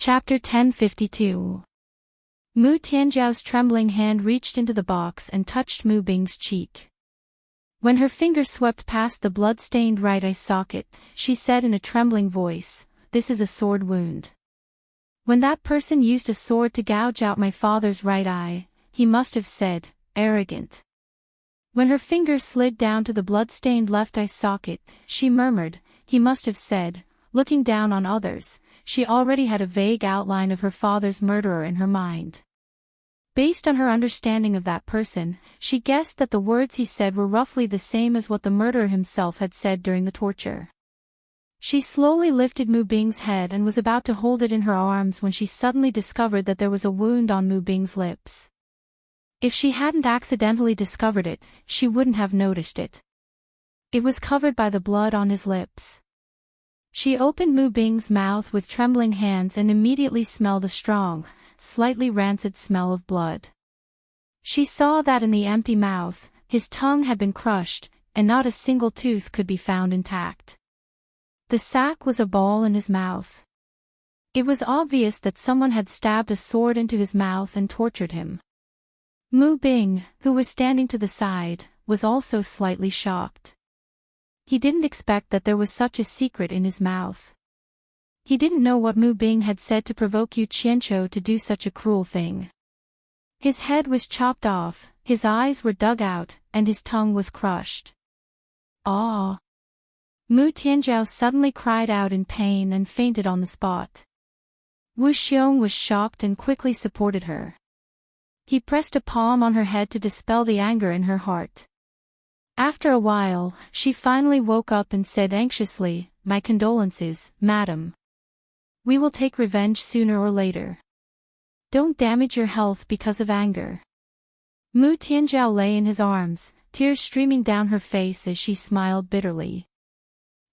Chapter 1052. Mu Tianzhao's trembling hand reached into the box and touched Mu Bing's cheek. When her finger swept past the blood-stained right eye socket, she said in a trembling voice, "This is a sword wound. When that person used a sword to gouge out my father's right eye, he must have said, 'Arrogant.'" When her finger slid down to the blood-stained left eye socket, she murmured, "He must have said," looking down on others. She already had a vague outline of her father's murderer in her mind. Based on her understanding of that person, she guessed that the words he said were roughly the same as what the murderer himself had said during the torture. She slowly lifted Mu Bing's head and was about to hold it in her arms when she suddenly discovered that there was a wound on Mu Bing's lips. If she hadn't accidentally discovered it, she wouldn't have noticed it. It was covered by the blood on his lips. She opened Mu Bing's mouth with trembling hands and immediately smelled a strong, slightly rancid smell of blood. She saw that in the empty mouth, his tongue had been crushed, and not a single tooth could be found intact. The sack was a ball in his mouth. It was obvious that someone had stabbed a sword into his mouth and tortured him. Mu Bing, who was standing to the side, was also slightly shocked. He didn't expect that there was such a secret in his mouth. He didn't know what Mu Bing had said to provoke Yu Qianzhou to do such a cruel thing. His head was chopped off, his eyes were dug out, and his tongue was crushed. "Ah!" Mu Tianzhao suddenly cried out in pain and fainted on the spot. Wu Xiong was shocked and quickly supported her. He pressed a palm on her head to dispel the anger in her heart. After a while, she finally woke up and said anxiously, "My condolences, madam. We will take revenge sooner or later. Don't damage your health because of anger." Mu Tianzhao lay in his arms, tears streaming down her face as she smiled bitterly.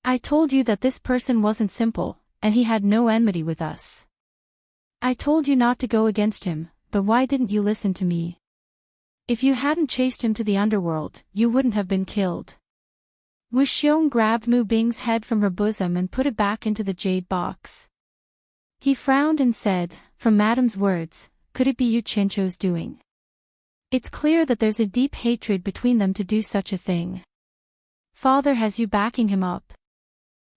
"I told you that this person wasn't simple, and he had no enmity with us. I told you not to go against him, but why didn't you listen to me? If you hadn't chased him to the underworld, you wouldn't have been killed." Wu Xiong grabbed Mu Bing's head from her bosom and put it back into the jade box. He frowned and said, "From Madam's words, could it be Yu Qianzhou's doing? It's clear that there's a deep hatred between them to do such a thing. Father has you backing him up.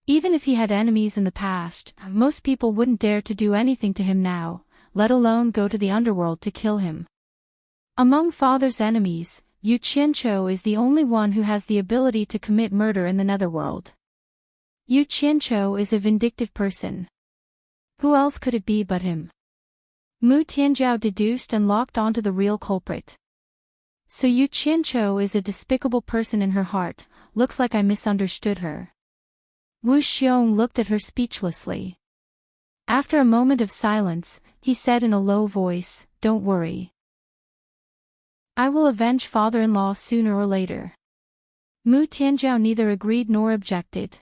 Even if he had enemies in the past, most people wouldn't dare to do anything to him now, let alone go to the underworld to kill him. Among Father's enemies, Yu Qianzhou is the only one who has the ability to commit murder in the netherworld. Yu Qianzhou is a vindictive person. Who else could it be but him?" Mu Tianzhao deduced and locked onto the real culprit. "So Yu Qianzhou is a despicable person in her heart, looks like I misunderstood her." Wu Xiong looked at her speechlessly. After a moment of silence, he said in a low voice, "Don't worry. I will avenge father-in-law sooner or later." Mu Tianzhao neither agreed nor objected.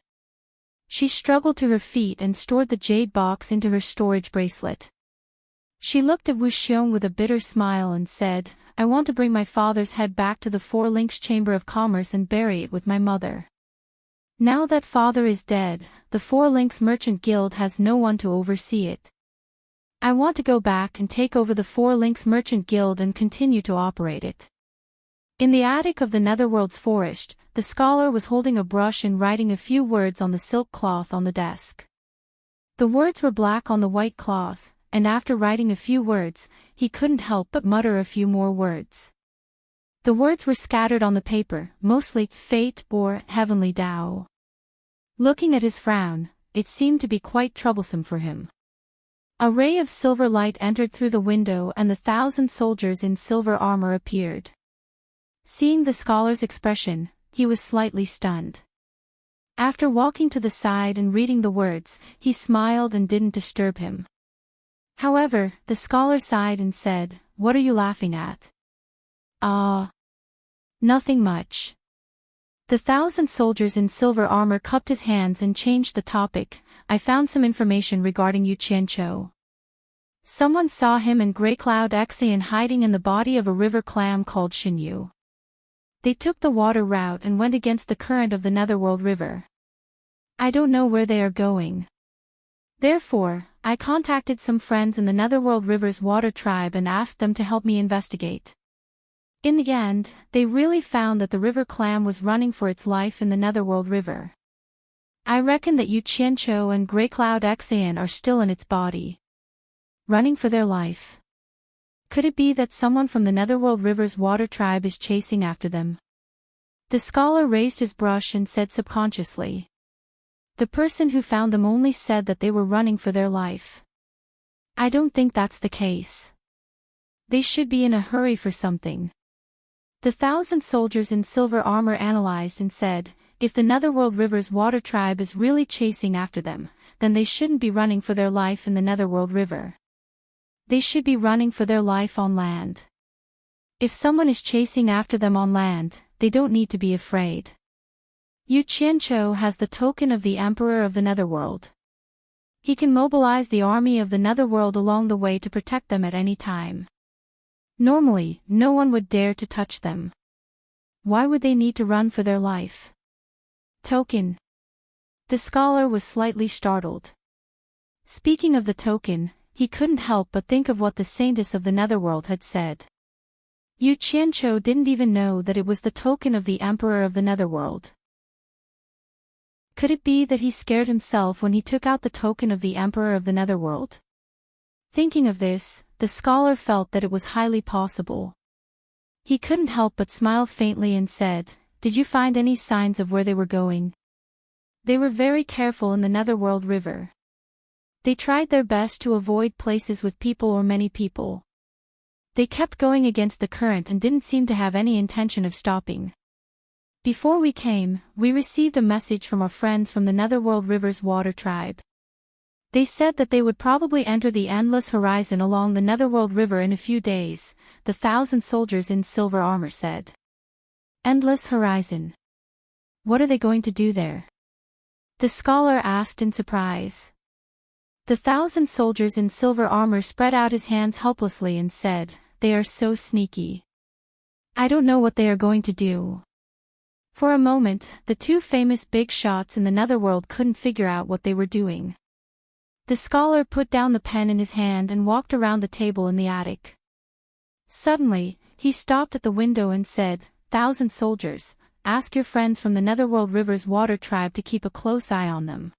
She struggled to her feet and stored the jade box into her storage bracelet. She looked at Wu Xiong with a bitter smile and said, "I want to bring my father's head back to the Four Links Chamber of Commerce and bury it with my mother. Now that father is dead, the Four Links Merchant Guild has no one to oversee it. I want to go back and take over the Four Links Merchant Guild and continue to operate it." In the attic of the Netherworld's forest, the scholar was holding a brush and writing a few words on the silk cloth on the desk. The words were black on the white cloth, and after writing a few words, he couldn't help but mutter a few more words. The words were scattered on the paper, mostly fate or heavenly Tao. Looking at his frown, it seemed to be quite troublesome for him. A ray of silver light entered through the window and the 1,000 soldiers in silver armor appeared. Seeing the scholar's expression, he was slightly stunned. After walking to the side and reading the words, he smiled and didn't disturb him. However, the scholar sighed and said, "What are you laughing at?" "Ah, nothing much." The 1,000 soldiers in silver armor cupped his hands and changed the topic. "I found some information regarding Yu Qianzhou. Someone saw him and Grey Cloud Exian hiding in the body of a river clam called Xinyu. They took the water route and went against the current of the Netherworld River. I don't know where they are going. Therefore, I contacted some friends in the Netherworld River's water tribe and asked them to help me investigate. In the end, they really found that the river clam was running for its life in the Netherworld River. I reckon that Yu Qianqiu and Grey Cloud Xian are still in its body. Running for their life. Could it be that someone from the Netherworld River's water tribe is chasing after them? The scholar raised his brush and said subconsciously. The person who found them only said that they were running for their life. I don't think that's the case. They should be in a hurry for something. The 1,000 soldiers in silver armor analyzed and said, if the Netherworld River's water tribe is really chasing after them, then they shouldn't be running for their life in the Netherworld River. They should be running for their life on land. If someone is chasing after them on land, they don't need to be afraid. Yu Qianqiu has the token of the Emperor of the Netherworld. He can mobilize the army of the Netherworld along the way to protect them at any time. Normally, no one would dare to touch them. Why would they need to run for their life? Token. The scholar was slightly startled. Speaking of the token, he couldn't help but think of what the Saintess of the Netherworld had said. Yu Qianqiu didn't even know that it was the token of the Emperor of the Netherworld. Could it be that he scared himself when he took out the token of the Emperor of the Netherworld? Thinking of this, the scholar felt that it was highly possible. He couldn't help but smile faintly and said, "Did you find any signs of where they were going?" They were very careful in the Netherworld River. They tried their best to avoid places with people or many people. They kept going against the current and didn't seem to have any intention of stopping. Before we came, we received a message from our friends from the Netherworld River's water tribe. They said that they would probably enter the endless horizon along the Netherworld River in a few days, the 1,000 soldiers in silver armor said. Endless horizon. What are they going to do there? The scholar asked in surprise. The 1,000 soldiers in silver armor spread out his hands helplessly and said, "They are so sneaky. I don't know what they are going to do." For a moment, the two famous big shots in the Netherworld couldn't figure out what they were doing. The scholar put down the pen in his hand and walked around the table in the attic. Suddenly, he stopped at the window and said, "1,000 soldiers, ask your friends from the Netherworld River's water tribe to keep a close eye on them.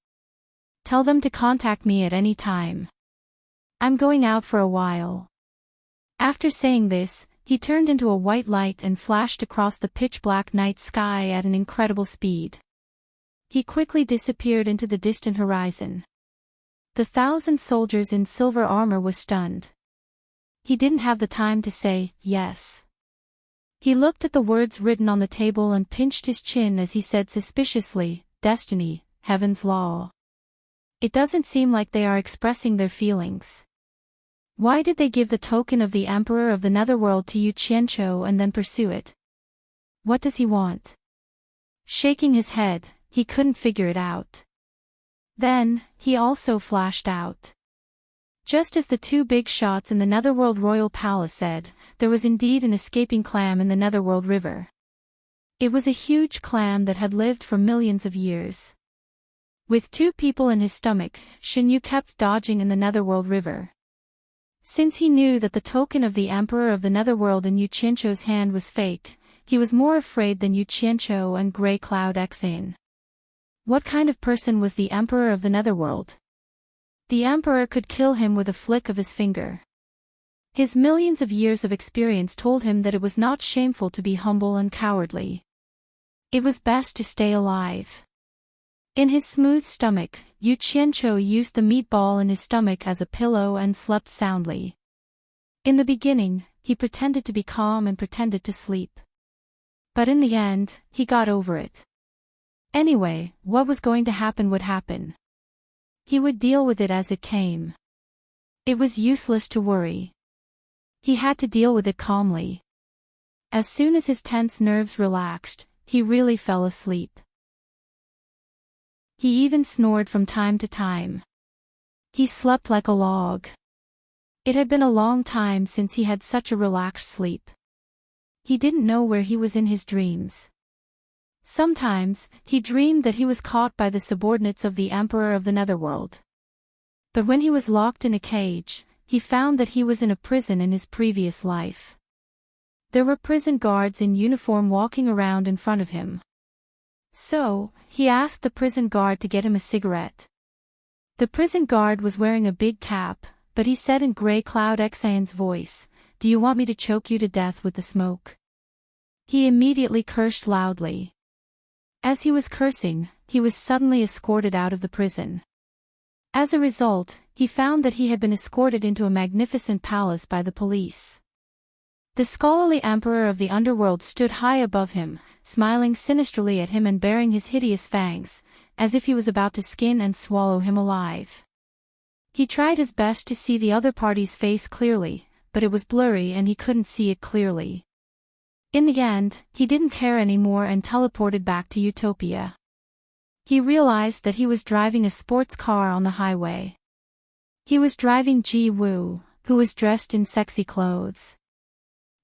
Tell them to contact me at any time. I'm going out for a while." After saying this, he turned into a white light and flashed across the pitch-black night sky at an incredible speed. He quickly disappeared into the distant horizon. The 1,000 soldiers in silver armor was stunned. He didn't have the time to say, "Yes." He looked at the words written on the table and pinched his chin as he said suspiciously, "Destiny, Heaven's law. It doesn't seem like they are expressing their feelings. Why did they give the token of the Emperor of the Netherworld to Yu Qianqiu and then pursue it? What does he want?" Shaking his head, he couldn't figure it out. Then, he also flashed out. Just as the two big shots in the Netherworld Royal Palace said, there was indeed an escaping clam in the Netherworld River. It was a huge clam that had lived for millions of years. With 2 people in his stomach, Shinyu kept dodging in the Netherworld River. Since he knew that the token of the Emperor of the Netherworld in Yu Qianqiu's hand was fake, he was more afraid than Yu Qianqiu and Grey Cloud Xian. What kind of person was the Emperor of the Netherworld? The Emperor could kill him with a flick of his finger. His millions of years of experience told him that it was not shameful to be humble and cowardly. It was best to stay alive. In his smooth stomach, Yu Qianqiu used the meatball in his stomach as a pillow and slept soundly. In the beginning, he pretended to be calm and pretended to sleep. But in the end, he got over it. Anyway, what was going to happen would happen. He would deal with it as it came. It was useless to worry. He had to deal with it calmly. As soon as his tense nerves relaxed, he really fell asleep. He even snored from time to time. He slept like a log. It had been a long time since he had such a relaxed sleep. He didn't know where he was in his dreams. Sometimes, he dreamed that he was caught by the subordinates of the Emperor of the Netherworld. But when he was locked in a cage, he found that he was in a prison in his previous life. There were prison guards in uniform walking around in front of him. So, he asked the prison guard to get him a cigarette. The prison guard was wearing a big cap, but he said in Grey Cloud Xan's voice, "Do you want me to choke you to death with the smoke?" He immediately cursed loudly. As he was cursing, he was suddenly escorted out of the prison. As a result, he found that he had been escorted into a magnificent palace by the police. The scholarly emperor of the underworld stood high above him, smiling sinisterly at him and baring his hideous fangs, as if he was about to skin and swallow him alive. He tried his best to see the other party's face clearly, but it was blurry and he couldn't see it clearly. In the end, he didn't care anymore and teleported back to Utopia. He realized that he was driving a sports car on the highway. He was driving Ji Woo, who was dressed in sexy clothes.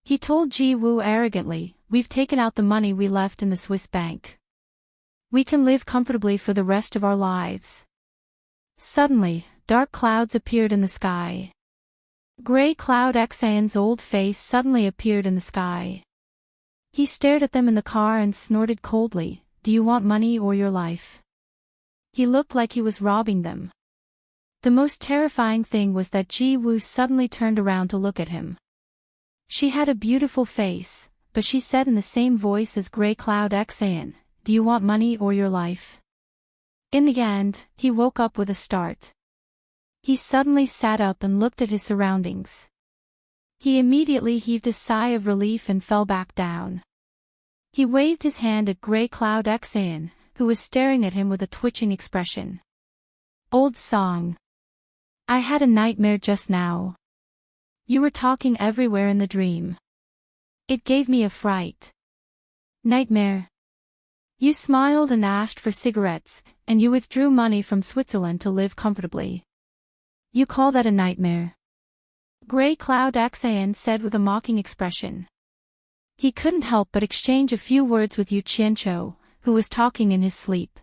He told Ji Woo arrogantly, "We've taken out the money we left in the Swiss bank. We can live comfortably for the rest of our lives." Suddenly, dark clouds appeared in the sky. Grey Cloud Xan's old face suddenly appeared in the sky. He stared at them in the car and snorted coldly, "Do you want money or your life?" He looked like he was robbing them. The most terrifying thing was that Ji Woo suddenly turned around to look at him. She had a beautiful face, but she said in the same voice as Grey Cloud Xan, "Do you want money or your life?" In the end, he woke up with a start. He suddenly sat up and looked at his surroundings. He immediately heaved a sigh of relief and fell back down. He waved his hand at Grey Cloud Xan, who was staring at him with a twitching expression. "Old song. I had a nightmare just now. You were talking everywhere in the dream. It gave me a fright." "Nightmare? You smiled and asked for cigarettes, and you withdrew money from Switzerland to live comfortably. You call that a nightmare?" Grey Cloud Xan said with a mocking expression. He couldn't help but exchange a few words with Yu Qianqiu, who was talking in his sleep.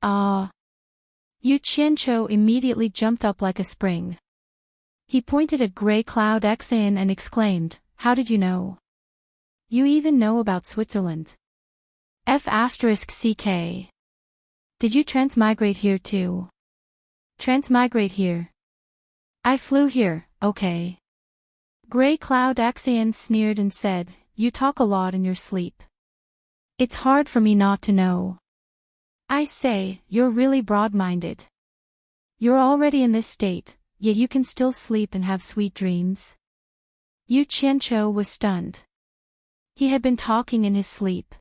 "Ah!" Yu Qianqiu immediately jumped up like a spring. He pointed at Grey Cloud Xan and exclaimed, "How did you know? You even know about Switzerland? F***ck. Did you transmigrate here too?" "Transmigrate here? I flew here, okay." Grey Cloud Xan sneered and said, "You talk a lot in your sleep. It's hard for me not to know. I say, you're really broad-minded. You're already in this state, yet you can still sleep and have sweet dreams." Yu Qianqiu was stunned. He had been talking in his sleep.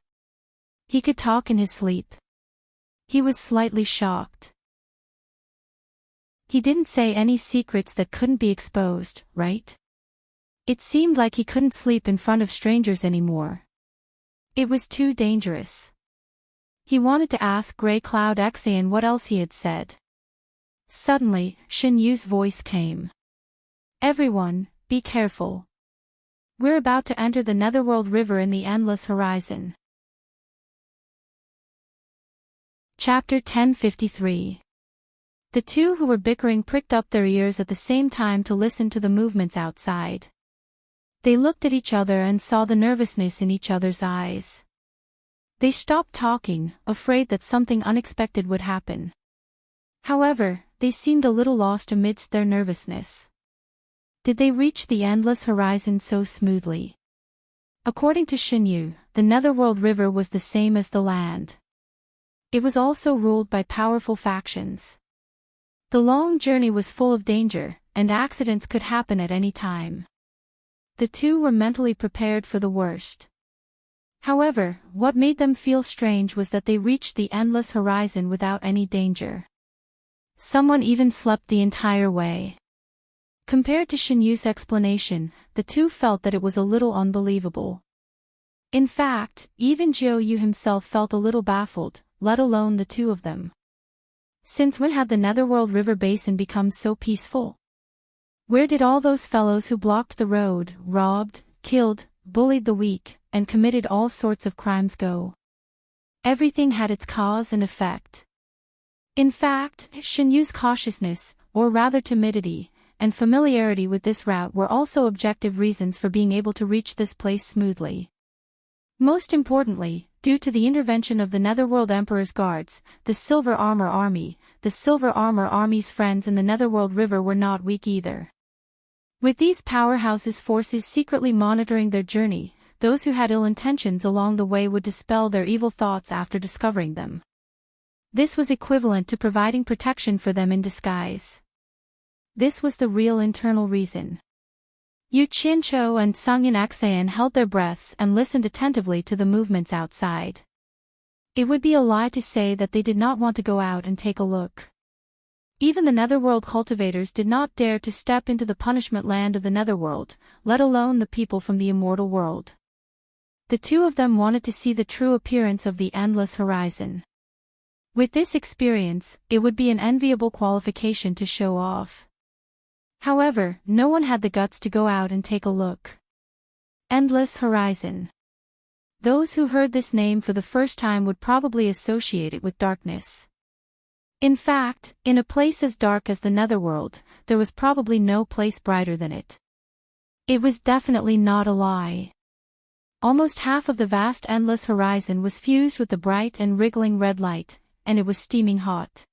He could talk in his sleep. He was slightly shocked. He didn't say any secrets that couldn't be exposed, right? It seemed like he couldn't sleep in front of strangers anymore. It was too dangerous. He wanted to ask Grey Cloud Xan what else he had said. Suddenly, Shen Yu's voice came. "Everyone, be careful. We're about to enter the Netherworld River in the Endless Horizon." Chapter 1053. The two who were bickering pricked up their ears at the same time to listen to the movements outside. They looked at each other and saw the nervousness in each other's eyes. They stopped talking, afraid that something unexpected would happen. However, they seemed a little lost amidst their nervousness. Did they reach the endless horizon so smoothly? According to Shen Yu, the Netherworld River was the same as the land. It was also ruled by powerful factions. The long journey was full of danger, and accidents could happen at any time. The two were mentally prepared for the worst. However, what made them feel strange was that they reached the endless horizon without any danger. Someone even slept the entire way. Compared to Shen Yu's explanation, the two felt that it was a little unbelievable. In fact, even Jiu Yu himself felt a little baffled, let alone the two of them. Since when had the Netherworld River Basin become so peaceful? Where did all those fellows who blocked the road, robbed, killed, bullied the weak, and committed all sorts of crimes go? Everything had its cause and effect. In fact, Shen Yu's cautiousness, or rather timidity, and familiarity with this route were also objective reasons for being able to reach this place smoothly. Most importantly, due to the intervention of the Netherworld Emperor's guards, the Silver Armor Army, the Silver Armor Army's friends in the Netherworld River were not weak either. With these powerhouses' forces secretly monitoring their journey, those who had ill intentions along the way would dispel their evil thoughts after discovering them. This was equivalent to providing protection for them in disguise. This was the real internal reason. Yu Qianqiu and Sungyin Xan held their breaths and listened attentively to the movements outside. It would be a lie to say that they did not want to go out and take a look. Even the Netherworld cultivators did not dare to step into the punishment land of the Netherworld, let alone the people from the immortal world. The two of them wanted to see the true appearance of the endless horizon. With this experience, it would be an enviable qualification to show off. However, no one had the guts to go out and take a look. Endless horizon. Those who heard this name for the first time would probably associate it with darkness. In fact, in a place as dark as the Netherworld, there was probably no place brighter than it. It was definitely not a lie. Almost half of the vast endless horizon was fused with the bright and wriggling red light, and it was steaming hot.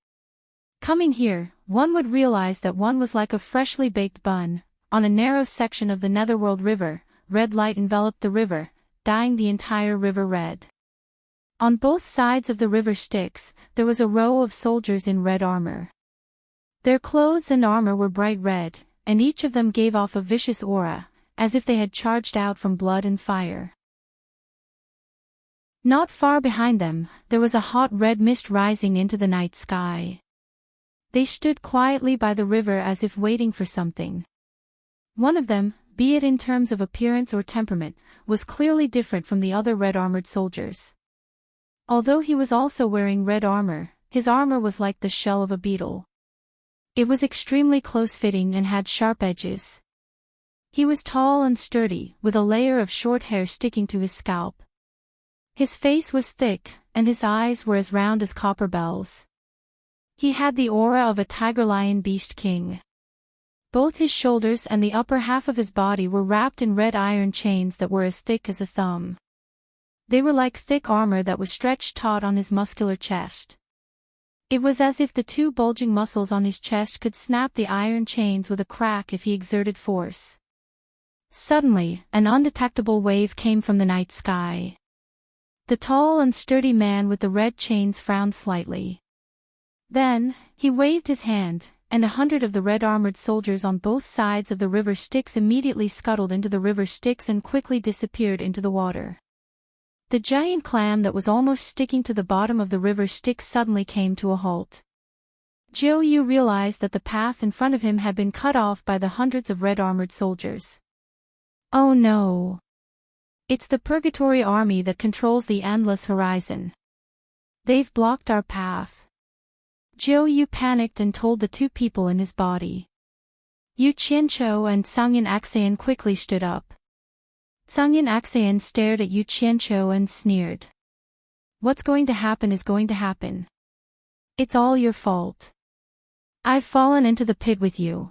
Coming here, one would realize that one was like a freshly baked bun. On a narrow section of the Netherworld River, red light enveloped the river, dyeing the entire river red. On both sides of the river Styx, there was a row of soldiers in red armor. Their clothes and armor were bright red, and each of them gave off a vicious aura, as if they had charged out from blood and fire. Not far behind them, there was a hot red mist rising into the night sky. They stood quietly by the river as if waiting for something. One of them, be it in terms of appearance or temperament, was clearly different from the other red-armored soldiers. Although he was also wearing red armor, his armor was like the shell of a beetle. It was extremely close-fitting and had sharp edges. He was tall and sturdy, with a layer of short hair sticking to his scalp. His face was thick, and his eyes were as round as copper bells. He had the aura of a tiger-lion beast king. Both his shoulders and the upper half of his body were wrapped in red iron chains that were as thick as a thumb. They were like thick armor that was stretched taut on his muscular chest. It was as if the two bulging muscles on his chest could snap the iron chains with a crack if he exerted force. Suddenly, an undetectable wave came from the night sky. The tall and sturdy man with the red chains frowned slightly. Then, he waved his hand, and 100 of the red-armored soldiers on both sides of the river Styx immediately scuttled into the river Styx and quickly disappeared into the water. The giant clam that was almost sticking to the bottom of the river Styx suddenly came to a halt. Jiu Yu realized that the path in front of him had been cut off by the hundreds of red-armored soldiers. Oh no! It's the Purgatory Army that controls the endless horizon. They've blocked our path. Jiu Yu panicked and told the two people in his body. Yu Qianqiu and Sungyin Xan quickly stood up. Sungyin Xan stared at Yu Qianqiu and sneered. What's going to happen is going to happen. It's all your fault. I've fallen into the pit with you.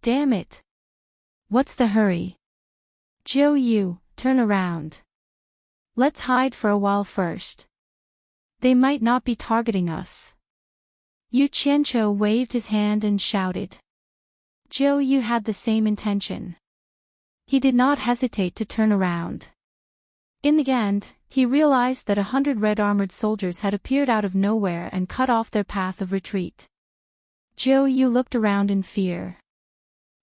Damn it. What's the hurry? Jiu Yu, turn around. Let's hide for a while first. They might not be targeting us. Yu Qianqiu waved his hand and shouted. Jiu Yu had the same intention. He did not hesitate to turn around. In the end, he realized that 100 red-armored soldiers had appeared out of nowhere and cut off their path of retreat. Jiu Yu looked around in fear.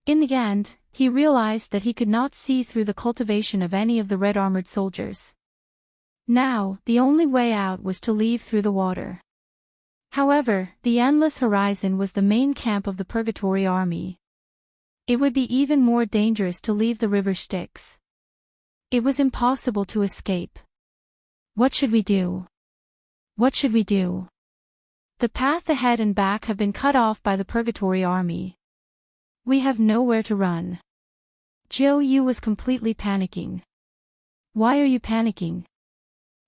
In the end, he realized that he could not see through the cultivation of any of the red-armored soldiers. Now, the only way out was to leave through the water. However, the endless horizon was the main camp of the Purgatory Army. It would be even more dangerous to leave the river Styx. It was impossible to escape. What should we do? What should we do? The path ahead and back have been cut off by the Purgatory Army. We have nowhere to run. Jiu Yu was completely panicking. Why are you panicking?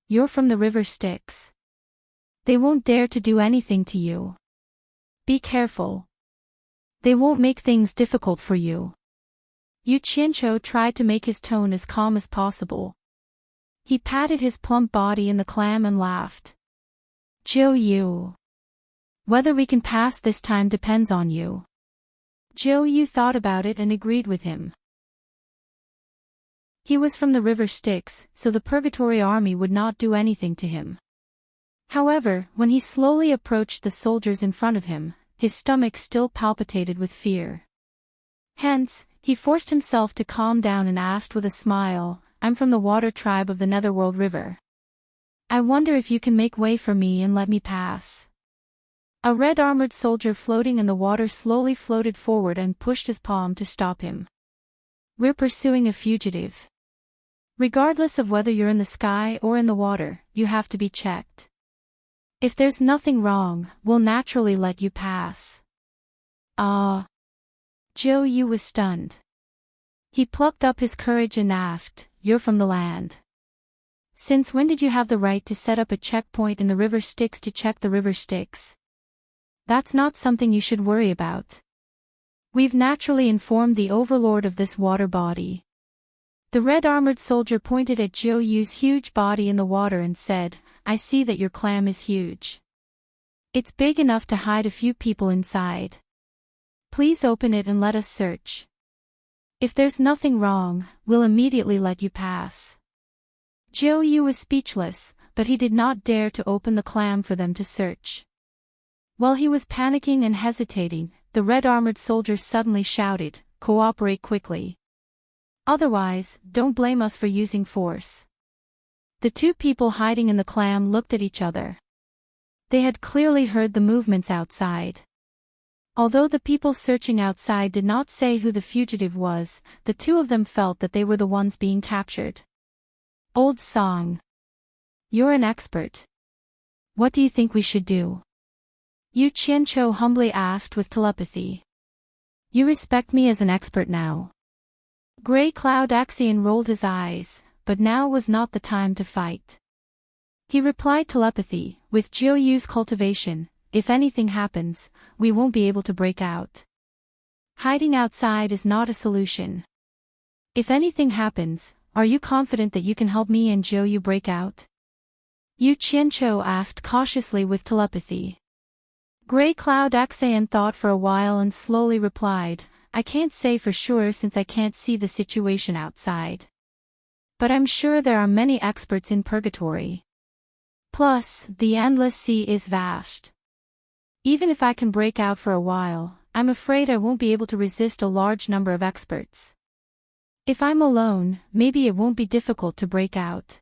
You're from the river Styx. They won't dare to do anything to you. Be careful. They won't make things difficult for you. Yu Qianqiu tried to make his tone as calm as possible. He patted his plump body in the clam and laughed. Zhou Yu. Whether we can pass this time depends on you. Zhou Yu thought about it and agreed with him. He was from the river Styx, so the Purgatory Army would not do anything to him. However, when he slowly approached the soldiers in front of him, his stomach still palpitated with fear. Hence, he forced himself to calm down and asked with a smile, I'm from the water tribe of the Netherworld River. I wonder if you can make way for me and let me pass. A red-armored soldier floating in the water slowly floated forward and pushed his palm to stop him. We're pursuing a fugitive. Regardless of whether you're in the sky or in the water, you have to be checked. If there's nothing wrong, we'll naturally let you pass. Ah. Zhou Yu was stunned. He plucked up his courage and asked, You're from the land. Since when did you have the right to set up a checkpoint in the river Styx to check the river Styx? That's not something you should worry about. We've naturally informed the overlord of this water body. The red-armored soldier pointed at Zhou Yu's huge body in the water and said, I see that your clam is huge. It's big enough to hide a few people inside. Please open it and let us search. If there's nothing wrong, we'll immediately let you pass. Zhou Yu was speechless, but he did not dare to open the clam for them to search. While he was panicking and hesitating, the red-armored soldier suddenly shouted, Cooperate quickly. Otherwise, don't blame us for using force. The two people hiding in the clam looked at each other. They had clearly heard the movements outside. Although the people searching outside did not say who the fugitive was, the two of them felt that they were the ones being captured. Old song. You're an expert. What do you think we should do? Yu Qianqiu humbly asked with telepathy. You respect me as an expert now. Grey Cloud Axion rolled his eyes, but now was not the time to fight. He replied telepathy, with Zhou Yu's cultivation, if anything happens, we won't be able to break out. Hiding outside is not a solution. If anything happens, are you confident that you can help me and Zhou Yu break out? Yu Qianqiu asked cautiously with telepathy. Grey Cloud Axion thought for a while and slowly replied, I can't say for sure since I can't see the situation outside. But I'm sure there are many experts in Purgatory. Plus, the endless sea is vast. Even if I can break out for a while, I'm afraid I won't be able to resist a large number of experts. If I'm alone, maybe it won't be difficult to break out.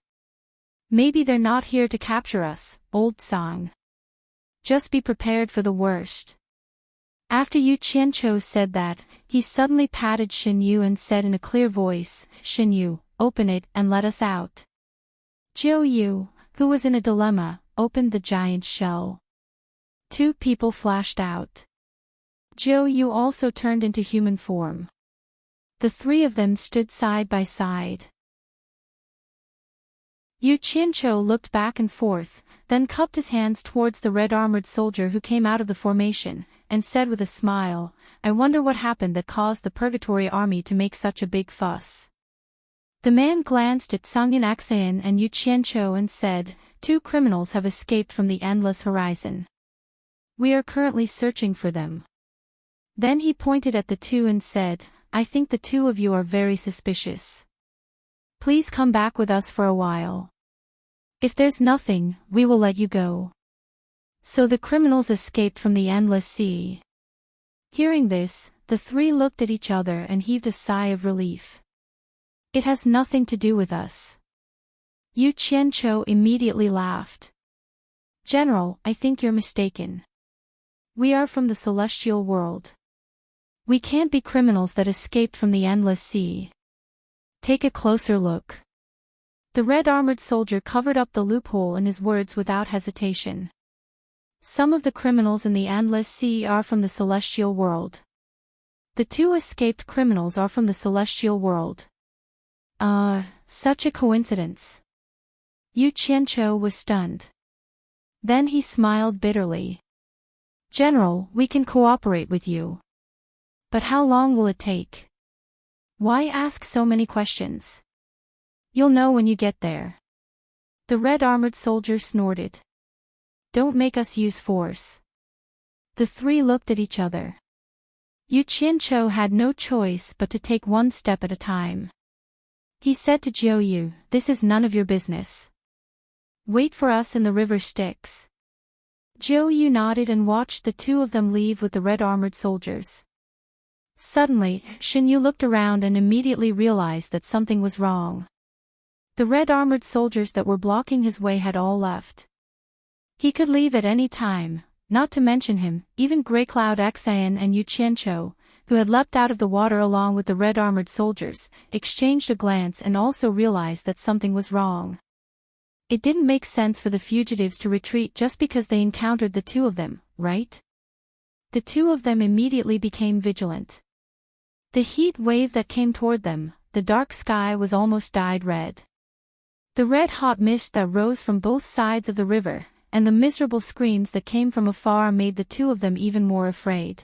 Maybe they're not here to capture us, old song. Just be prepared for the worst. After Yu Qianqiu said that, he suddenly patted Shen Yu and said in a clear voice, Shen Yu, open it and let us out. Zhou Yu, who was in a dilemma, opened the giant shell. Two people flashed out. Zhou Yu also turned into human form. The three of them stood side by side. Yu Qianqiu looked back and forth, then cupped his hands towards the red-armored soldier who came out of the formation, and said with a smile, I wonder what happened that caused the Purgatory Army to make such a big fuss. The man glanced at Sungin Axion and Yu Qianqiu and said, Two criminals have escaped from the endless horizon. We are currently searching for them. Then he pointed at the two and said, I think the two of you are very suspicious. Please come back with us for a while. If there's nothing, we will let you go. So the criminals escaped from the endless sea. Hearing this, the three looked at each other and heaved a sigh of relief. It has nothing to do with us. Yu Qianqiu immediately laughed. General, I think you're mistaken. We are from the celestial world. We can't be criminals that escaped from the endless sea. Take a closer look. The red-armored soldier covered up the loophole in his words without hesitation. Some of the criminals in the endless sea are from the celestial world. The two escaped criminals are from the celestial world. Such a coincidence. Yu Qianqiu was stunned. Then he smiled bitterly. General, we can cooperate with you. But how long will it take? Why ask so many questions? You'll know when you get there. The red-armored soldier snorted. Don't make us use force. The three looked at each other. Yu Qianqiu had no choice but to take one step at a time. He said to Jiu Yu, "This is none of your business. Wait for us in the river Styx." Jiu Yu nodded and watched the two of them leave with the red-armored soldiers. Suddenly, Shen Yu looked around and immediately realized that something was wrong. The red-armored soldiers that were blocking his way had all left. He could leave at any time, not to mention him, even Grey Cloud Xian and Yu Qianqiu, who had leapt out of the water along with the red-armored soldiers, exchanged a glance and also realized that something was wrong. It didn't make sense for the fugitives to retreat just because they encountered the two of them, right? The two of them immediately became vigilant. The heat wave that came toward them, the dark sky was almost dyed red. The red-hot mist that rose from both sides of the river, and the miserable screams that came from afar made the two of them even more afraid.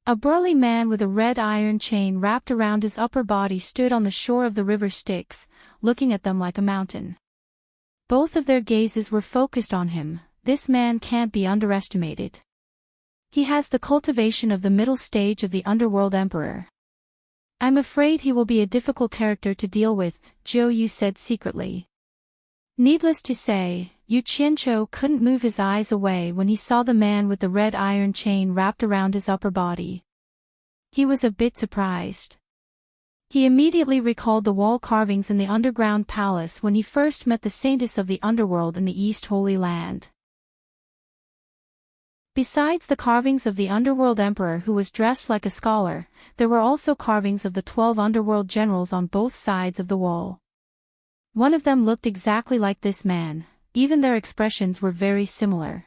A burly man with a red iron chain wrapped around his upper body stood on the shore of the river Styx, looking at them like a mountain. Both of their gazes were focused on him. This man can't be underestimated. He has the cultivation of the middle stage of the Underworld Emperor. I'm afraid he will be a difficult character to deal with, Jiu Yu said secretly. Needless to say, Yu Qianqiu couldn't move his eyes away when he saw the man with the red iron chain wrapped around his upper body. He was a bit surprised. He immediately recalled the wall carvings in the underground palace when he first met the saintess of the underworld in the East Holy Land. Besides the carvings of the underworld emperor who was dressed like a scholar, there were also carvings of the 12 underworld generals on both sides of the wall. One of them looked exactly like this man, even their expressions were very similar.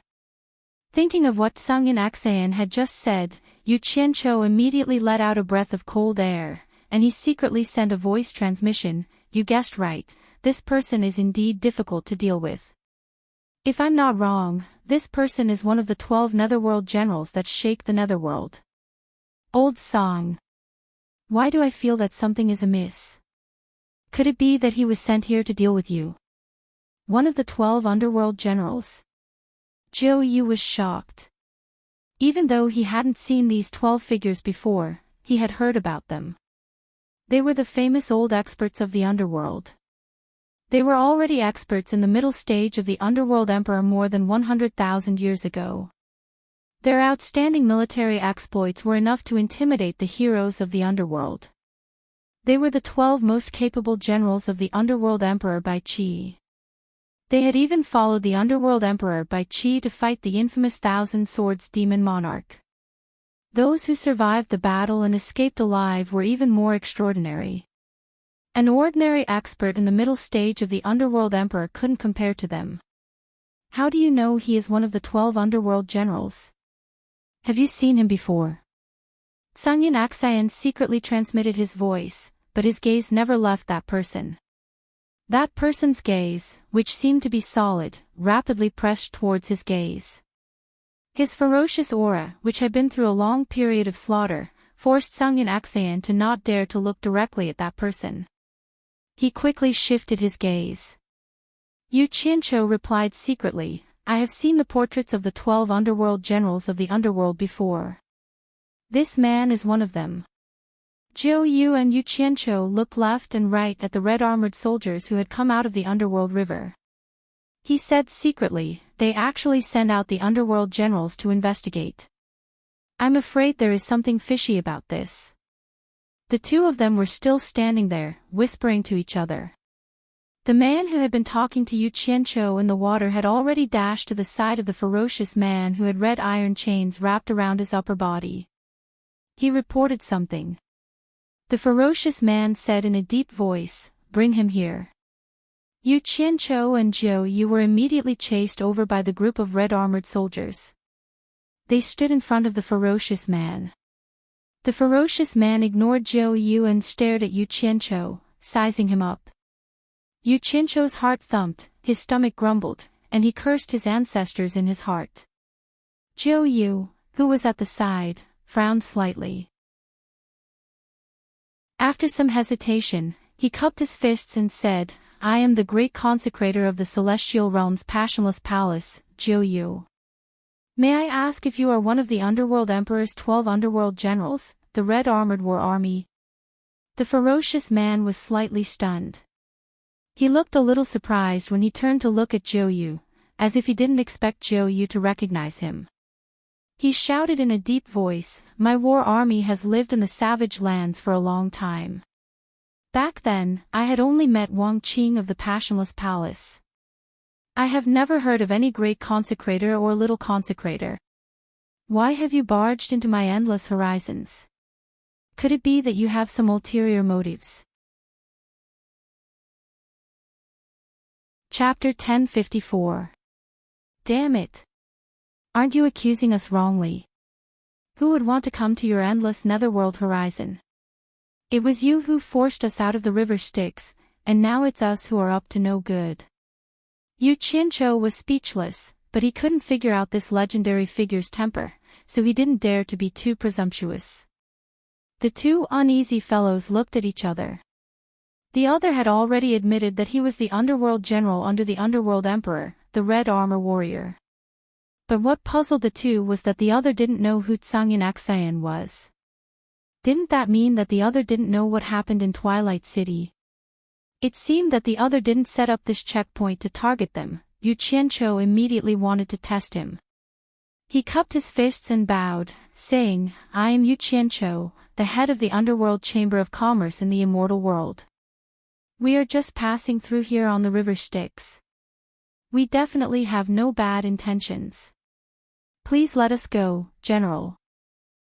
Thinking of what Sungin Axayan had just said, Yu Qianqiu immediately let out a breath of cold air, and he secretly sent a voice transmission. You guessed right, this person is indeed difficult to deal with. If I'm not wrong, this person is one of the 12 netherworld generals that shake the netherworld. Old song. Why do I feel that something is amiss? Could it be that he was sent here to deal with you? One of the 12 underworld generals? Jiu Yu was shocked. Even though he hadn't seen these 12 figures before, he had heard about them. They were the famous old experts of the underworld. They were already experts in the middle stage of the Underworld Emperor more than 100,000 years ago. Their outstanding military exploits were enough to intimidate the heroes of the underworld. They were the 12 most capable generals of the Underworld Emperor by Qi. They had even followed the Underworld Emperor by Qi to fight the infamous Thousand Swords Demon Monarch. Those who survived the battle and escaped alive were even more extraordinary. An ordinary expert in the middle stage of the Underworld Emperor couldn't compare to them. How do you know he is one of the 12 underworld generals? Have you seen him before? Sungin Axayan secretly transmitted his voice, but his gaze never left that person. That person's gaze, which seemed to be solid, rapidly pressed towards his gaze. His ferocious aura, which had been through a long period of slaughter, forced Sungin Axayan to not dare to look directly at that person. He quickly shifted his gaze. Yu Qianqiu replied secretly, I have seen the portraits of the 12 underworld generals of the underworld before. This man is one of them. Jiu Yu and Yu Qianqiu looked left and right at the red-armored soldiers who had come out of the underworld river. He said secretly, they actually send out the underworld generals to investigate. I'm afraid there is something fishy about this. The two of them were still standing there, whispering to each other. The man who had been talking to Yu Qianqiu in the water had already dashed to the side of the ferocious man who had red iron chains wrapped around his upper body. He reported something. The ferocious man said in a deep voice, bring him here. Yu Qianqiu and Jiu Yu were immediately chased over by the group of red-armored soldiers. They stood in front of the ferocious man. The ferocious man ignored Jiu Yu and stared at Yu Qianqiu, sizing him up. Yu Qianqiu's heart thumped, his stomach grumbled, and he cursed his ancestors in his heart. Jiu Yu, who was at the side, frowned slightly. After some hesitation, he cupped his fists and said, I am the great consecrator of the celestial realm's passionless palace, Jiu. May I ask if you are one of the Underworld Emperor's 12 underworld generals, the Red Armored War Army? The ferocious man was slightly stunned. He looked a little surprised when he turned to look at Jiu, as if he didn't expect Jiu to recognize him. He shouted in a deep voice, My war army has lived in the savage lands for a long time. Back then, I had only met Wang Qing of the Passionless Palace. I have never heard of any great consecrator or little consecrator. Why have you barged into my endless horizons? Could it be that you have some ulterior motives? Chapter 1054. Damn it. Aren't you accusing us wrongly? Who would want to come to your endless netherworld horizon? It was you who forced us out of the river Styx, and now it's us who are up to no good. Yu Qianzhou was speechless, but he couldn't figure out this legendary figure's temper, so he didn't dare to be too presumptuous. The two uneasy fellows looked at each other. The other had already admitted that he was the underworld general under the underworld emperor, the Red Armor Warrior. But what puzzled the two was that the other didn't know who Tsangyan Xian was. Didn't that mean that the other didn't know what happened in Twilight City? It seemed that the other didn't set up this checkpoint to target them. Yu Qianzhou immediately wanted to test him. He cupped his fists and bowed, saying, I am Yu Qianzhou, the head of the Underworld Chamber of Commerce in the Immortal World. We are just passing through here on the river Styx. We definitely have no bad intentions. Please let us go, General.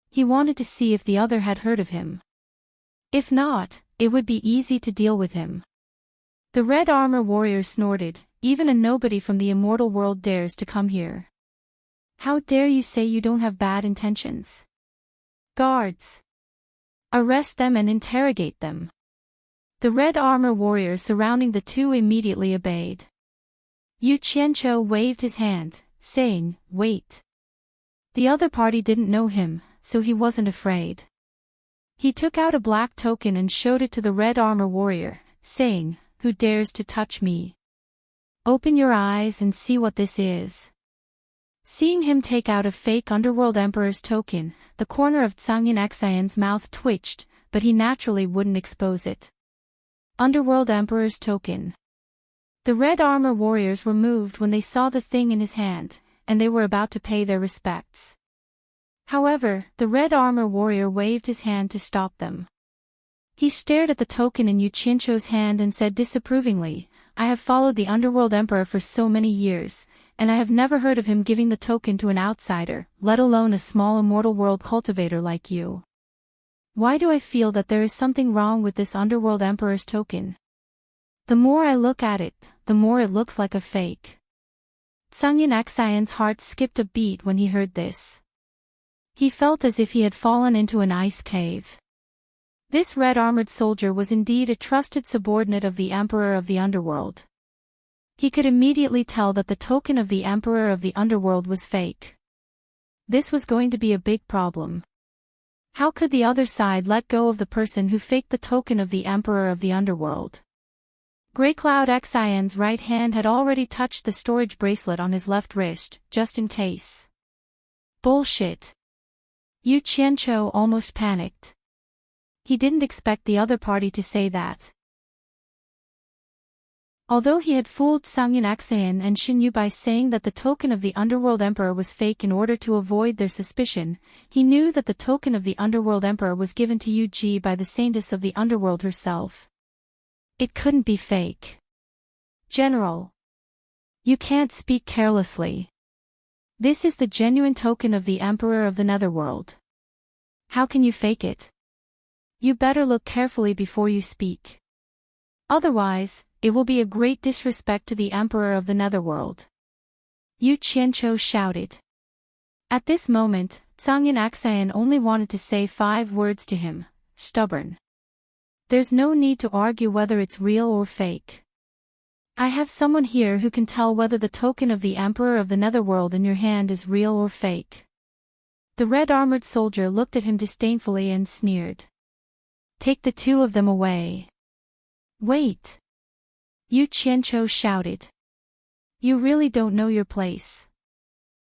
He wanted to see if the other had heard of him. If not, it would be easy to deal with him. The Red Armor Warrior snorted, even a nobody from the immortal world dares to come here. How dare you say you don't have bad intentions? Guards! Arrest them and interrogate them. The Red Armor Warrior surrounding the two immediately obeyed. Yu Qianzhou waved his hand, saying, Wait. The other party didn't know him, so he wasn't afraid. He took out a black token and showed it to the Red Armor Warrior, saying, Who dares to touch me? Open your eyes and see what this is. Seeing him take out a fake Underworld Emperor's token, the corner of Tsangyan Xian's mouth twitched, but he naturally wouldn't expose it. Underworld Emperor's token. The Red Armor Warriors were moved when they saw the thing in his hand, and they were about to pay their respects. However, the Red Armor Warrior waved his hand to stop them. He stared at the token in Yu Qianzhou's hand and said disapprovingly, I have followed the Underworld Emperor for so many years, and I have never heard of him giving the token to an outsider, let alone a small immortal world cultivator like you. Why do I feel that there is something wrong with this Underworld Emperor's token? The more I look at it, the more it looks like a fake. Tsangyan Xian's heart skipped a beat when he heard this. He felt as if he had fallen into an ice cave. This red-armored soldier was indeed a trusted subordinate of the Emperor of the Underworld. He could immediately tell that the token of the Emperor of the Underworld was fake. This was going to be a big problem. How could the other side let go of the person who faked the token of the Emperor of the Underworld? Greycloud Xian's right hand had already touched the storage bracelet on his left wrist, just in case. Bullshit. Yu Qianzhou almost panicked. He didn't expect the other party to say that. Although he had fooled Tsangyan Xian and Xinyu by saying that the token of the Underworld Emperor was fake in order to avoid their suspicion, he knew that the token of the Underworld Emperor was given to Yu Ji by the Saintess of the Underworld herself. It couldn't be fake. General. You can't speak carelessly. This is the genuine token of the Emperor of the Netherworld. How can you fake it? You better look carefully before you speak. Otherwise, it will be a great disrespect to the Emperor of the Netherworld. Yu Qianzhou shouted. At this moment, Tsangyan Xian only wanted to say 5 words to him, stubborn. There's no need to argue whether it's real or fake. I have someone here who can tell whether the token of the Emperor of the Netherworld in your hand is real or fake. The red-armored soldier looked at him disdainfully and sneered. Take the two of them away. Wait! Yu Qianqiu shouted. You really don't know your place.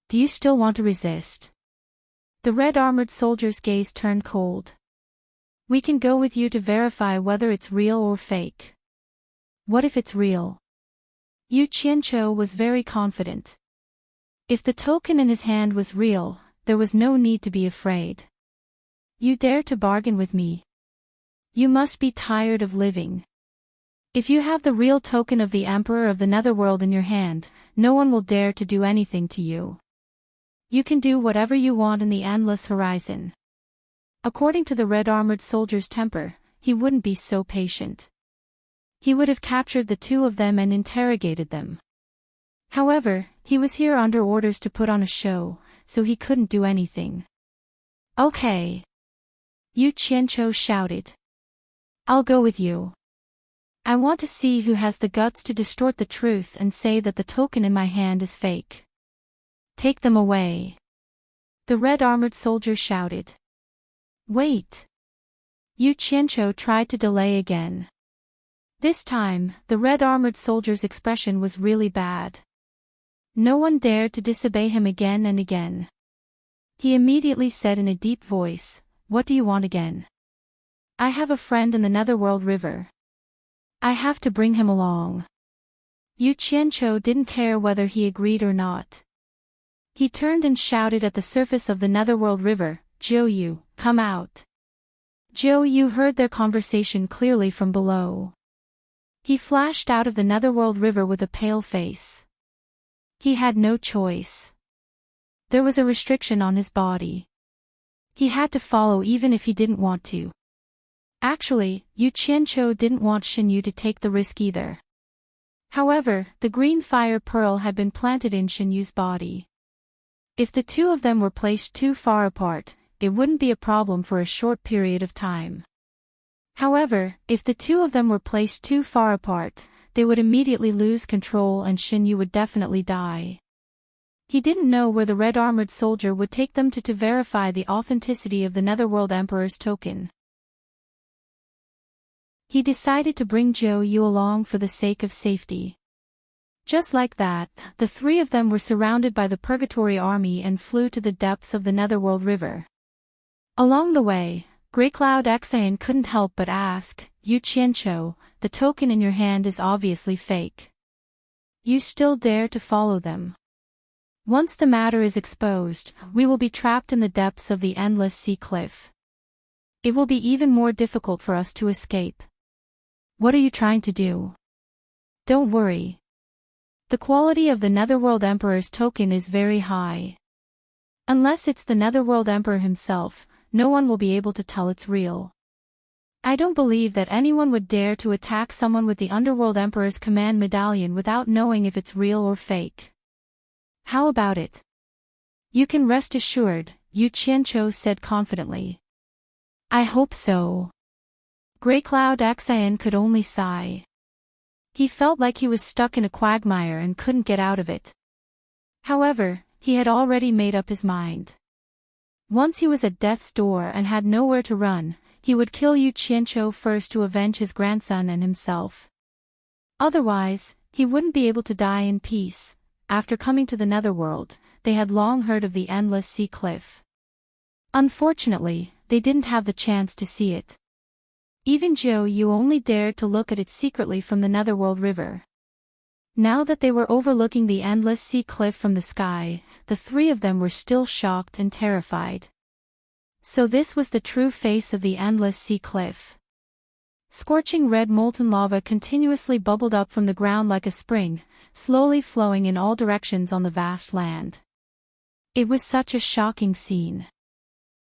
Do you still want to resist? The red-armored soldier's gaze turned cold. We can go with you to verify whether it's real or fake. What if it's real? Yu Qianqiu was very confident. If the token in his hand was real, there was no need to be afraid. You dare to bargain with me? You must be tired of living. If you have the real token of the Emperor of the Netherworld in your hand, no one will dare to do anything to you. You can do whatever you want in the endless horizon. According to the red-armored soldier's temper, he wouldn't be so patient. He would have captured the two of them and interrogated them. However, he was here under orders to put on a show, so he couldn't do anything. Okay. Yu Qianqiu shouted. I'll go with you. I want to see who has the guts to distort the truth and say that the token in my hand is fake. Take them away. The red-armored soldier shouted. Wait. Yu Qianqiu tried to delay again. This time, the red-armored soldier's expression was really bad. No one dared to disobey him again and again. He immediately said in a deep voice, What do you want again? I have a friend in the Netherworld River. I have to bring him along. Yu Qianqiu didn't care whether he agreed or not. He turned and shouted at the surface of the Netherworld River, Zhou Yu, come out. Zhou Yu heard their conversation clearly from below. He flashed out of the Netherworld River with a pale face. He had no choice. There was a restriction on his body. He had to follow even if he didn't want to. Actually, Yu Qianqiu didn't want Shen Yu to take the risk either. However, the green fire pearl had been planted in Shen Yu's body. If the two of them were placed too far apart, it wouldn't be a problem for a short period of time. However, if the two of them were placed too far apart, they would immediately lose control and Shen Yu would definitely die. He didn't know where the red-armored soldier would take them to verify the authenticity of the Netherworld Emperor's token. He decided to bring Zhou Yu along for the sake of safety. Just like that, the three of them were surrounded by the Purgatory Army and flew to the depths of the Netherworld River. Along the way, Greycloud Exayan couldn't help but ask, Yu Qianqiu, the token in your hand is obviously fake. You still dare to follow them? Once the matter is exposed, we will be trapped in the depths of the endless sea cliff. It will be even more difficult for us to escape. What are you trying to do? Don't worry. The quality of the Netherworld Emperor's token is very high. Unless it's the Netherworld Emperor himself, no one will be able to tell it's real. I don't believe that anyone would dare to attack someone with the Underworld Emperor's command medallion without knowing if it's real or fake. How about it? You can rest assured, Yu Qianqiu said confidently. I hope so. Greycloud Exayan could only sigh. He felt like he was stuck in a quagmire and couldn't get out of it. However, he had already made up his mind. Once he was at death's door and had nowhere to run, he would kill Yu Qianqiu first to avenge his grandson and himself. Otherwise, he wouldn't be able to die in peace. After coming to the Netherworld, they had long heard of the endless sea cliff. Unfortunately, they didn't have the chance to see it. Even Zhou Yu only dared to look at it secretly from the Netherworld River. Now that they were overlooking the endless sea cliff from the sky, the three of them were still shocked and terrified. So this was the true face of the endless sea cliff. Scorching red molten lava continuously bubbled up from the ground like a spring, slowly flowing in all directions on the vast land. It was such a shocking scene.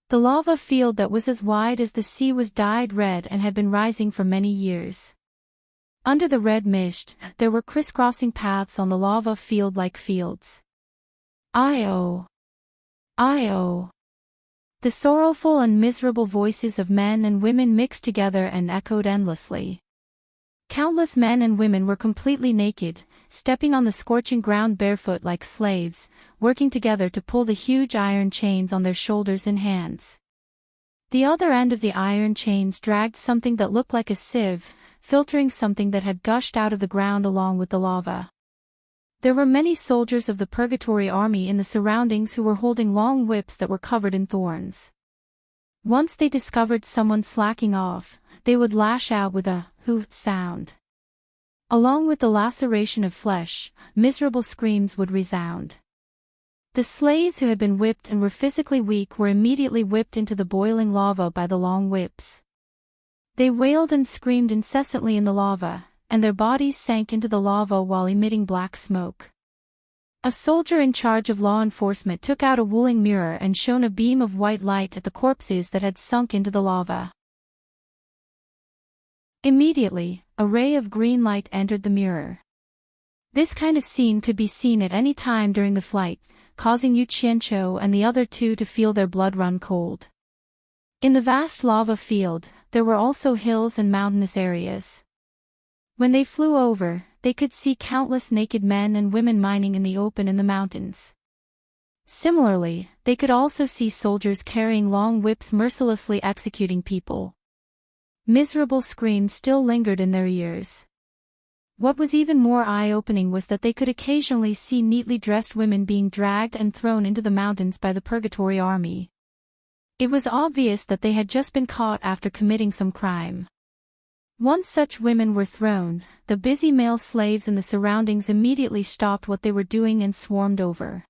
The lava field that was as wide as the sea was dyed red and had been rising for many years. Under the red mist, there were crisscrossing paths on the lava field like fields. I-oh! I-oh! The sorrowful and miserable voices of men and women mixed together and echoed endlessly. Countless men and women were completely naked, stepping on the scorching ground barefoot like slaves, working together to pull the huge iron chains on their shoulders and hands. The other end of the iron chains dragged something that looked like a sieve, filtering something that had gushed out of the ground along with the lava. There were many soldiers of the Purgatory Army in the surroundings who were holding long whips that were covered in thorns. Once they discovered someone slacking off, they would lash out with a hoot sound. Along with the laceration of flesh, miserable screams would resound. The slaves who had been whipped and were physically weak were immediately whipped into the boiling lava by the long whips. They wailed and screamed incessantly in the lava, and their bodies sank into the lava while emitting black smoke. A soldier in charge of law enforcement took out a wooling mirror and shone a beam of white light at the corpses that had sunk into the lava. Immediately, a ray of green light entered the mirror. This kind of scene could be seen at any time during the flight, causing Yu Qianqiu and the other two to feel their blood run cold. In the vast lava field, there were also hills and mountainous areas. When they flew over, they could see countless naked men and women mining in the open in the mountains. Similarly, they could also see soldiers carrying long whips mercilessly executing people. Miserable screams still lingered in their ears. What was even more eye-opening was that they could occasionally see neatly dressed women being dragged and thrown into the mountains by the Purgatory Army. It was obvious that they had just been caught after committing some crime. Once such women were thrown, the busy male slaves in the surroundings immediately stopped what they were doing and swarmed over.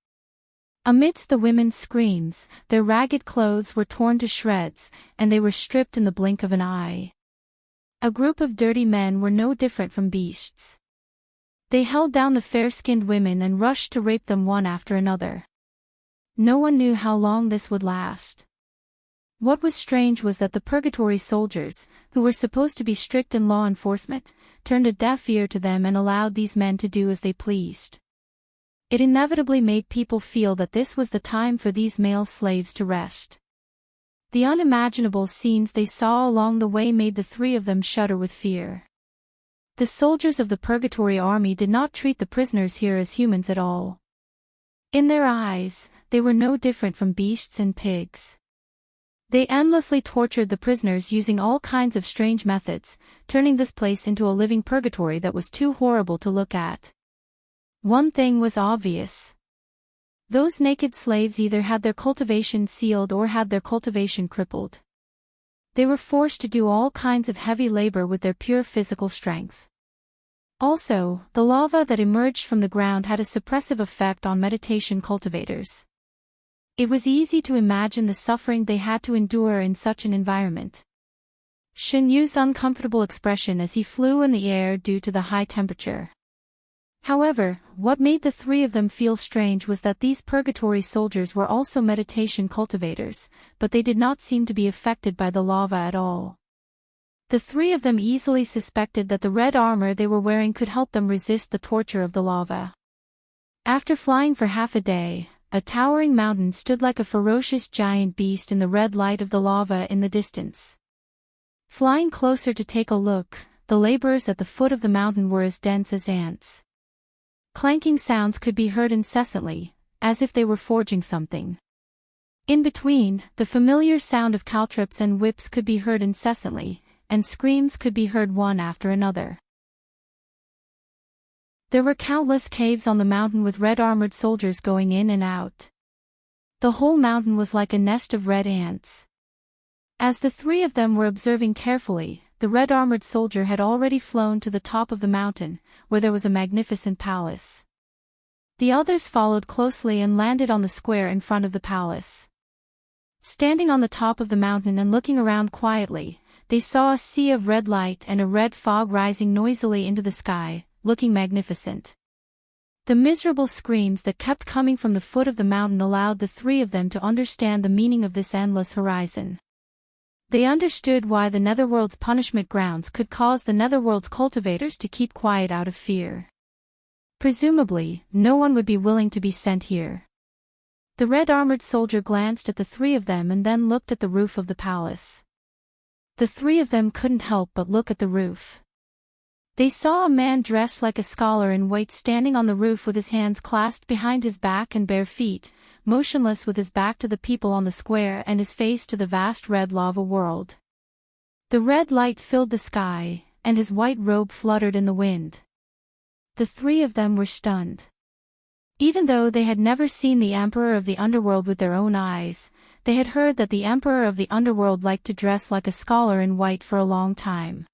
Amidst the women's screams, their ragged clothes were torn to shreds, and they were stripped in the blink of an eye. A group of dirty men were no different from beasts. They held down the fair-skinned women and rushed to rape them one after another. No one knew how long this would last. What was strange was that the Purgatory soldiers, who were supposed to be strict in law enforcement, turned a deaf ear to them and allowed these men to do as they pleased. It inevitably made people feel that this was the time for these male slaves to rest. The unimaginable scenes they saw along the way made the three of them shudder with fear. The soldiers of the Purgatory Army did not treat the prisoners here as humans at all. In their eyes, they were no different from beasts and pigs. They endlessly tortured the prisoners using all kinds of strange methods, turning this place into a living purgatory that was too horrible to look at. One thing was obvious. Those naked slaves either had their cultivation sealed or had their cultivation crippled. They were forced to do all kinds of heavy labor with their pure physical strength. Also, the lava that emerged from the ground had a suppressive effect on meditation cultivators. It was easy to imagine the suffering they had to endure in such an environment. Shen Yu's uncomfortable expression as he flew in the air due to the high temperature. However, what made the three of them feel strange was that these purgatory soldiers were also meditation cultivators, but they did not seem to be affected by the lava at all. The three of them easily suspected that the red armor they were wearing could help them resist the torture of the lava. After flying for half a day, a towering mountain stood like a ferocious giant beast in the red light of the lava in the distance. Flying closer to take a look, the laborers at the foot of the mountain were as dense as ants. Clanking sounds could be heard incessantly, as if they were forging something. In between, the familiar sound of caltrops and whips could be heard incessantly, and screams could be heard one after another. There were countless caves on the mountain with red-armored soldiers going in and out. The whole mountain was like a nest of red ants. As the three of them were observing carefully, the red-armored soldier had already flown to the top of the mountain, where there was a magnificent palace. The others followed closely and landed on the square in front of the palace. Standing on the top of the mountain and looking around quietly, they saw a sea of red light and a red fog rising noisily into the sky, looking magnificent. The miserable screams that kept coming from the foot of the mountain allowed the three of them to understand the meaning of this endless horizon. They understood why the Netherworld's punishment grounds could cause the Netherworld's cultivators to keep quiet out of fear. Presumably, no one would be willing to be sent here. The red-armored soldier glanced at the three of them and then looked at the roof of the palace. The three of them couldn't help but look at the roof. They saw a man dressed like a scholar in white standing on the roof with his hands clasped behind his back and bare feet, motionless with his back to the people on the square and his face to the vast red lava world. The red light filled the sky, and his white robe fluttered in the wind. The three of them were stunned. Even though they had never seen the Emperor of the Underworld with their own eyes, they had heard that the Emperor of the Underworld liked to dress like a scholar in white for a long time.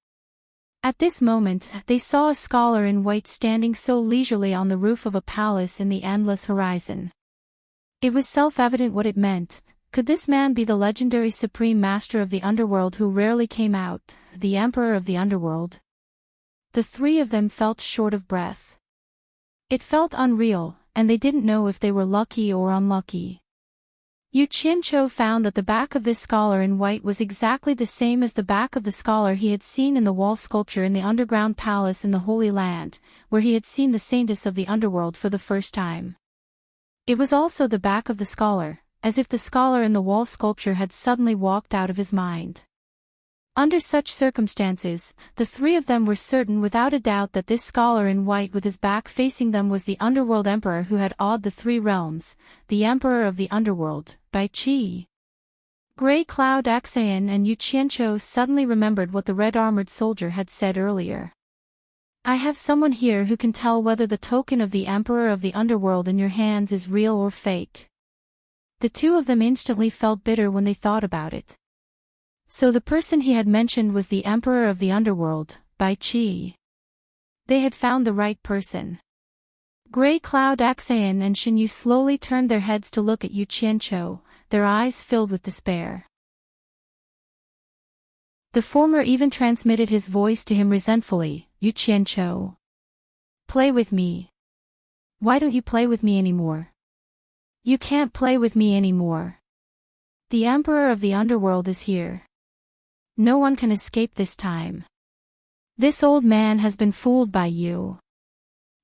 At this moment, they saw a scholar in white standing so leisurely on the roof of a palace in the endless horizon. It was self-evident what it meant. Could this man be the legendary Supreme Master of the Underworld who rarely came out, the Emperor of the Underworld? The three of them felt short of breath. It felt unreal, and they didn't know if they were lucky or unlucky. Yu Qianqiu found that the back of this scholar in white was exactly the same as the back of the scholar he had seen in the wall sculpture in the underground palace in the Holy Land, where he had seen the saintess of the underworld for the first time. It was also the back of the scholar, as if the scholar in the wall sculpture had suddenly walked out of his mind. Under such circumstances, the three of them were certain without a doubt that this scholar in white with his back facing them was the Underworld Emperor who had awed the three realms, the Emperor of the Underworld, Bai Qi. Grey Cloud Axayan and Yu Qianqiu suddenly remembered what the red-armored soldier had said earlier. I have someone here who can tell whether the token of the Emperor of the Underworld in your hands is real or fake. The two of them instantly felt bitter when they thought about it. So the person he had mentioned was the Emperor of the Underworld, Bai Qi. They had found the right person. Grey Cloud Axayan and Shinyu slowly turned their heads to look at Yu Qianqiu, their eyes filled with despair. The former even transmitted his voice to him resentfully, Yu Qianqiu. Play with me. Why don't you play with me anymore? You can't play with me anymore. The Emperor of the Underworld is here. No one can escape this time. This old man has been fooled by you.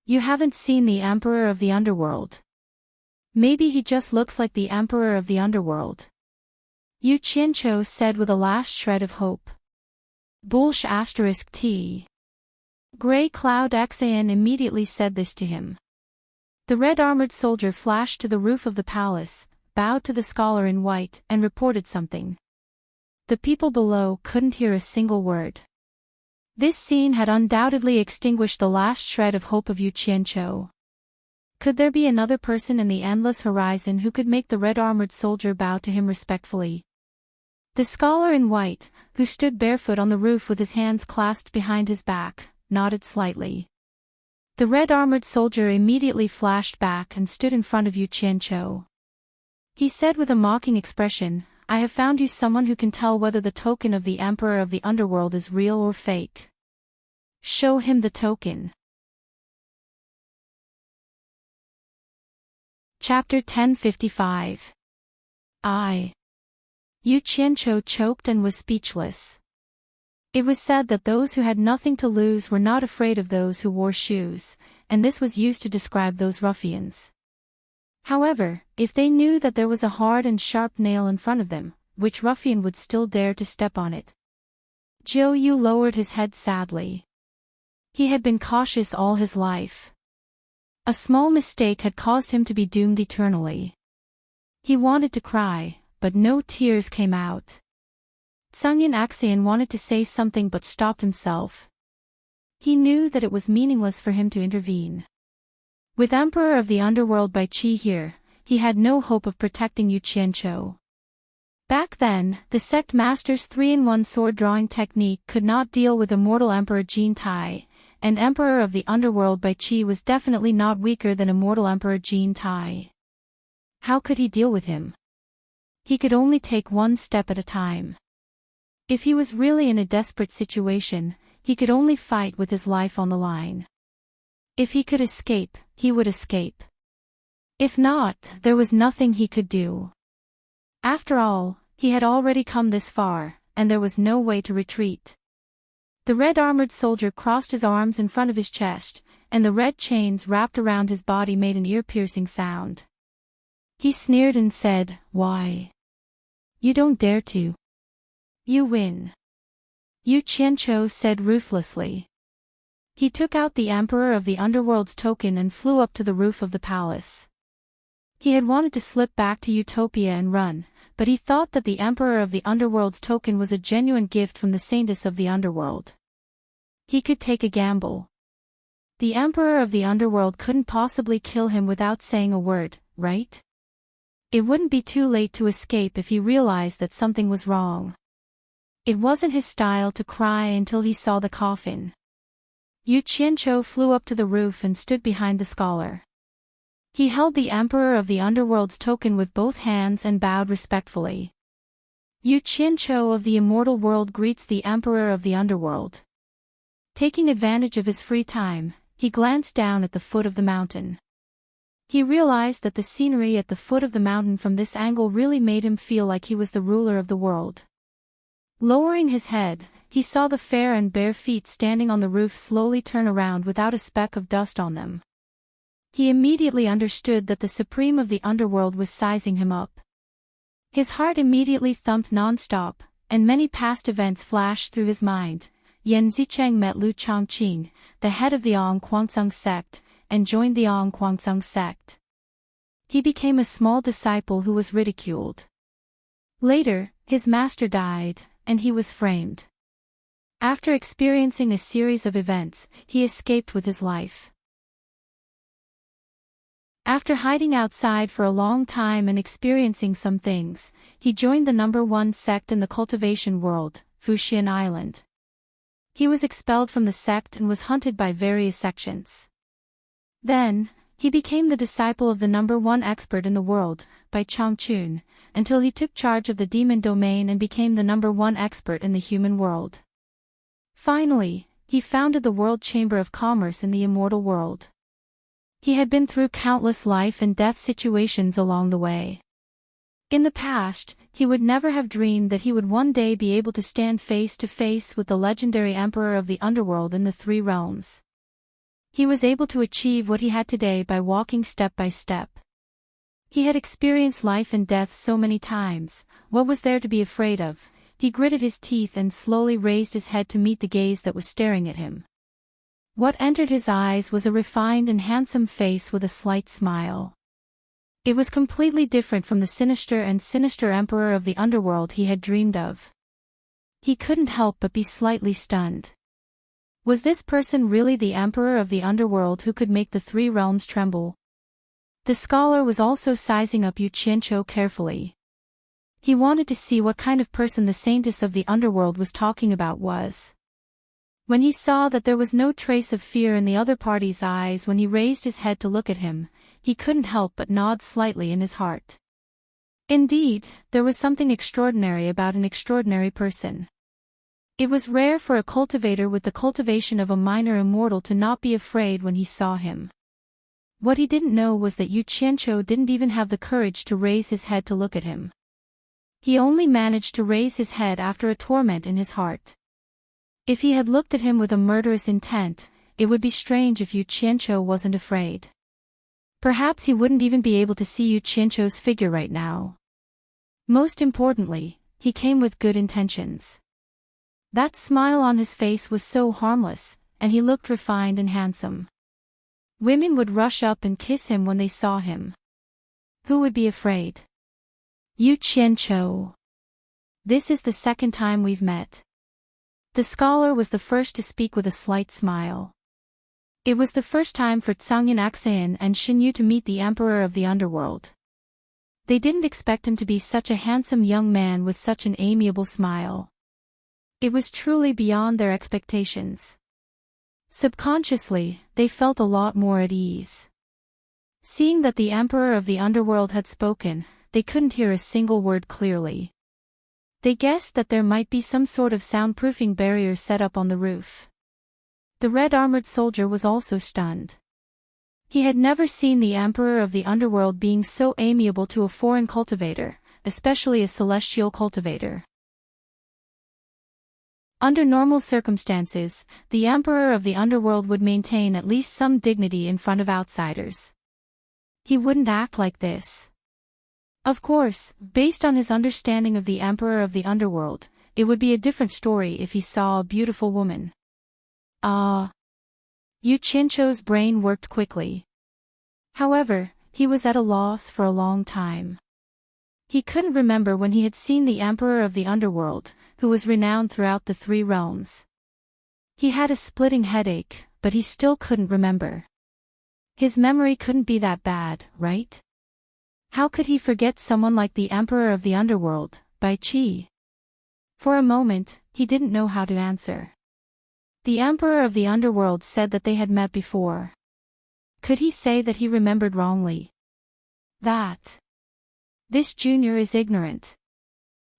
You haven't seen the Emperor of the Underworld. Maybe he just looks like the Emperor of the Underworld. Yu Qianqiu said with a last shred of hope. Bullsh *T. Grey Cloud Axayan immediately said this to him. The red-armored soldier flashed to the roof of the palace, bowed to the scholar in white, and reported something. The people below couldn't hear a single word. This scene had undoubtedly extinguished the last shred of hope of Yu Qianqiu. Could there be another person in the endless horizon who could make the red-armored soldier bow to him respectfully? The scholar in white, who stood barefoot on the roof with his hands clasped behind his back, nodded slightly. The red-armored soldier immediately flashed back and stood in front of Yu Qianqiu. He said with a mocking expression, I have found you someone who can tell whether the token of the Emperor of the Underworld is real or fake. Show him the token. Chapter 1055. Yu Qianqiu choked and was speechless. It was said that those who had nothing to lose were not afraid of those who wore shoes, and this was used to describe those ruffians. However, if they knew that there was a hard and sharp nail in front of them, which ruffian would still dare to step on it? Zhou Yu lowered his head sadly. He had been cautious all his life. A small mistake had caused him to be doomed eternally. He wanted to cry, but no tears came out. Tsungyan Axian wanted to say something but stopped himself. He knew that it was meaningless for him to intervene. With Emperor of the Underworld Bai Qi here, he had no hope of protecting Yu Qianqiu. Back then, the sect master's 3-in-1 sword-drawing technique could not deal with immortal Emperor Jin Tai, and Emperor of the Underworld Bai Qi was definitely not weaker than immortal Emperor Jin Tai. How could he deal with him? He could only take one step at a time. If he was really in a desperate situation, he could only fight with his life on the line. If he could escape, he would escape. If not, there was nothing he could do. After all, he had already come this far, and there was no way to retreat. The red-armored soldier crossed his arms in front of his chest, and the red chains wrapped around his body made an ear-piercing sound. He sneered and said, Why? You don't dare to. You win. Yu Qianqiu said ruthlessly. He took out the Emperor of the Underworld's token and flew up to the roof of the palace. He had wanted to slip back to Utopia and run, but he thought that the Emperor of the Underworld's token was a genuine gift from the Saintess of the Underworld. He could take a gamble. The Emperor of the Underworld couldn't possibly kill him without saying a word, right? It wouldn't be too late to escape if he realized that something was wrong. It wasn't his style to cry until he saw the coffin. Yu Qianqiu flew up to the roof and stood behind the scholar. He held the Emperor of the Underworld's token with both hands and bowed respectfully. Yu Qianqiu of the Immortal World greets the Emperor of the Underworld. Taking advantage of his free time, he glanced down at the foot of the mountain. He realized that the scenery at the foot of the mountain from this angle really made him feel like he was the ruler of the world. Lowering his head, he saw the fair and bare feet standing on the roof slowly turn around without a speck of dust on them. He immediately understood that the Supreme of the Underworld was sizing him up. His heart immediately thumped non-stop, and many past events flashed through his mind. Yan Zicheng met Lu Chongqing, the head of the Ong Kwangsung sect, and joined the Ong Kwangsung sect. He became a small disciple who was ridiculed. Later, his master died, and he was framed. After experiencing a series of events, he escaped with his life. After hiding outside for a long time and experiencing some things, he joined the #1 sect in the cultivation world, Fuxian Island. He was expelled from the sect and was hunted by various sections. Then, he became the disciple of the #1 expert in the world, by Changchun, until he took charge of the demon domain and became the #1 expert in the human world. Finally, he founded the World Chamber of Commerce in the immortal world. He had been through countless life and death situations along the way. In the past, he would never have dreamed that he would one day be able to stand face to face with the legendary Emperor of the Underworld in the Three Realms. He was able to achieve what he had today by walking step by step. He had experienced life and death so many times, what was there to be afraid of? He gritted his teeth and slowly raised his head to meet the gaze that was staring at him. What entered his eyes was a refined and handsome face with a slight smile. It was completely different from the sinister Emperor of the Underworld he had dreamed of. He couldn't help but be slightly stunned. Was this person really the Emperor of the Underworld who could make the Three Realms tremble? The scholar was also sizing up Yu Qianqiu carefully. He wanted to see what kind of person the Saintess of the Underworld was talking about was. When he saw that there was no trace of fear in the other party's eyes when he raised his head to look at him, he couldn't help but nod slightly in his heart. Indeed, there was something extraordinary about an extraordinary person. It was rare for a cultivator with the cultivation of a minor immortal to not be afraid when he saw him. What he didn't know was that Yu Qianqiu didn't even have the courage to raise his head to look at him. He only managed to raise his head after a torment in his heart. If he had looked at him with a murderous intent, it would be strange if Yu Qianqiu wasn't afraid. Perhaps he wouldn't even be able to see Yu Qianqiu's figure right now. Most importantly, he came with good intentions. That smile on his face was so harmless, and he looked refined and handsome. Women would rush up and kiss him when they saw him. Who would be afraid? Yu Qianqiu. This is the second time we've met. The scholar was the first to speak with a slight smile. It was the first time for Tsangyan Axayan and Xinyu to meet the Emperor of the Underworld. They didn't expect him to be such a handsome young man with such an amiable smile. It was truly beyond their expectations. Subconsciously, they felt a lot more at ease. Seeing that the Emperor of the Underworld had spoken, they couldn't hear a single word clearly. They guessed that there might be some sort of soundproofing barrier set up on the roof. The red-armored soldier was also stunned. He had never seen the Emperor of the Underworld being so amiable to a foreign cultivator, especially a celestial cultivator. Under normal circumstances, the Emperor of the Underworld would maintain at least some dignity in front of outsiders. He wouldn't act like this. Of course, based on his understanding of the Emperor of the Underworld, it would be a different story if he saw a beautiful woman. Yu Qianqiu's brain worked quickly. However, he was at a loss for a long time. He couldn't remember when he had seen the Emperor of the Underworld, who was renowned throughout the 3 realms. He had a splitting headache, but he still couldn't remember. His memory couldn't be that bad, right? How could he forget someone like the Emperor of the Underworld, Bai Qi? For a moment, he didn't know how to answer. The Emperor of the Underworld said that they had met before. Could he say that he remembered wrongly? This junior is ignorant.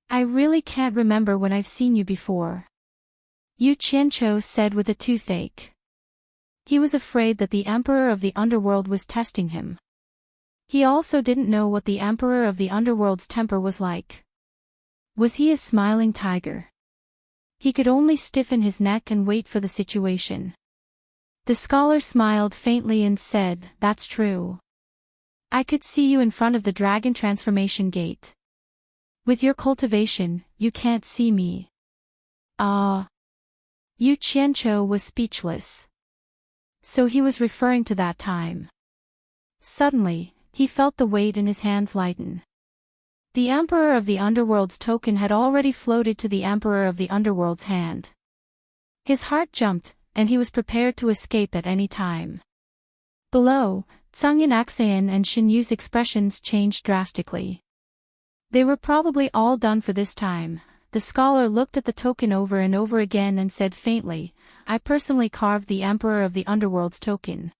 I really can't remember when I've seen you before. Yu Qianqiu said with a toothache. He was afraid that the Emperor of the Underworld was testing him. He also didn't know what the Emperor of the Underworld's temper was like. Was he a smiling tiger? He could only stiffen his neck and wait for the situation. The scholar smiled faintly and said, "That's true. I could see you in front of the dragon transformation gate. With your cultivation, you can't see me." Yu Qianqiu was speechless. So he was referring to that time. Suddenly, he felt the weight in his hands lighten. The Emperor of the Underworld's token had already floated to the Emperor of the Underworld's hand. His heart jumped, and he was prepared to escape at any time. Below, Tsungyan Axayan and Shinyu's expressions changed drastically. They were probably all done for this time. The scholar looked at the token over and over again and said faintly, "I personally carved the Emperor of the Underworld's token.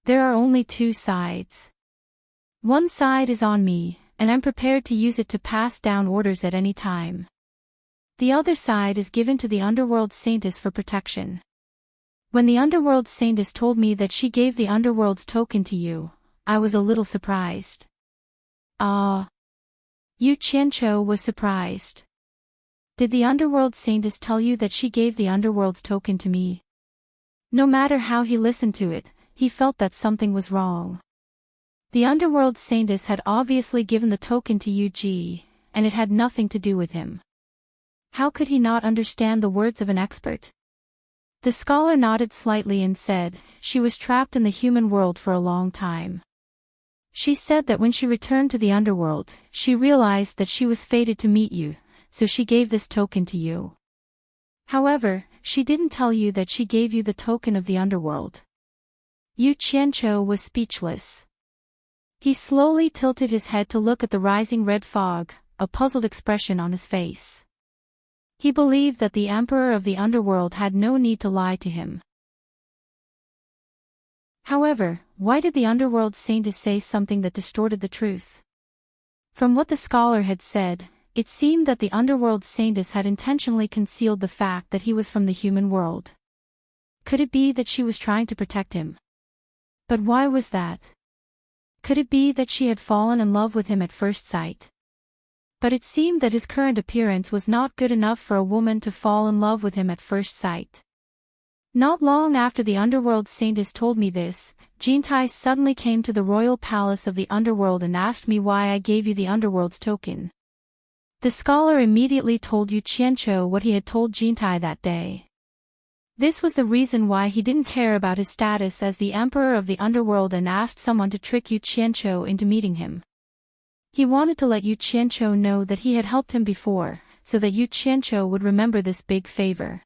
There are only 2 sides. One side is on me, and I'm prepared to use it to pass down orders at any time. The other side is given to the Underworld Saintess for protection. When the Underworld Saintess told me that she gave the Underworld's token to you, I was a little surprised." Yu Qianqiu was surprised. "Did the Underworld Saintess tell you that she gave the Underworld's token to me?" No matter how he listened to it, he felt that something was wrong. The Underworld Saintess had obviously given the token to Yu Ji, and it had nothing to do with him. How could he not understand the words of an expert? The scholar nodded slightly and said, "She was trapped in the human world for a long time. She said that when she returned to the underworld, she realized that she was fated to meet you, so she gave this token to you. However, she didn't tell you that she gave you the token of the underworld." Yu Qianqiu was speechless. He slowly tilted his head to look at the rising red fog, a puzzled expression on his face. He believed that the Emperor of the Underworld had no need to lie to him. However, why did the Underworld Saintess say something that distorted the truth? From what the scholar had said, it seemed that the Underworld Saintess had intentionally concealed the fact that he was from the human world. Could it be that she was trying to protect him? But why was that? Could it be that she had fallen in love with him at first sight? But it seemed that his current appearance was not good enough for a woman to fall in love with him at first sight. Not long after the Underworld Saintess told me this, Jintai suddenly came to the royal palace of the underworld and asked me why I gave you the underworld's token. The scholar immediately told Yu Qianqiu what he had told Jintai that day. This was the reason why he didn't care about his status as the Emperor of the Underworld and asked someone to trick Yu Qianqiu into meeting him. He wanted to let Yu Qianqiu know that he had helped him before, so that Yu Qianqiu would remember this big favor.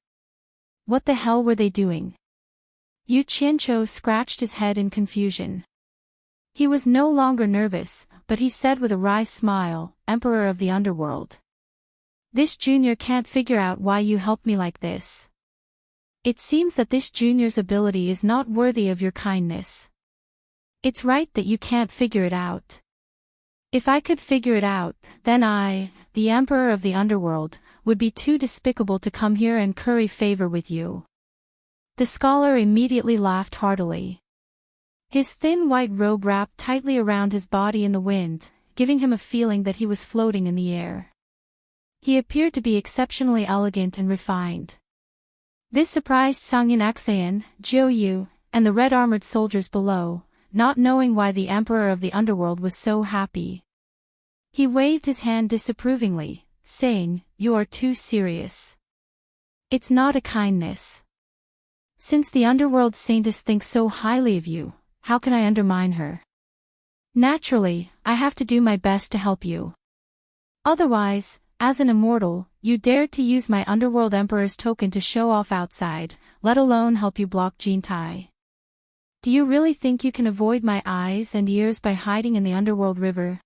What the hell were they doing? Yu Qianqiu scratched his head in confusion. He was no longer nervous, but he said with a wry smile, "Emperor of the Underworld. This junior can't figure out why you helped me like this. It seems that this junior's ability is not worthy of your kindness. It's right that you can't figure it out. If I could figure it out, then I, the Emperor of the Underworld, would be too despicable to come here and curry favor with you." The scholar immediately laughed heartily. His thin white robe wrapped tightly around his body in the wind, giving him a feeling that he was floating in the air. He appeared to be exceptionally elegant and refined. This surprised Sangyin Axayan, Jiu Yu, and the red-armored soldiers below, not knowing why the Emperor of the Underworld was so happy. He waved his hand disapprovingly, saying, "You are too serious. It's not a kindness." Since the underworld saintess thinks so highly of you, how can I undermine her? Naturally, I have to do my best to help you. Otherwise, as an immortal, you dared to use my underworld emperor's token to show off outside, let alone help you block Jintai. Do you really think you can avoid my eyes and ears by hiding in the underworld river?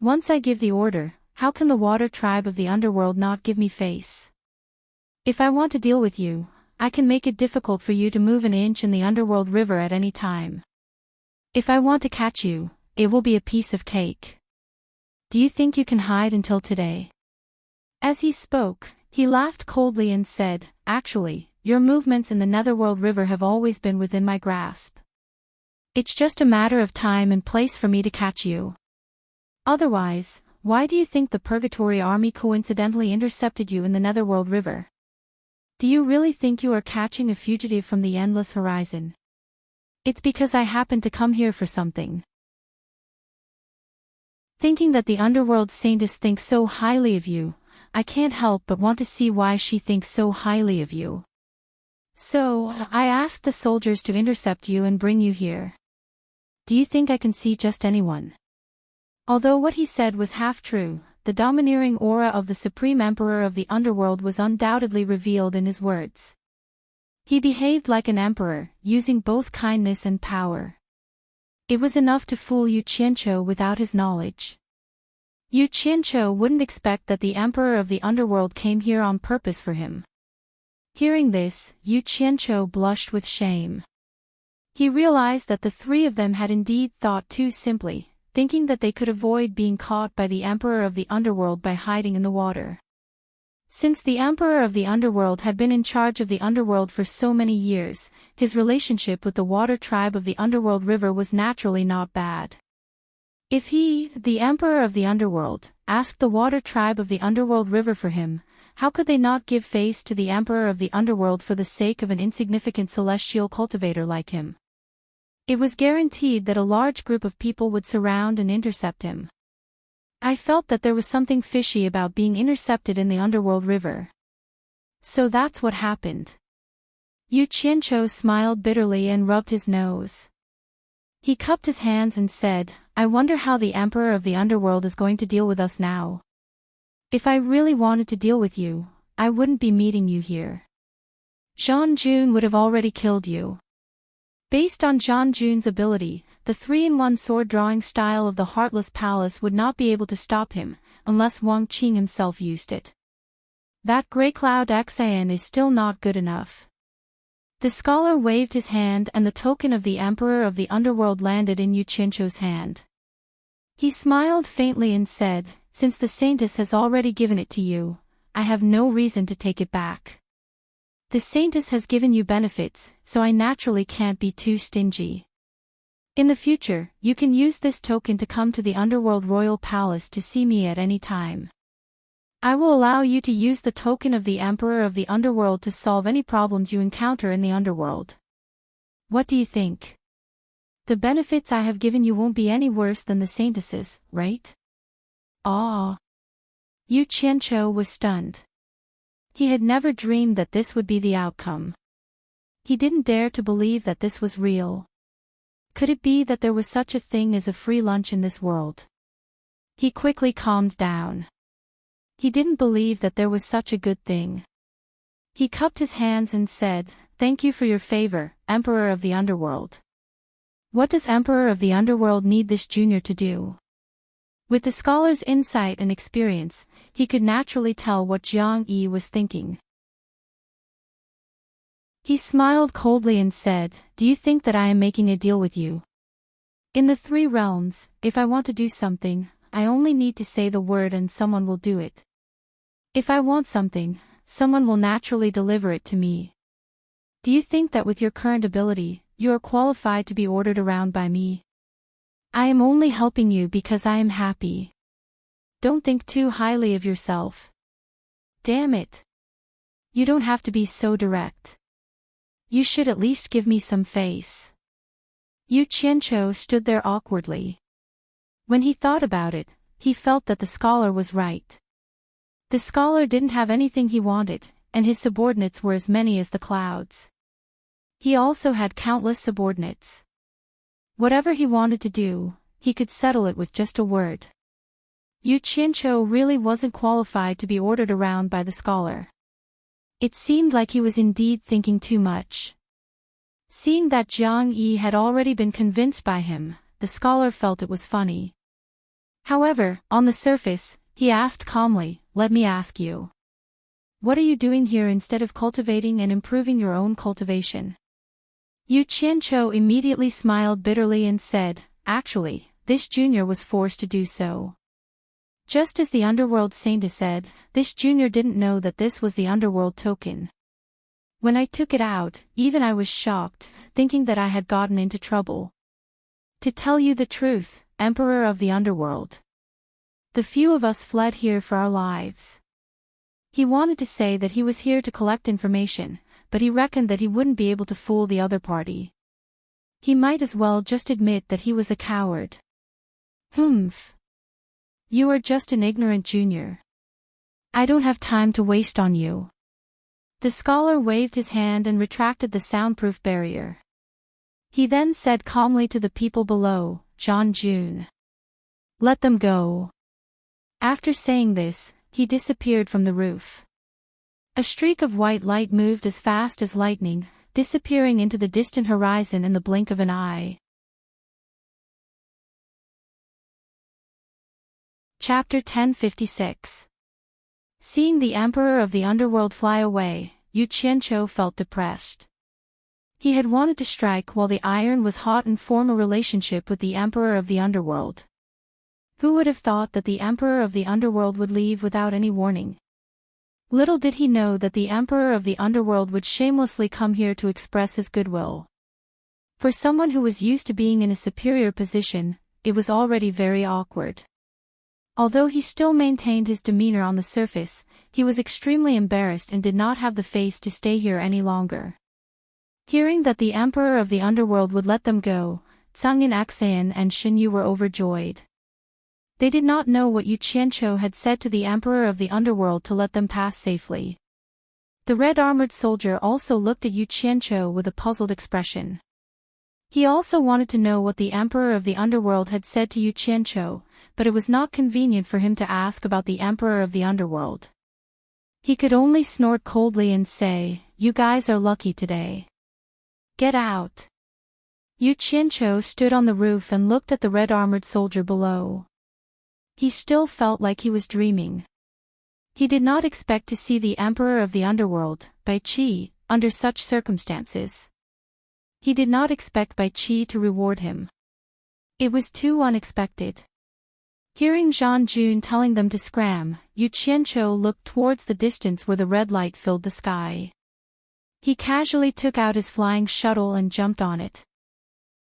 Once I give the order, how can the water tribe of the underworld not give me face? If I want to deal with you, I can make it difficult for you to move an inch in the underworld river at any time. If I want to catch you, it will be a piece of cake. Do you think you can hide until today? As he spoke, he laughed coldly and said, actually, your movements in the Netherworld River have always been within my grasp. It's just a matter of time and place for me to catch you. Otherwise, why do you think the Purgatory Army coincidentally intercepted you in the Netherworld River? Do you really think you are catching a fugitive from the endless horizon? It's because I happened to come here for something. Thinking that the underworld saintess thinks so highly of you, I can't help but want to see why she thinks so highly of you. So, I asked the soldiers to intercept you and bring you here. Do you think I can see just anyone? Although what he said was half true, the domineering aura of the Supreme Emperor of the Underworld was undoubtedly revealed in his words. He behaved like an emperor, using both kindness and power. It was enough to fool Yu Qianqiu without his knowledge. Yu Qianqiu wouldn't expect that the Emperor of the Underworld came here on purpose for him. Hearing this, Yu Qianqiu blushed with shame. He realized that the three of them had indeed thought too simply, thinking that they could avoid being caught by the Emperor of the Underworld by hiding in the water. Since the Emperor of the Underworld had been in charge of the Underworld for so many years, his relationship with the water tribe of the Underworld River was naturally not bad. If he, the Emperor of the Underworld, asked the water tribe of the Underworld River for him, how could they not give face to the Emperor of the Underworld for the sake of an insignificant celestial cultivator like him? It was guaranteed that a large group of people would surround and intercept him. I felt that there was something fishy about being intercepted in the Underworld River. So that's what happened. Yu Qianqiu smiled bitterly and rubbed his nose. He cupped his hands and said, I wonder how the Emperor of the Underworld is going to deal with us now. If I really wanted to deal with you, I wouldn't be meeting you here. Zhang Jun would have already killed you. Based on Zhang Jun's ability, the 3-in-1 sword-drawing style of the Heartless Palace would not be able to stop him, unless Wang Qing himself used it. That Grey Cloud Xian is still not good enough. The scholar waved his hand and the token of the Emperor of the Underworld landed in Yu Qianqiu's hand. He smiled faintly and said, since the Saintess has already given it to you, I have no reason to take it back. The Saintess has given you benefits, so I naturally can't be too stingy. In the future, you can use this token to come to the Underworld Royal Palace to see me at any time. I will allow you to use the token of the Emperor of the Underworld to solve any problems you encounter in the Underworld. What do you think? The benefits I have given you won't be any worse than the Saintess's, right? Ah! Yu Qianqiu was stunned. He had never dreamed that this would be the outcome. He didn't dare to believe that this was real. Could it be that there was such a thing as a free lunch in this world? He quickly calmed down. He didn't believe that there was such a good thing. He cupped his hands and said, Thank you for your favor, Emperor of the Underworld. What does Emperor of the Underworld need this junior to do? With the scholar's insight and experience, he could naturally tell what Jiang Yi was thinking. He smiled coldly and said, Do you think that I am making a deal with you? In the 3 realms, if I want to do something, I only need to say the word and someone will do it. If I want something, someone will naturally deliver it to me. Do you think that with your current ability, you are qualified to be ordered around by me? I am only helping you because I am happy. Don't think too highly of yourself. Damn it. You don't have to be so direct. You should at least give me some face. Yu Qianqiu stood there awkwardly. When he thought about it, he felt that the scholar was right. The scholar didn't have anything he wanted, and his subordinates were as many as the clouds. He also had countless subordinates. Whatever he wanted to do, he could settle it with just a word. Yu Qianqiu really wasn't qualified to be ordered around by the scholar. It seemed like he was indeed thinking too much. Seeing that Jiang Yi had already been convinced by him, the scholar felt it was funny. However, on the surface, he asked calmly, "Let me ask you. What are you doing here instead of cultivating and improving your own cultivation?" Yu Qianqiu immediately smiled bitterly and said, "Actually, this junior was forced to do so." Just as the underworld saint said, this junior didn't know that this was the underworld token. When I took it out, even I was shocked, thinking that I had gotten into trouble. To tell you the truth, Emperor of the Underworld, the few of us fled here for our lives. He wanted to say that he was here to collect information, but he reckoned that he wouldn't be able to fool the other party. He might as well just admit that he was a coward. Humph. You are just an ignorant junior. I don't have time to waste on you. The scholar waved his hand and retracted the soundproof barrier. He then said calmly to the people below, "John Jun. Let them go." After saying this, he disappeared from the roof. A streak of white light moved as fast as lightning, disappearing into the distant horizon in the blink of an eye. Chapter 1056. Seeing the Emperor of the Underworld fly away, Yu Qianqiu felt depressed. He had wanted to strike while the iron was hot and form a relationship with the Emperor of the Underworld. Who would have thought that the Emperor of the Underworld would leave without any warning? Little did he know that the Emperor of the Underworld would shamelessly come here to express his goodwill. For someone who was used to being in a superior position, it was already very awkward. Although he still maintained his demeanor on the surface, he was extremely embarrassed and did not have the face to stay here any longer. Hearing that the Emperor of the Underworld would let them go, Zhang Yinxian and Shen Yu were overjoyed. They did not know what Yu Qianqiu had said to the Emperor of the Underworld to let them pass safely. The red-armored soldier also looked at Yu Qianqiu with a puzzled expression. He also wanted to know what the Emperor of the Underworld had said to Yu Qianqiu, but it was not convenient for him to ask about the Emperor of the Underworld. He could only snort coldly and say, "You guys are lucky today. Get out." Yu Qianqiu stood on the roof and looked at the red-armored soldier below. He still felt like he was dreaming. He did not expect to see the Emperor of the Underworld, Bai Qi, under such circumstances. He did not expect Bai Qi to reward him. It was too unexpected. Hearing Zhang Jun telling them to scram, Yu Qianqiu looked towards the distance where the red light filled the sky. He casually took out his flying shuttle and jumped on it.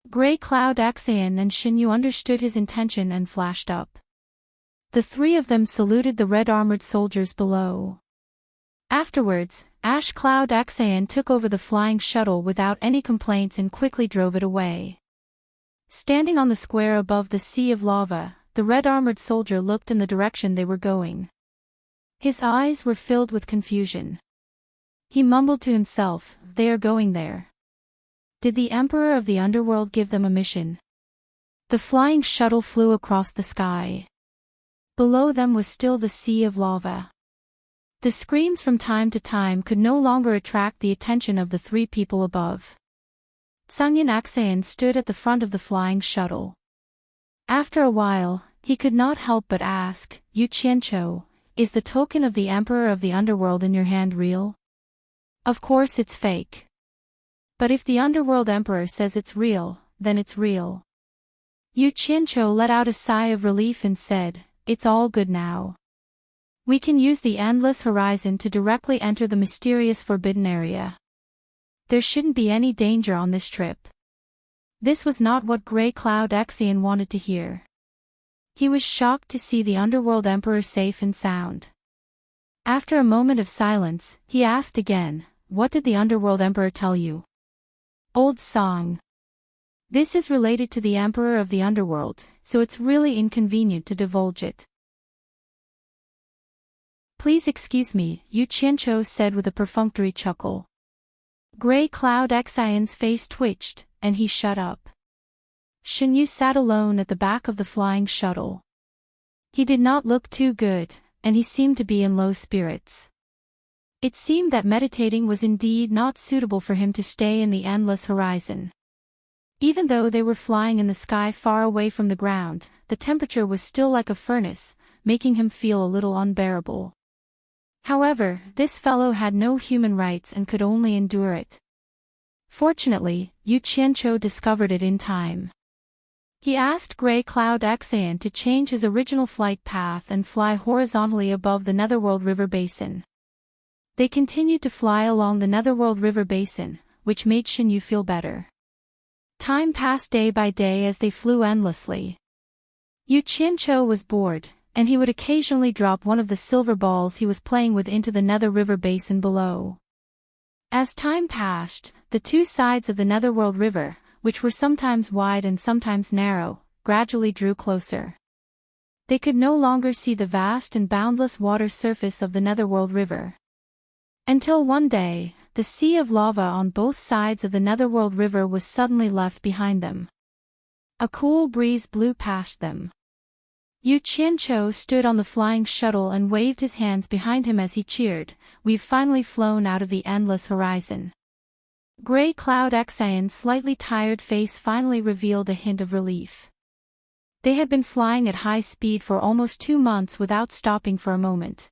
Grey Cloud Xian and Shen Yu understood his intention and flashed up. The three of them saluted the red-armored soldiers below. Afterwards, Ash Cloud Xian took over the flying shuttle without any complaints and quickly drove it away. Standing on the square above the sea of lava, the red-armored soldier looked in the direction they were going. His eyes were filled with confusion. He mumbled to himself, "They are going there. Did the Emperor of the Underworld give them a mission?" The flying shuttle flew across the sky. Below them was still the sea of lava. The screams from time to time could no longer attract the attention of the three people above. Zhang Yinxian stood at the front of the flying shuttle. After a while, he could not help but ask, "Yu Qianqiu, is the token of the Emperor of the Underworld in your hand real?" "Of course it's fake. But if the Underworld Emperor says it's real, then it's real." Yu Qianqiu let out a sigh of relief and said, "It's all good now. We can use the endless horizon to directly enter the mysterious forbidden area. There shouldn't be any danger on this trip." This was not what Grey Cloud Xian wanted to hear. He was shocked to see the Underworld Emperor safe and sound. After a moment of silence, he asked again, "What did the Underworld Emperor tell you?" "Old song. This is related to the Emperor of the Underworld, so it's really inconvenient to divulge it." "Please excuse me," Yu Qianqiu said with a perfunctory chuckle. Gray Cloud Xian's face twitched, and he shut up. Shinyu sat alone at the back of the flying shuttle. He did not look too good, and he seemed to be in low spirits. It seemed that meditating was indeed not suitable for him to stay in the endless horizon. Even though they were flying in the sky far away from the ground, the temperature was still like a furnace, making him feel a little unbearable. However, this fellow had no human rights and could only endure it. Fortunately, Yu Qianqiu discovered it in time. He asked Gray Cloud Xian to change his original flight path and fly horizontally above the Netherworld River Basin. They continued to fly along the Netherworld River Basin, which made Shinyu feel better. Time passed day by day as they flew endlessly. Yu Qianqiu was bored, and he would occasionally drop one of the silver balls he was playing with into the Nether River Basin below. As time passed, the two sides of the Netherworld River, which were sometimes wide and sometimes narrow, gradually drew closer. They could no longer see the vast and boundless water surface of the Netherworld River. Until one day, the sea of lava on both sides of the Netherworld River was suddenly left behind them. A cool breeze blew past them. Yu Qianqiu stood on the flying shuttle and waved his hands behind him as he cheered, "We've finally flown out of the endless horizon." Gray Cloud Xian's slightly tired face finally revealed a hint of relief. They had been flying at high speed for almost 2 months without stopping for a moment.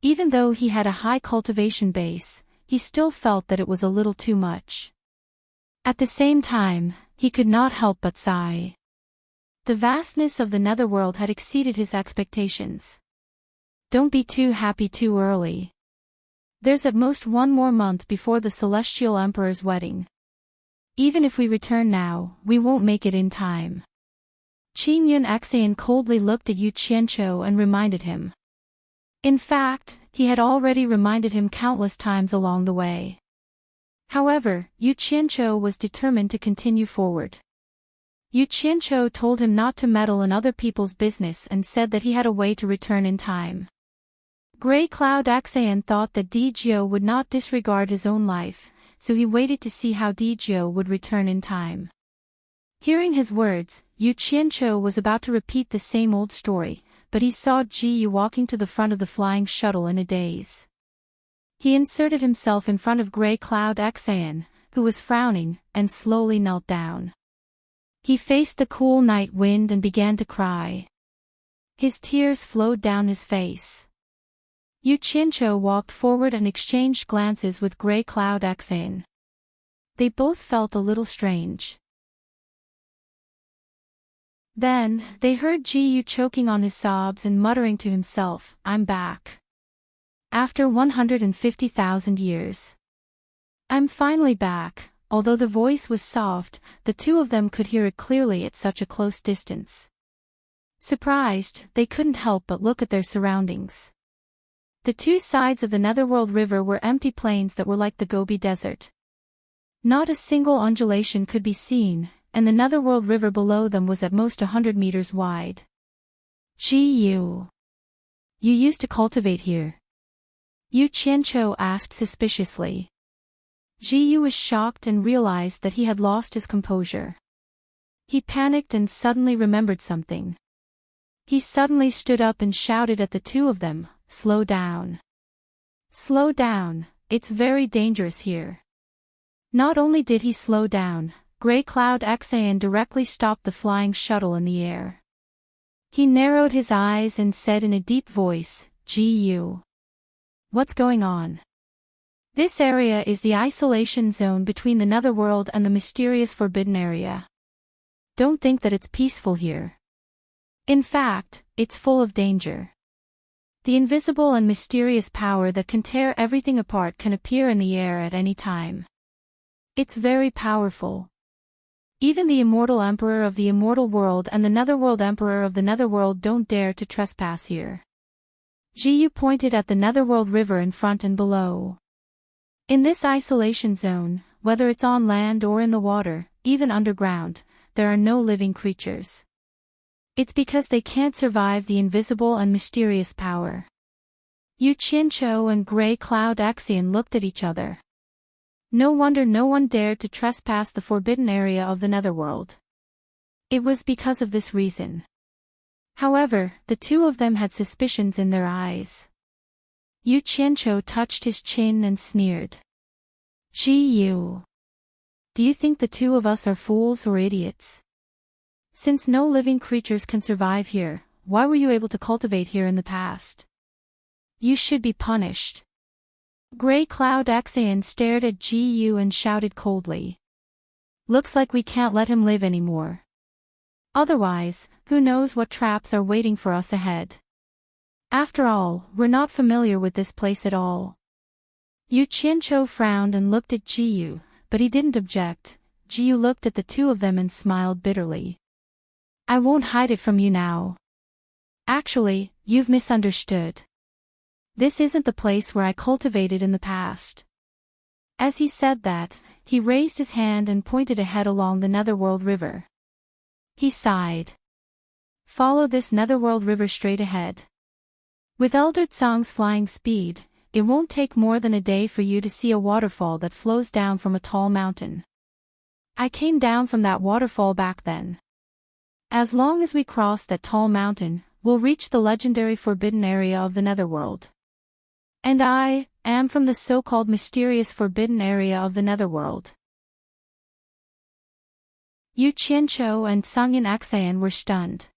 Even though he had a high cultivation base, he still felt that it was a little too much. At the same time, he could not help but sigh. The vastness of the Netherworld had exceeded his expectations. Don't be too happy too early. There's at most 1 more month before the Celestial Emperor's wedding. Even if we return now, we won't make it in time. Qingyun Xian coldly looked at Yu Qianqiu and reminded him. In fact, he had already reminded him countless times along the way. However, Yu Qianqiu was determined to continue forward. Yu Qianqiu told him not to meddle in other people's business and said that he had a way to return in time. Gray Cloud Xian thought that Dijio would not disregard his own life, so he waited to see how Dijio would return in time. Hearing his words, Yu Qianqiu was about to repeat the same old story, but he saw Ji Yu walking to the front of the flying shuttle in a daze. He inserted himself in front of Gray Cloud Xian, who was frowning, and slowly knelt down. He faced the cool night wind and began to cry. His tears flowed down his face. Yu Qianqiu walked forward and exchanged glances with Gray Cloud Xian. They both felt a little strange. Then, they heard Ji Yu choking on his sobs and muttering to himself, "I'm back. After 150,000 years. I'm finally back." Although the voice was soft, the two of them could hear it clearly at such a close distance. Surprised, they couldn't help but look at their surroundings. The two sides of the Netherworld River were empty plains that were like the Gobi Desert. Not a single undulation could be seen, and the Netherworld River below them was at most 100 meters wide. "Ji Yu. You used to cultivate here?" Yu Qianqiu asked suspiciously. Ji Yu was shocked and realized that he had lost his composure. He panicked and suddenly remembered something. He suddenly stood up and shouted at the two of them, "Slow down. Slow down, it's very dangerous here." Not only did he slow down, Gray Cloud Xian directly stopped the flying shuttle in the air. He narrowed his eyes and said in a deep voice, "Ji Yu. What's going on?" This area is the isolation zone between the Netherworld and the mysterious Forbidden Area. Don't think that it's peaceful here. In fact, it's full of danger. The invisible and mysterious power that can tear everything apart can appear in the air at any time. It's very powerful. Even the Immortal Emperor of the Immortal World and the Netherworld Emperor of the Netherworld don't dare to trespass here. Ji Yu pointed at the Netherworld River in front and below. In this isolation zone, whether it's on land or in the water, even underground, there are no living creatures. It's because they can't survive the invisible and mysterious power. Yu Qianqiu and Gray Cloud Xian looked at each other. No wonder no one dared to trespass the forbidden area of the netherworld. It was because of this reason. However, the two of them had suspicions in their eyes. Yu Qianqiu touched his chin and sneered. Yu. Do you think the two of us are fools or idiots? Since no living creatures can survive here, why were you able to cultivate here in the past? You should be punished. Grey Cloud Xan stared at Yu and shouted coldly. Looks like we can't let him live anymore. Otherwise, who knows what traps are waiting for us ahead. After all, we're not familiar with this place at all. Yu Qianqiu frowned and looked at Yu, but he didn't object. Yu looked at the two of them and smiled bitterly. I won't hide it from you now. Actually, you've misunderstood. This isn't the place where I cultivated in the past. As he said that, he raised his hand and pointed ahead along the Netherworld River. He sighed. Follow this Netherworld River straight ahead. With Elder Tsang's flying speed, it won't take more than a day for you to see a waterfall that flows down from a tall mountain. I came down from that waterfall back then. As long as we cross that tall mountain, we'll reach the legendary forbidden area of the Netherworld. And I am from the so-called mysterious forbidden area of the Netherworld. Yu Qianqiu and Sangyan Xan were stunned.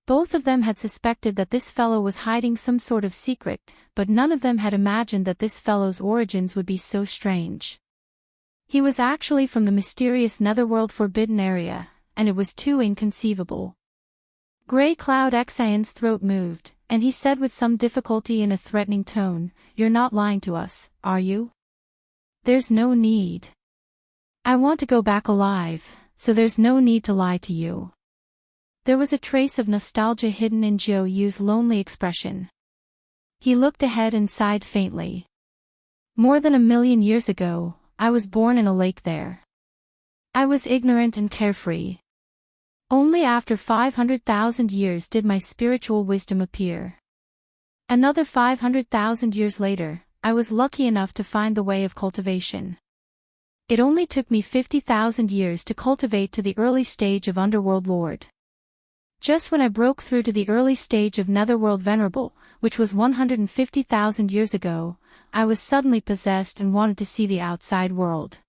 Both of them had suspected that this fellow was hiding some sort of secret, but none of them had imagined that this fellow's origins would be so strange. He was actually from the mysterious Netherworld forbidden area, and it was too inconceivable. Grey Cloud Xan's throat moved, and he said with some difficulty in a threatening tone, "You're not lying to us, are you? There's no need. I want to go back alive, so there's no need to lie to you." There was a trace of nostalgia hidden in Zhou Yu's lonely expression. He looked ahead and sighed faintly. More than 1,000,000 years ago, I was born in a lake there. I was ignorant and carefree. Only after 500,000 years did my spiritual wisdom appear. Another 500,000 years later, I was lucky enough to find the way of cultivation. It only took me 50,000 years to cultivate to the early stage of Underworld Lord. Just when I broke through to the early stage of Netherworld Venerable, which was 150,000 years ago, I was suddenly possessed and wanted to see the outside world.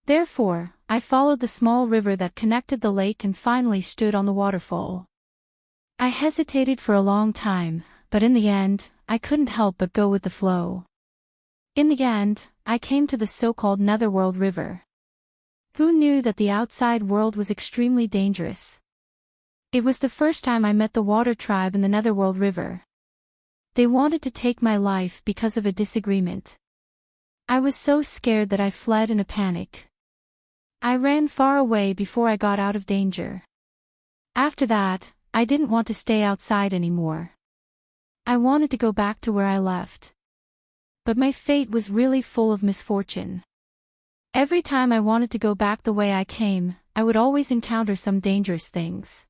Therefore, I followed the small river that connected the lake and finally stood on the waterfall. I hesitated for a long time, but in the end, I couldn't help but go with the flow. In the end, I came to the so-called Netherworld River. Who knew that the outside world was extremely dangerous? It was the first time I met the water tribe in the Netherworld River. They wanted to take my life because of a disagreement. I was so scared that I fled in a panic. I ran far away before I got out of danger. After that, I didn't want to stay outside anymore. I wanted to go back to where I left. But my fate was really full of misfortune. Every time I wanted to go back the way I came, I would always encounter some dangerous things.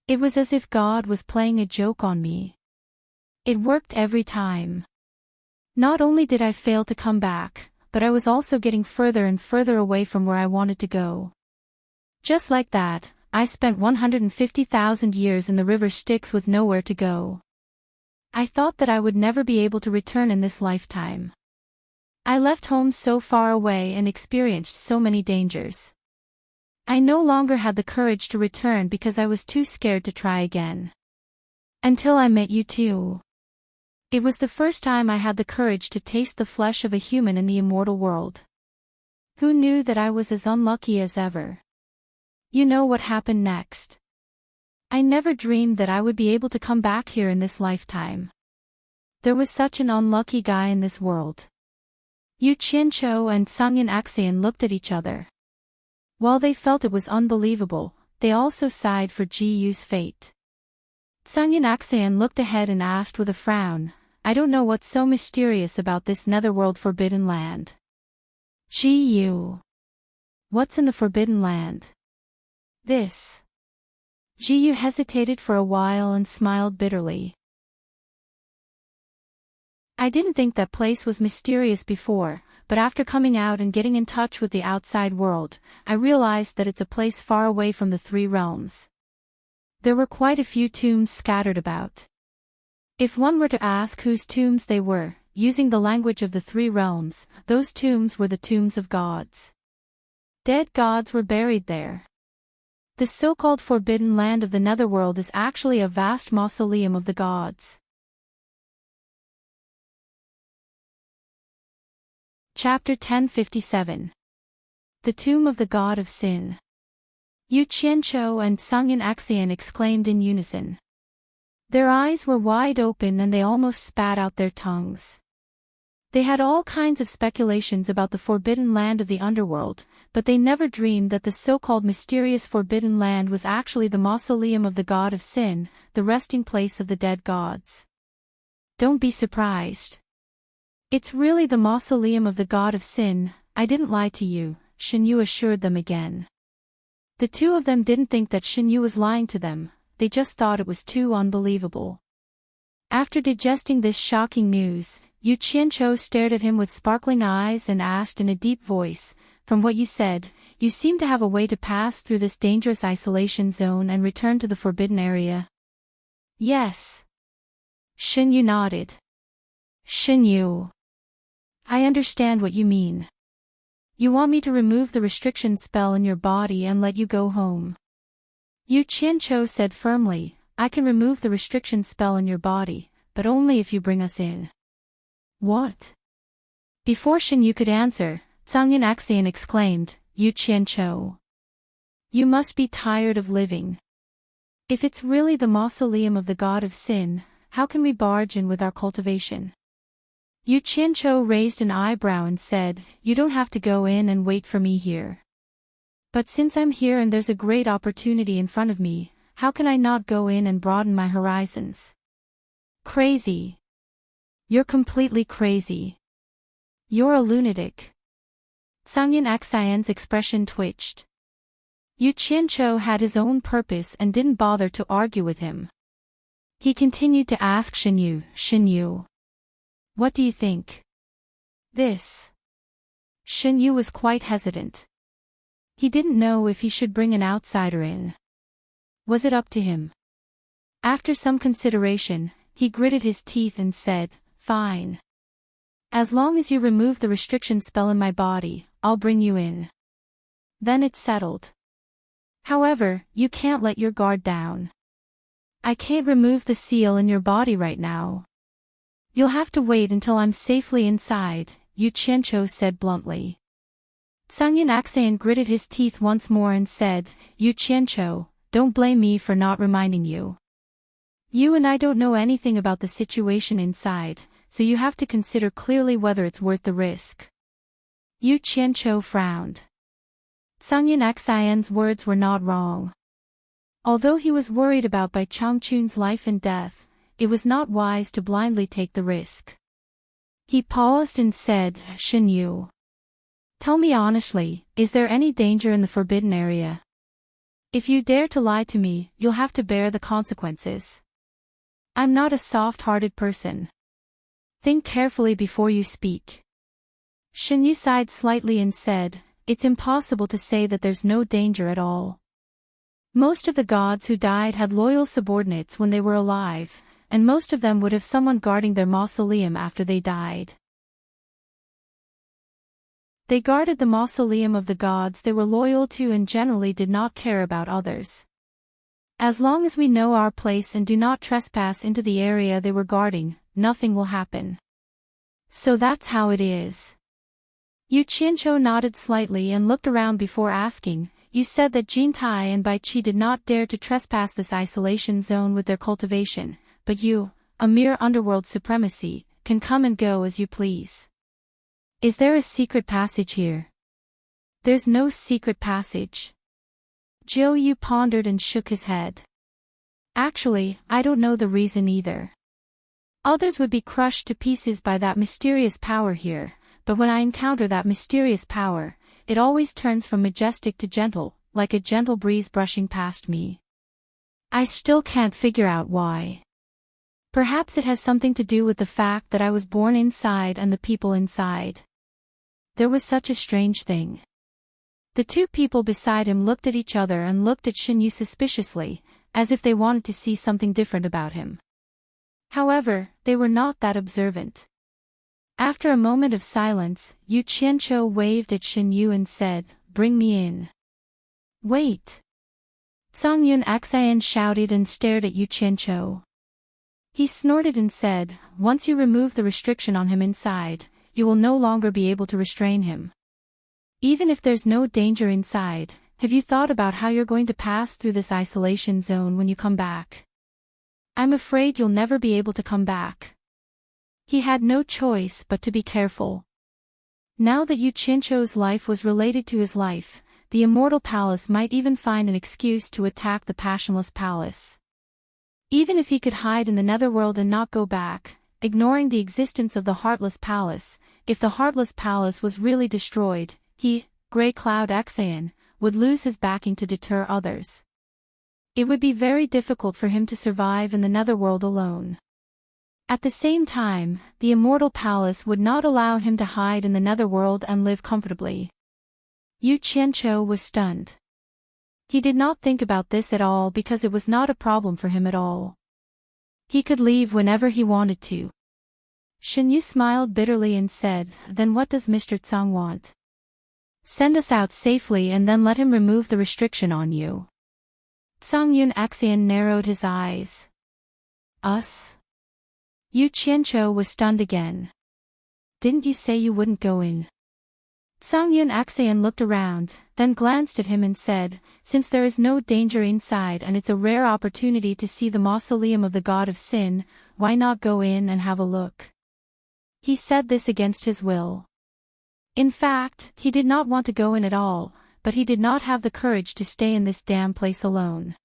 It was as if God was playing a joke on me. It worked every time. Not only did I fail to come back, but I was also getting further and further away from where I wanted to go. Just like that, I spent 150,000 years in the river Styx with nowhere to go. I thought that I would never be able to return in this lifetime. I left home so far away and experienced so many dangers. I no longer had the courage to return because I was too scared to try again. Until I met you two. It was the first time I had the courage to taste the flesh of a human in the immortal world. Who knew that I was as unlucky as ever? You know what happened next. I never dreamed that I would be able to come back here in this lifetime. There was such an unlucky guy in this world. Yu Qianqiu and Sangyan Xan looked at each other. While they felt it was unbelievable, they also sighed for Yu's fate. Sangyan Xan looked ahead and asked with a frown, "I don't know what's so mysterious about this Netherworld Forbidden Land." Yu. What's in the Forbidden Land? This. Yu hesitated for a while and smiled bitterly. I didn't think that place was mysterious before, but after coming out and getting in touch with the outside world, I realized that it's a place far away from the three realms. There were quite a few tombs scattered about. If one were to ask whose tombs they were, using the language of the three realms, those tombs were the tombs of gods. Dead gods were buried there. The so-called forbidden land of the netherworld is actually a vast mausoleum of the gods. Chapter 1057. The Tomb of the God of Sin. Yu Qianqiu and Sungyin Axian exclaimed in unison. Their eyes were wide open and they almost spat out their tongues. They had all kinds of speculations about the forbidden land of the underworld, but they never dreamed that the so-called mysterious forbidden land was actually the mausoleum of the god of sin, the resting place of the dead gods. Don't be surprised. It's really the mausoleum of the god of sin, I didn't lie to you, Shinyu assured them again. The two of them didn't think that Shinyu was lying to them, they just thought it was too unbelievable. After digesting this shocking news, Yu Qianqiu stared at him with sparkling eyes and asked in a deep voice, "From what you said, you seem to have a way to pass through this dangerous isolation zone and return to the forbidden area?" "Yes." Shinyu nodded. "Shinyu, I understand what you mean. You want me to remove the restriction spell in your body and let you go home." Yu Qianqiu said firmly, "I can remove the restriction spell in your body, but only if you bring us in." "What?" Before Shinyu could answer, Sungyin Axian exclaimed, "Yu Qianqiu, you must be tired of living. If it's really the mausoleum of the god of sin, how can we barge in with our cultivation?" Yu Qianqiu raised an eyebrow and said, "You don't have to go in and wait for me here. But since I'm here and there's a great opportunity in front of me, how can I not go in and broaden my horizons?" "Crazy. You're completely crazy. You're a lunatic." Sungyin Axian's expression twitched. Yu Qianqiu had his own purpose and didn't bother to argue with him. He continued to ask Shinyu, "Shinyu, what do you think?" "This." Shinyu was quite hesitant. He didn't know if he should bring an outsider in. Was it up to him? After some consideration, he gritted his teeth and said, "Fine. As long as you remove the restriction spell in my body, I'll bring you in." Then it's settled. "However, you can't let your guard down. I can't remove the seal in your body right now. You'll have to wait until I'm safely inside," Yu Qianqiu said bluntly. Sungyin Axian gritted his teeth once more and said, "Yu Qianqiu, don't blame me for not reminding you. You and I don't know anything about the situation inside, so you have to consider clearly whether it's worth the risk." Yu Qianqiu frowned. Sungyin Axian's words were not wrong. Although he was worried about Bai Changchun's life and death, it was not wise to blindly take the risk. He paused and said, "Shinyu, tell me honestly, is there any danger in the forbidden area? If you dare to lie to me, you'll have to bear the consequences. I'm not a soft-hearted person. Think carefully before you speak." Shinyu sighed slightly and said, "It's impossible to say that there's no danger at all. Most of the gods who died had loyal subordinates when they were alive, and most of them would have someone guarding their mausoleum after they died. They guarded the mausoleum of the gods they were loyal to and generally did not care about others. As long as we know our place and do not trespass into the area they were guarding, nothing will happen. So that's how it is." Yu Qianqiu nodded slightly and looked around before asking, "You said that Jintai and Bai Qi did not dare to trespass this isolation zone with their cultivation, but you, a mere underworld supremacy, can come and go as you please. Is there a secret passage here?" "There's no secret passage." Zhou Yu pondered and shook his head. "Actually, I don't know the reason either. Others would be crushed to pieces by that mysterious power here, but when I encounter that mysterious power, it always turns from majestic to gentle, like a gentle breeze brushing past me. I still can't figure out why. Perhaps it has something to do with the fact that I was born inside and the people inside. There was such a strange thing. The two people beside him looked at each other and looked at Shin Yu suspiciously, as if they wanted to see something different about him. However, they were not that observant. After a moment of silence, Yu Qianqiu waved at Shin Yu and said, "Bring me in." "Wait!" Zhang Yun Xian shouted and stared at Yu Qianqiu. He snorted and said, "Once you remove the restriction on him inside, you will no longer be able to restrain him. Even if there's no danger inside, have you thought about how you're going to pass through this isolation zone when you come back? I'm afraid you'll never be able to come back." He had no choice but to be careful. Now that Yu Qianqiu's life was related to his life, the Immortal Palace might even find an excuse to attack the Passionless Palace. Even if he could hide in the Netherworld and not go back, ignoring the existence of the Heartless Palace, if the Heartless Palace was really destroyed, he, Grey Cloud Xian, would lose his backing to deter others. It would be very difficult for him to survive in the Netherworld alone. At the same time, the Immortal Palace would not allow him to hide in the Netherworld and live comfortably. Yu Qianqiu was stunned. He did not think about this at all because it was not a problem for him at all. He could leave whenever he wanted to. Shin Yu smiled bitterly and said, "Then what does Mr. Tsang want? Send us out safely and then let him remove the restriction on you." Zhang Yun Xian narrowed his eyes. "Us?" Yu Qianqiu was stunned again. "Didn't you say you wouldn't go in?" Zhang Yun Xian looked around, then glanced at him and said, "Since there is no danger inside and it's a rare opportunity to see the mausoleum of the God of Sin, why not go in and have a look?" He said this against his will. In fact, he did not want to go in at all, but he did not have the courage to stay in this damn place alone.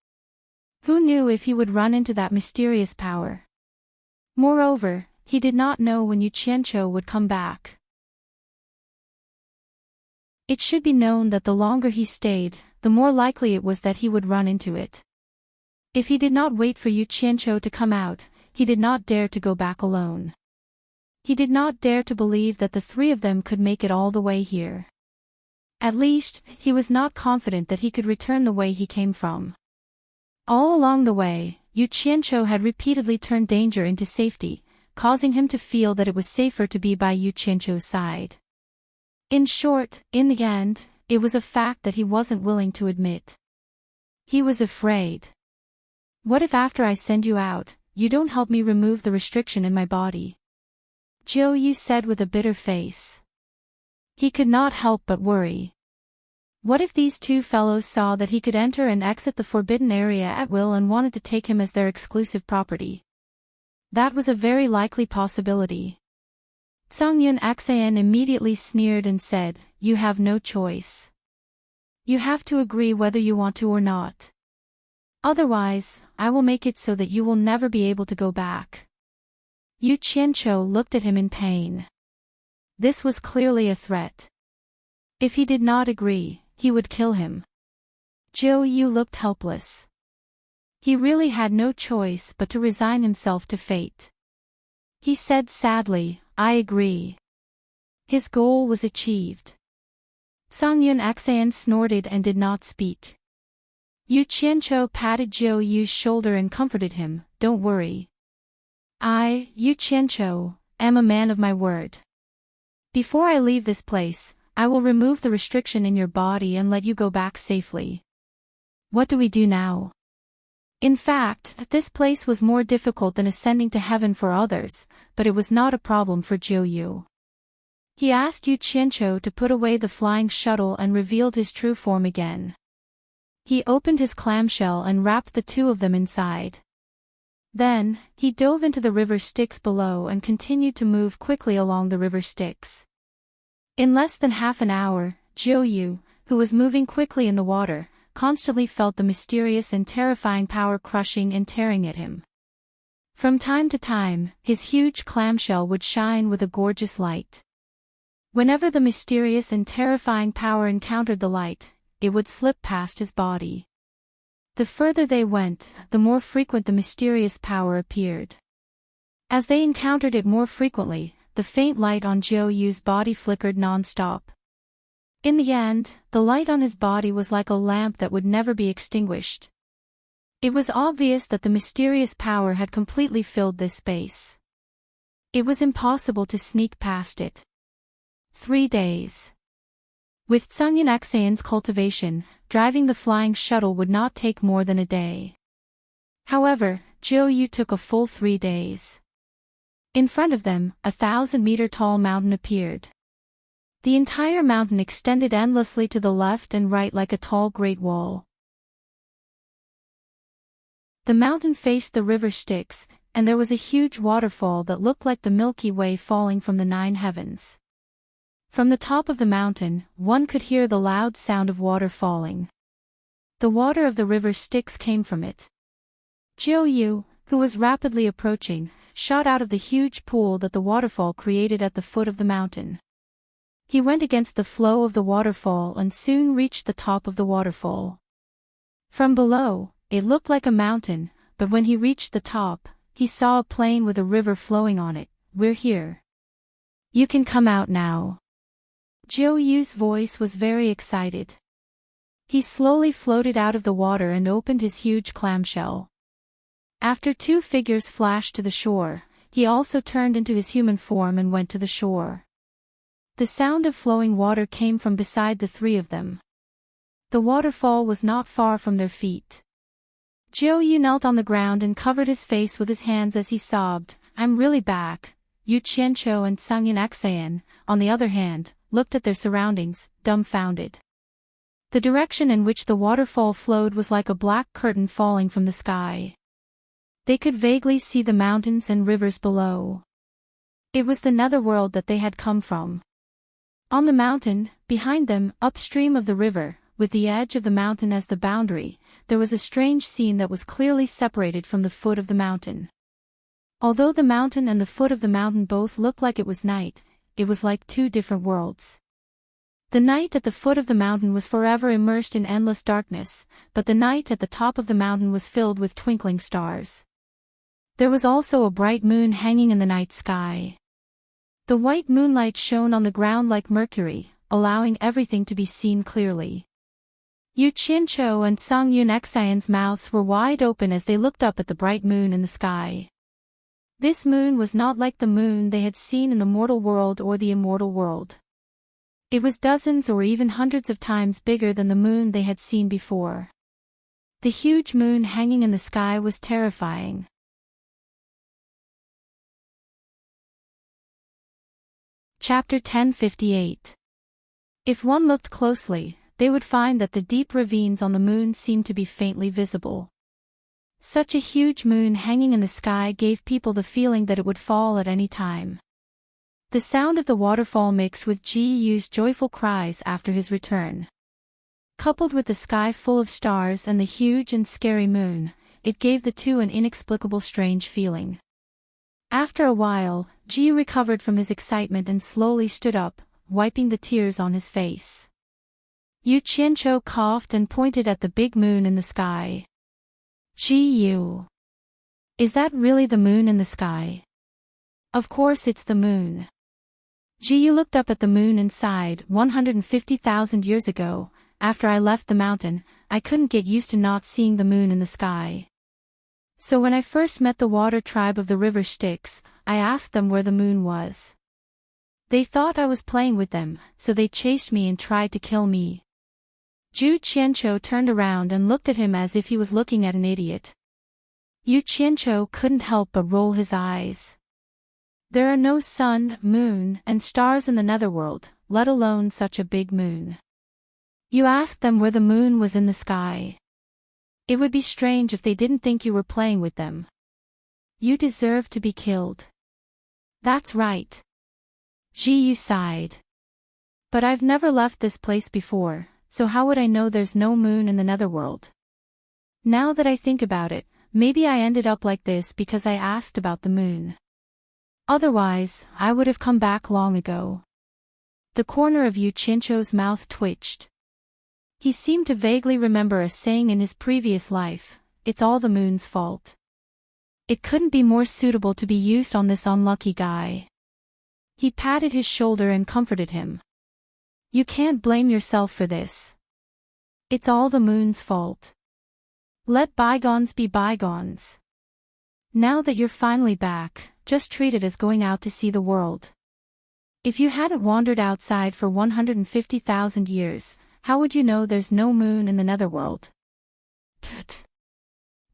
Who knew if he would run into that mysterious power? Moreover, he did not know when Yu Qianqiu would come back. It should be known that the longer he stayed, the more likely it was that he would run into it. If he did not wait for Yu Qianqiu to come out, he did not dare to go back alone. He did not dare to believe that the three of them could make it all the way here. At least, he was not confident that he could return the way he came from. All along the way, Yu Qianqiu had repeatedly turned danger into safety, causing him to feel that it was safer to be by Yu Qianqiu's side. In short, in the end, it was a fact that he wasn't willing to admit. He was afraid. What if after I send you out, you don't help me remove the restriction in my body? Zhou Yu said with a bitter face. He could not help but worry. What if these two fellows saw that he could enter and exit the forbidden area at will and wanted to take him as their exclusive property? That was a very likely possibility. Zhang Yun Xian immediately sneered and said, "You have no choice. You have to agree whether you want to or not. Otherwise, I will make it so that you will never be able to go back." Yu Qianqiu looked at him in pain. This was clearly a threat. If he did not agree, he would kill him. Zhou Yu looked helpless. He really had no choice but to resign himself to fate. He said sadly, "I agree." His goal was achieved. Zhang Yun Xian snorted and did not speak. Yu Qianqiu patted Zhou Yu's shoulder and comforted him, "Don't worry. I, Yu Qianqiu, am a man of my word. Before I leave this place, I will remove the restriction in your body and let you go back safely. What do we do now?" In fact, this place was more difficult than ascending to heaven for others, but it was not a problem for Zhou Yu. He asked Yu Qianqiu to put away the flying shuttle and revealed his true form again. He opened his clamshell and wrapped the two of them inside. Then, he dove into the river Styx below and continued to move quickly along the river Styx. In less than half an hour, Zhou Yu, who was moving quickly in the water, constantly felt the mysterious and terrifying power crushing and tearing at him. From time to time, his huge clamshell would shine with a gorgeous light. Whenever the mysterious and terrifying power encountered the light, it would slip past his body. The further they went, the more frequent the mysterious power appeared. As they encountered it more frequently, the faint light on Jiu Yu's body flickered non-stop. In the end, the light on his body was like a lamp that would never be extinguished. It was obvious that the mysterious power had completely filled this space. It was impossible to sneak past it. 3 days. With Sungyeon Aksayan's cultivation, driving the flying shuttle would not take more than a day. However, Jiu Yu took a full 3 days. In front of them, a 1,000-meter-tall mountain appeared. The entire mountain extended endlessly to the left and right like a tall Great Wall. The mountain faced the river Styx, and there was a huge waterfall that looked like the Milky Way falling from the 9 heavens. From the top of the mountain, one could hear the loud sound of water falling. The water of the river Styx came from it. Jiu Yu, who was rapidly approaching, shot out of the huge pool that the waterfall created at the foot of the mountain. He went against the flow of the waterfall and soon reached the top of the waterfall. From below, it looked like a mountain, but when he reached the top, he saw a plain with a river flowing on it. "We're here. You can come out now." Jiu Yu's voice was very excited. He slowly floated out of the water and opened his huge clamshell. After 2 figures flashed to the shore, he also turned into his human form and went to the shore. The sound of flowing water came from beside the 3 of them. The waterfall was not far from their feet. Jiu Yu knelt on the ground and covered his face with his hands as he sobbed, "I'm really back." Yu Qianqiu and Sungyeon Aksayan, on the other hand, looked at their surroundings, dumbfounded. The direction in which the waterfall flowed was like a black curtain falling from the sky. They could vaguely see the mountains and rivers below. It was the netherworld that they had come from. On the mountain, behind them, upstream of the river, with the edge of the mountain as the boundary, there was a strange scene that was clearly separated from the foot of the mountain. Although the mountain and the foot of the mountain both looked like it was night, it was like 2 different worlds. The night at the foot of the mountain was forever immersed in endless darkness, but the night at the top of the mountain was filled with twinkling stars. There was also a bright moon hanging in the night sky. The white moonlight shone on the ground like mercury, allowing everything to be seen clearly. Yu Qianqiu and Sungyeon Aksayan's mouths were wide open as they looked up at the bright moon in the sky. This moon was not like the moon they had seen in the mortal world or the immortal world. It was dozens or even hundreds of times bigger than the moon they had seen before. The huge moon hanging in the sky was terrifying. Chapter 1058. If one looked closely, they would find that the deep ravines on the moon seemed to be faintly visible. Such a huge moon hanging in the sky gave people the feeling that it would fall at any time. The sound of the waterfall mixed with Jiu Yu's joyful cries after his return. Coupled with the sky full of stars and the huge and scary moon, it gave the 2 an inexplicable strange feeling. After a while, Jiu recovered from his excitement and slowly stood up, wiping the tears on his face. Yu Qianqiu coughed and pointed at the big moon in the sky. "Jiu, is that really the moon in the sky?" "Of course it's the moon." Jiu looked up at the moon and sighed. 150,000 years ago, after I left the mountain, I couldn't get used to not seeing the moon in the sky. So when I first met the water tribe of the river Styx, I asked them where the moon was. They thought I was playing with them, so they chased me and tried to kill me. Yu Qianqiu turned around and looked at him as if he was looking at an idiot. Yu Qianqiu couldn't help but roll his eyes. There are no sun, moon, and stars in the netherworld, let alone such a big moon. You asked them where the moon was in the sky. It would be strange if they didn't think you were playing with them. You deserve to be killed. That's right. Jiu sighed. But I've never left this place before, so how would I know there's no moon in the netherworld? Now that I think about it, maybe I ended up like this because I asked about the moon. Otherwise, I would have come back long ago. The corner of Yu Qianqiu's mouth twitched. He seemed to vaguely remember a saying in his previous life, "It's all the moon's fault." It couldn't be more suitable to be used on this unlucky guy. He patted his shoulder and comforted him. You can't blame yourself for this. It's all the moon's fault. Let bygones be bygones. Now that you're finally back, just treat it as going out to see the world. If you hadn't wandered outside for 150,000 years, how would you know there's no moon in the netherworld? Pfft.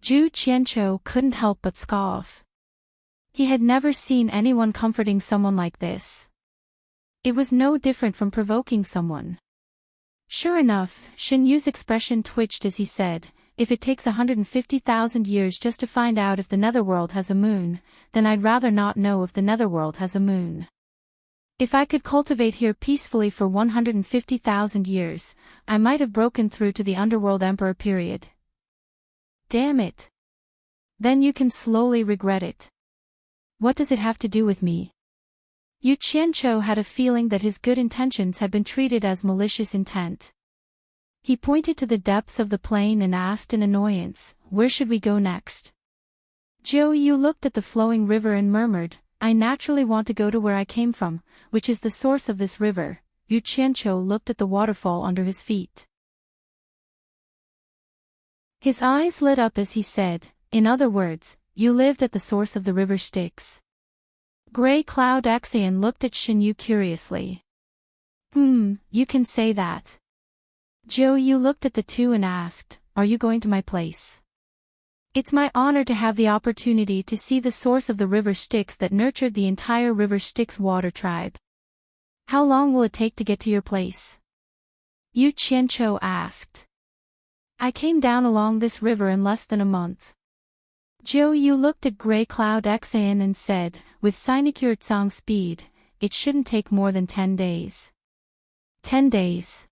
Zhu Qianqiu couldn't help but scoff. He had never seen anyone comforting someone like this. It was no different from provoking someone. Sure enough, Shen Yu's expression twitched as he said, if it takes 150,000 years just to find out if the netherworld has a moon, then I'd rather not know if the netherworld has a moon. If I could cultivate here peacefully for 150,000 years, I might have broken through to the underworld emperor period. Damn it. Then you can slowly regret it. What does it have to do with me? Yu Qianqiu had a feeling that his good intentions had been treated as malicious intent. He pointed to the depths of the plain and asked in annoyance, where should we go next? Zhou Yu looked at the flowing river and murmured, I naturally want to go to where I came from, which is the source of this river. Yu Qianqiu looked at the waterfall under his feet. His eyes lit up as he said, in other words, you lived at the source of the river Styx. Grey Cloud Axion looked at Shen Yu curiously. You can say that. Zhou Yu looked at the two and asked, are you going to my place? It's my honor to have the opportunity to see the source of the river Styx that nurtured the entire river Styx water tribe. How long will it take to get to your place? Yu Qianqiu asked. I came down along this river in less than a month. Zhou Yu looked at Grey Cloud Axion and said, with Sinecure speed, it shouldn't take more than 10 days. 10 days.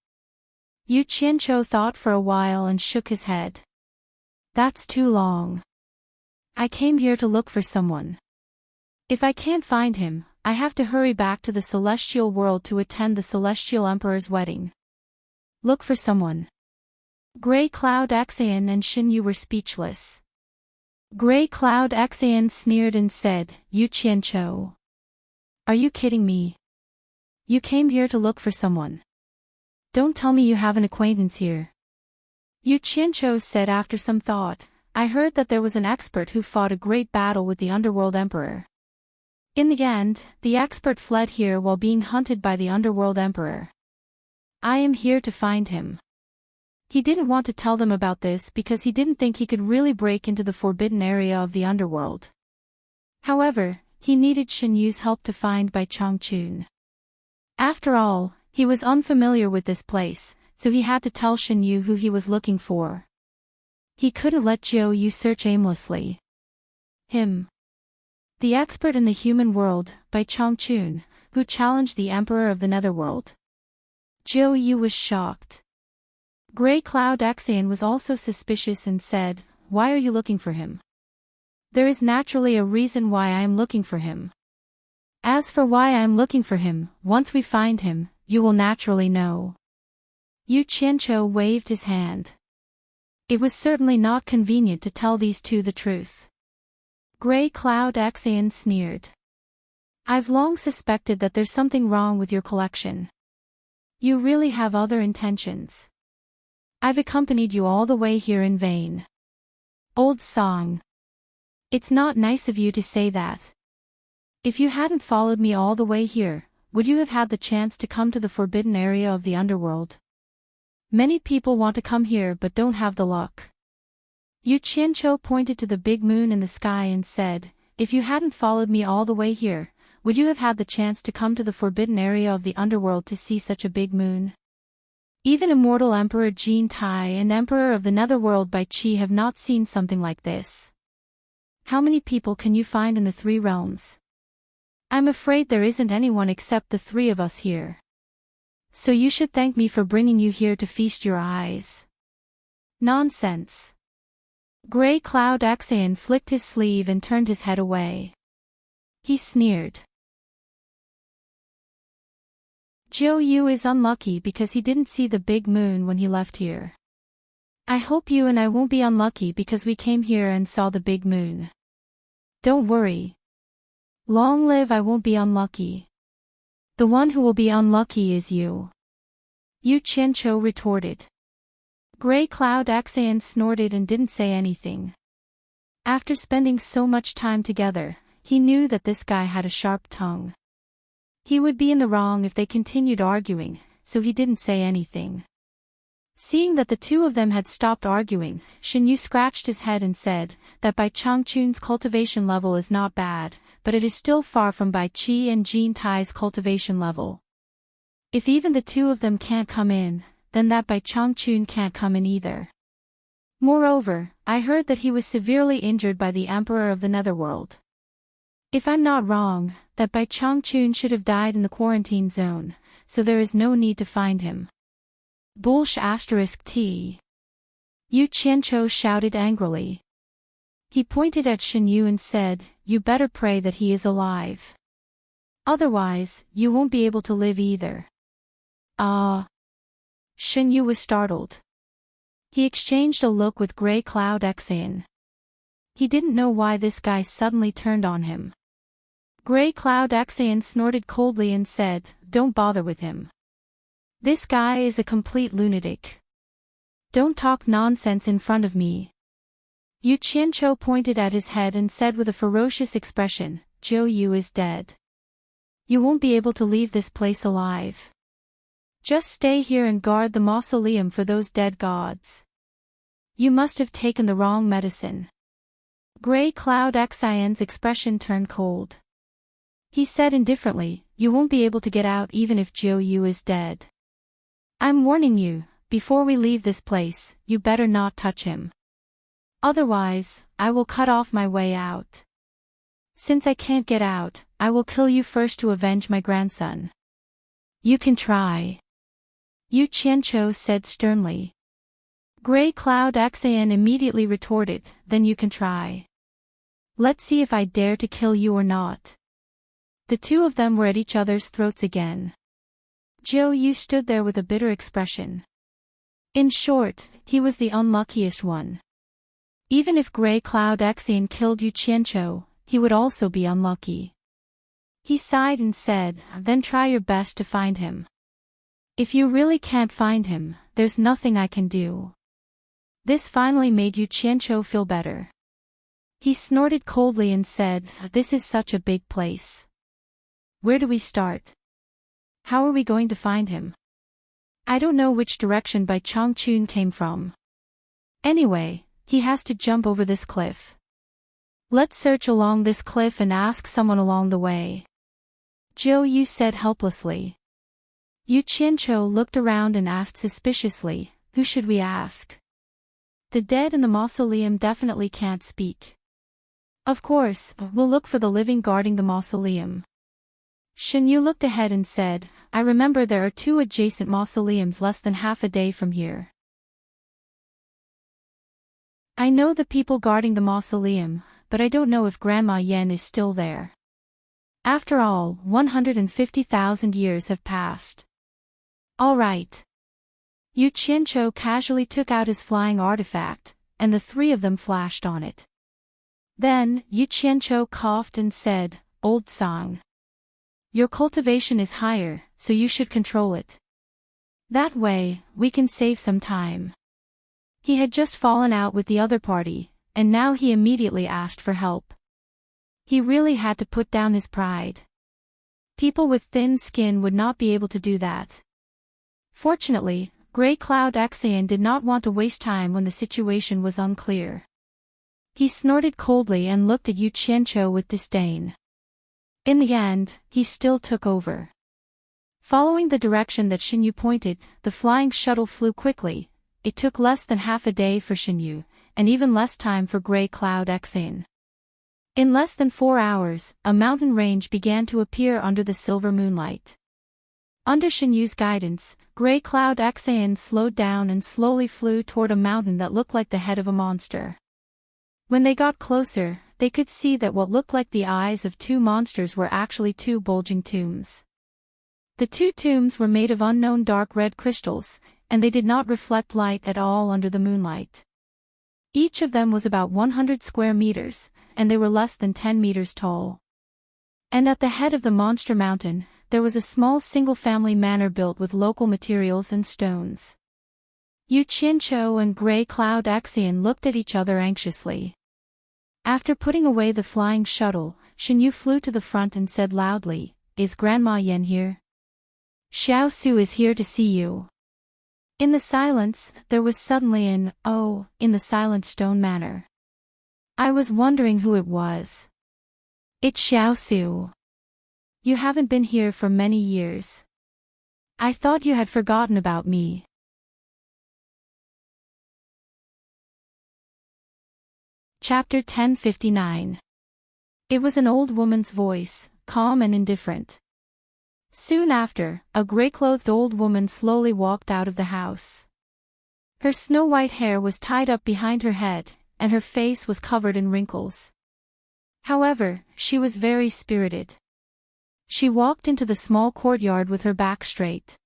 Yu Qianqiu thought for a while and shook his head. That's too long. I came here to look for someone. If I can't find him, I have to hurry back to the celestial world to attend the celestial emperor's wedding. Look for someone. Grey Cloud Axion and Shen Yu were speechless. Grey Cloud Axion sneered and said, Yu Qianqiu. Are you kidding me? You came here to look for someone. Don't tell me you have an acquaintance here. Yu Qianqiu said after some thought, I heard that there was an expert who fought a great battle with the underworld emperor. In the end, the expert fled here while being hunted by the underworld emperor. I am here to find him. He didn't want to tell them about this because he didn't think he could really break into the forbidden area of the underworld. However, he needed Shen Yu's help to find Bai Changchun. After all, he was unfamiliar with this place, so he had to tell Shen Yu who he was looking for. He couldn't let Zhou Yu search aimlessly. Him. The expert in the human world, Bai Changchun, who challenged the emperor of the netherworld. Zhou Yu was shocked. Grey Cloud Axion was also suspicious and said, why are you looking for him? There is naturally a reason why I am looking for him. As for why I am looking for him, once we find him, you will naturally know. Yu Qianqiu waved his hand. It was certainly not convenient to tell these two the truth. Grey Cloud Axion sneered. I've long suspected that there's something wrong with your collection. You really have other intentions. I've accompanied you all the way here in vain. Old song. It's not nice of you to say that. If you hadn't followed me all the way here, would you have had the chance to come to the forbidden area of the underworld? Many people want to come here but don't have the luck. Yu Qianqiu pointed to the big moon in the sky and said, if you hadn't followed me all the way here, would you have had the chance to come to the forbidden area of the underworld to see such a big moon? Even immortal Emperor Jin Tai and Emperor of the Netherworld Bai Qi have not seen something like this. How many people can you find in the three realms? I'm afraid there isn't anyone except the three of us here. So you should thank me for bringing you here to feast your eyes. Nonsense. Grey Cloud Axion flicked his sleeve and turned his head away. He sneered. Zhou Yu is unlucky because he didn't see the big moon when he left here. I hope you and I won't be unlucky because we came here and saw the big moon. Don't worry. Long live I won't be unlucky. The one who will be unlucky is you. Yu Qianqiu retorted. Gray Cloud Axian snorted and didn't say anything. After spending so much time together, he knew that this guy had a sharp tongue. He would be in the wrong if they continued arguing, so he didn't say anything. Seeing that the two of them had stopped arguing, Shen Yu scratched his head and said that Bai Changchun's cultivation level is not bad, but it is still far from Bai Qi and Jin Tai's cultivation level. If even the two of them can't come in, then that Bai Changchun can't come in either. Moreover, I heard that he was severely injured by the Emperor of the Netherworld. If I'm not wrong, that Bai Changchun should have died in the quarantine zone, so there is no need to find him. Bullsh *T. Yu Qianqiu shouted angrily. He pointed at Shen Yu and said, "You better pray that he is alive. Otherwise, you won't be able to live either." Shen Yu was startled. He exchanged a look with Gray Cloud Exian. He didn't know why this guy suddenly turned on him. Gray Cloud Exian snorted coldly and said, "Don't bother with him. This guy is a complete lunatic. Don't talk nonsense in front of me." Yu Qianqiu pointed at his head and said with a ferocious expression, "Zhou Yu is dead. You won't be able to leave this place alive. Just stay here and guard the mausoleum for those dead gods. You must have taken the wrong medicine." Gray Cloud Xian's expression turned cold. He said indifferently, "You won't be able to get out even if Zhou Yu is dead. I'm warning you, before we leave this place, you better not touch him. Otherwise, I will cut off my way out. Since I can't get out, I will kill you first to avenge my grandson." "You can try," Yu Qianqiu said sternly. Gray Cloud Xian immediately retorted, "Then you can try. Let's see if I dare to kill you or not." The two of them were at each other's throats again. Zhou Yu stood there with a bitter expression. In short, he was the unluckiest one. Even if Gray Cloud Xian killed Yu Qianqiu, he would also be unlucky. He sighed and said, "Then try your best to find him. If you really can't find him, there's nothing I can do." This finally made Yu Qianqiu feel better. He snorted coldly and said, "This is such a big place. Where do we start? How are we going to find him? I don't know which direction Bai Changchun came from. Anyway, he has to jump over this cliff. Let's search along this cliff and ask someone along the way." Zhou Yu said helplessly. Yu Qianqiu looked around and asked suspiciously, "Who should we ask? The dead in the mausoleum definitely can't speak. Of course, we'll look for the living guarding the mausoleum." Shen Yu looked ahead and said, "I remember there are 2 adjacent mausoleums less than half a day from here. I know the people guarding the mausoleum, but I don't know if Grandma Yen is still there. After all, 150,000 years have passed." "All right." Yu Qianqiu casually took out his flying artifact, and the three of them flashed on it. Then, Yu Qianqiu coughed and said, "Old Song. Your cultivation is higher, so you should control it. That way, we can save some time." He had just fallen out with the other party, and now he immediately asked for help. He really had to put down his pride. People with thin skin would not be able to do that. Fortunately, Gray Cloud Xian did not want to waste time when the situation was unclear. He snorted coldly and looked at Yu Qianqiu with disdain. In the end, he still took over. Following the direction that Shen Yu pointed, the flying shuttle flew quickly. It took less than half a day for Shen Yu, and even less time for Gray Cloud Xian. In less than 4 hours, a mountain range began to appear under the silver moonlight. Under Shen Yu's guidance, Gray Cloud Xian slowed down and slowly flew toward a mountain that looked like the head of a monster. When they got closer, they could see that what looked like the eyes of 2 monsters were actually 2 bulging tombs. The 2 tombs were made of unknown dark red crystals, and they did not reflect light at all under the moonlight. Each of them was about 100 square meters, and they were less than 10 meters tall. And at the head of the monster mountain, there was a small single-family manor built with local materials and stones. Yu Qianqiu and Grey Cloud Axian looked at each other anxiously. After putting away the flying shuttle, Shinyu flew to the front and said loudly, "Is Grandma Yan here?" "Xiao Su is here to see you." In the silence, there was suddenly an "oh" in the silent stone manor. "I was wondering who it was." "It's Xiao Su. You haven't been here for many years. I thought you had forgotten about me." Chapter 1059. It was an old woman's voice, calm and indifferent. Soon after, a gray-clothed old woman slowly walked out of the house. Her snow-white hair was tied up behind her head, and her face was covered in wrinkles. However, she was very spirited. She walked into the small courtyard with her back straight.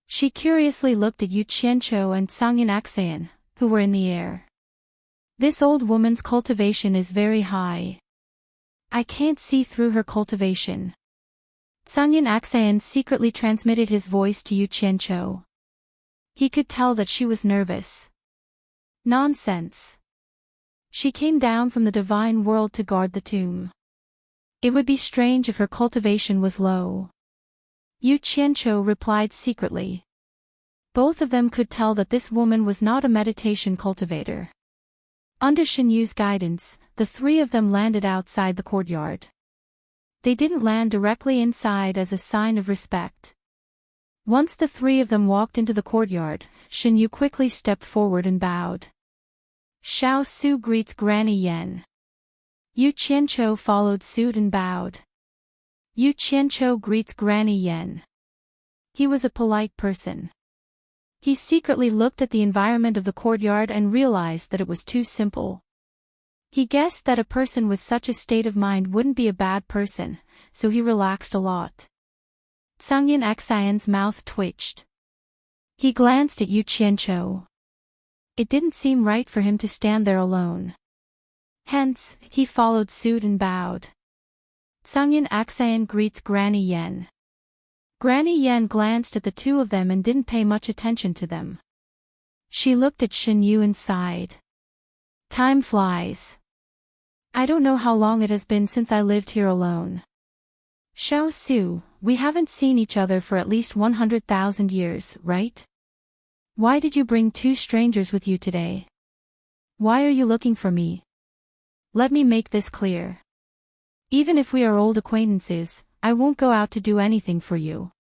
She curiously looked at Yu Qianqiu and Cangyan Axian, who were in the air. "This old woman's cultivation is very high. I can't see through her cultivation." Cangyan Axian secretly transmitted his voice to Yu Qianqiu. He could tell that she was nervous. "Nonsense. She came down from the divine world to guard the tomb. It would be strange if her cultivation was low." Yu Qianqiu replied secretly. Both of them could tell that this woman was not a meditation cultivator. Under Shinyu's guidance, the three of them landed outside the courtyard. They didn't land directly inside as a sign of respect. Once the three of them walked into the courtyard, Shinyu quickly stepped forward and bowed. "Xiao Su greets Granny Yan." Yu Qianqiu followed suit and bowed. Yu Qianqiu greets Granny Yan. He was a polite person. He secretly looked at the environment of the courtyard and realized that it was too simple. He guessed that a person with such a state of mind wouldn't be a bad person, so he relaxed a lot. Cangyan Axian's mouth twitched. He glanced at Yu Qianqiu. It didn't seem right for him to stand there alone. Hence, he followed suit and bowed. Cangyan Axian greets Granny Yan. Granny Yan glanced at the two of them and didn't pay much attention to them. She looked at Shinyu and sighed. "Time flies. I don't know how long it has been since I lived here alone. Xiao Su, we haven't seen each other for at least 100,000 years, right? Why did you bring two strangers with you today? Why are you looking for me? Let me make this clear. Even if we are old acquaintances, I won't go out to do anything for you.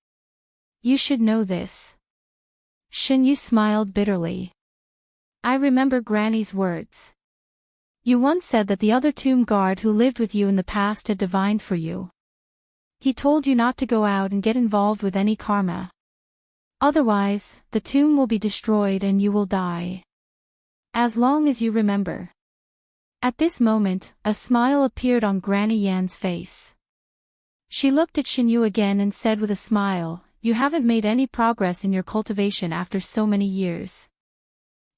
You should know this." Shinyu smiled bitterly. "I remember Granny's words. You once said that the other tomb guard who lived with you in the past had divined for you. He told you not to go out and get involved with any karma. Otherwise, the tomb will be destroyed and you will die. As long as you remember." At this moment, a smile appeared on Granny Yan's face. She looked at Shinyu again and said with a smile, "You haven't made any progress in your cultivation after so many years.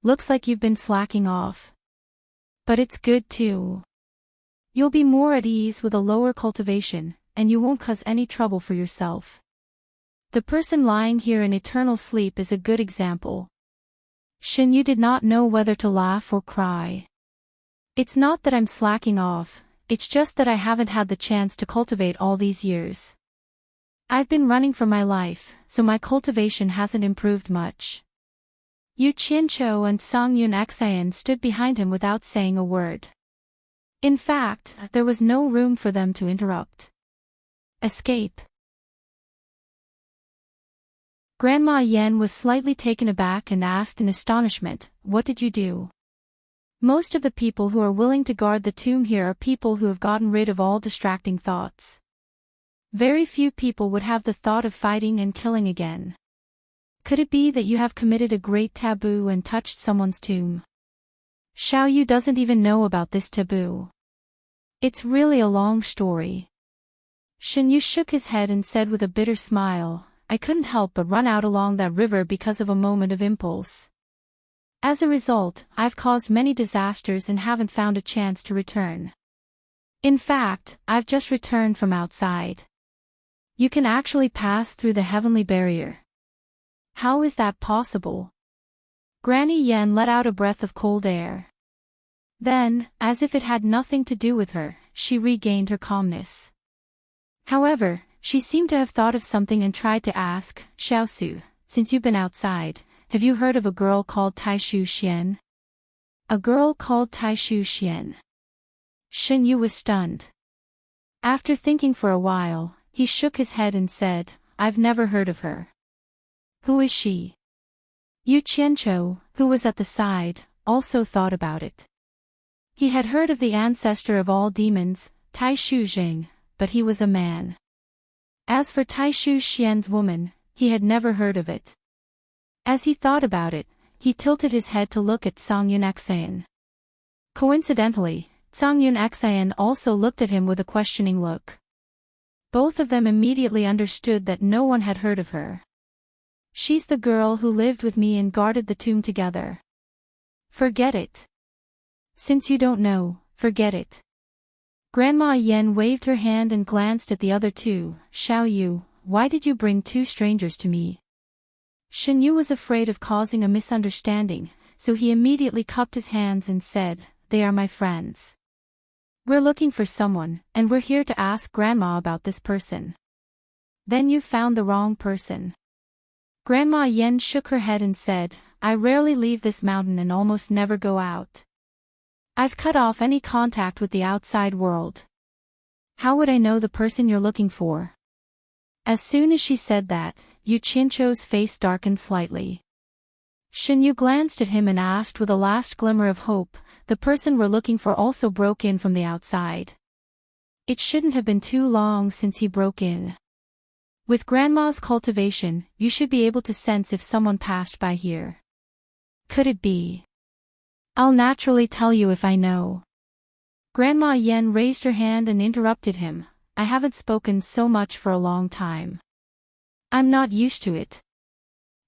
Looks like you've been slacking off. But it's good too. You'll be more at ease with a lower cultivation, and you won't cause any trouble for yourself. The person lying here in eternal sleep is a good example." Shinyu did not know whether to laugh or cry. "It's not that I'm slacking off, it's just that I haven't had the chance to cultivate all these years. I've been running for my life, so my cultivation hasn't improved much." Yu Qianqiu and Cangyan Axian stood behind him without saying a word. In fact, there was no room for them to interrupt. Escape. Grandma Yan was slightly taken aback and asked in astonishment, "What did you do?" Most of the people who are willing to guard the tomb here are people who have gotten rid of all distracting thoughts. Very few people would have the thought of fighting and killing again. Could it be that you have committed a great taboo and touched someone's tomb? Xiao Yu doesn't even know about this taboo. It's really a long story. Shinyu shook his head and said with a bitter smile, "I couldn't help but run out along that river because of a moment of impulse. As a result, I've caused many disasters and haven't found a chance to return. In fact, I've just returned from outside." You can actually pass through the heavenly barrier. How is that possible? Granny Yen let out a breath of cold air. Then, as if it had nothing to do with her, she regained her calmness. However, she seemed to have thought of something and tried to ask, Xiaosu, since you've been outside, have you heard of a girl called Taishu Xian? A girl called Taishu Xian. Shen Yu was stunned. After thinking for a while, he shook his head and said, I've never heard of her. Who is she? Yu Qianchou, who was at the side, also thought about it. He had heard of the ancestor of all demons, Taishu Jing, but he was a man. As for Taishu Xian's woman, he had never heard of it. As he thought about it, he tilted his head to look at Songyun Xan. Coincidentally, Songyun Xan also looked at him with a questioning look. Both of them immediately understood that no one had heard of her. She's the girl who lived with me and guarded the tomb together. Forget it. Since you don't know, forget it. Grandma Yen waved her hand and glanced at the other two. Xiao Yu, why did you bring two strangers to me? Shen Yu was afraid of causing a misunderstanding, so he immediately cupped his hands and said, they are my friends. We're looking for someone, and we're here to ask Grandma about this person. Then you found the wrong person. Grandma Yen shook her head and said, I rarely leave this mountain and almost never go out. I've cut off any contact with the outside world. How would I know the person you're looking for? As soon as she said that, Yu Qianchou's face darkened slightly. Shen Yu glanced at him and asked with a last glimmer of hope, the person we're looking for also broke in from the outside. It shouldn't have been too long since he broke in. With Grandma's cultivation, you should be able to sense if someone passed by here. Could it be? I'll naturally tell you if I know. Grandma Yen raised her hand and interrupted him. I haven't spoken so much for a long time. I'm not used to it.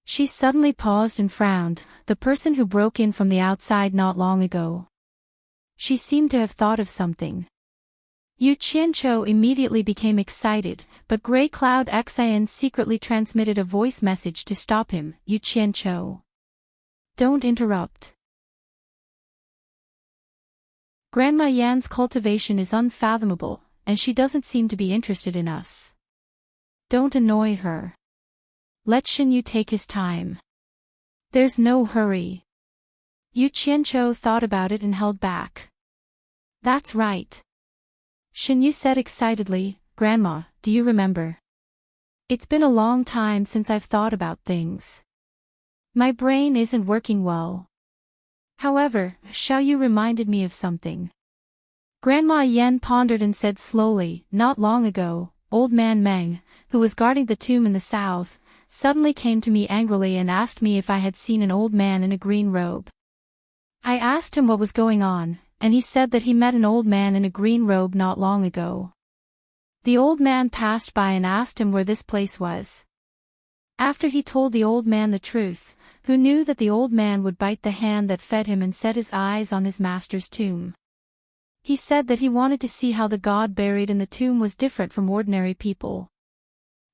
She suddenly paused and frowned, the person who broke in from the outside not long ago. She seemed to have thought of something. Yu Qianchou immediately became excited, but Grey Cloud Xian secretly transmitted a voice message to stop him. Yu Qianchou, don't interrupt. Grandma Yan's cultivation is unfathomable, and she doesn't seem to be interested in us. Don't annoy her. Let Shen Yu take his time. There's no hurry. Yu Qianchou thought about it and held back. That's right. Shen Yu said excitedly, Grandma, do you remember? It's been a long time since I've thought about things. My brain isn't working well. However, Xiao Yu reminded me of something. Grandma Yen pondered and said slowly, not long ago, Old Man Meng, who was guarding the tomb in the south, suddenly came to me angrily and asked me if I had seen an old man in a green robe. I asked him what was going on, and he said that he met an old man in a green robe not long ago. The old man passed by and asked him where this place was. After he told the old man the truth, who knew that the old man would bite the hand that fed him and set his eyes on his master's tomb. He said that he wanted to see how the god buried in the tomb was different from ordinary people.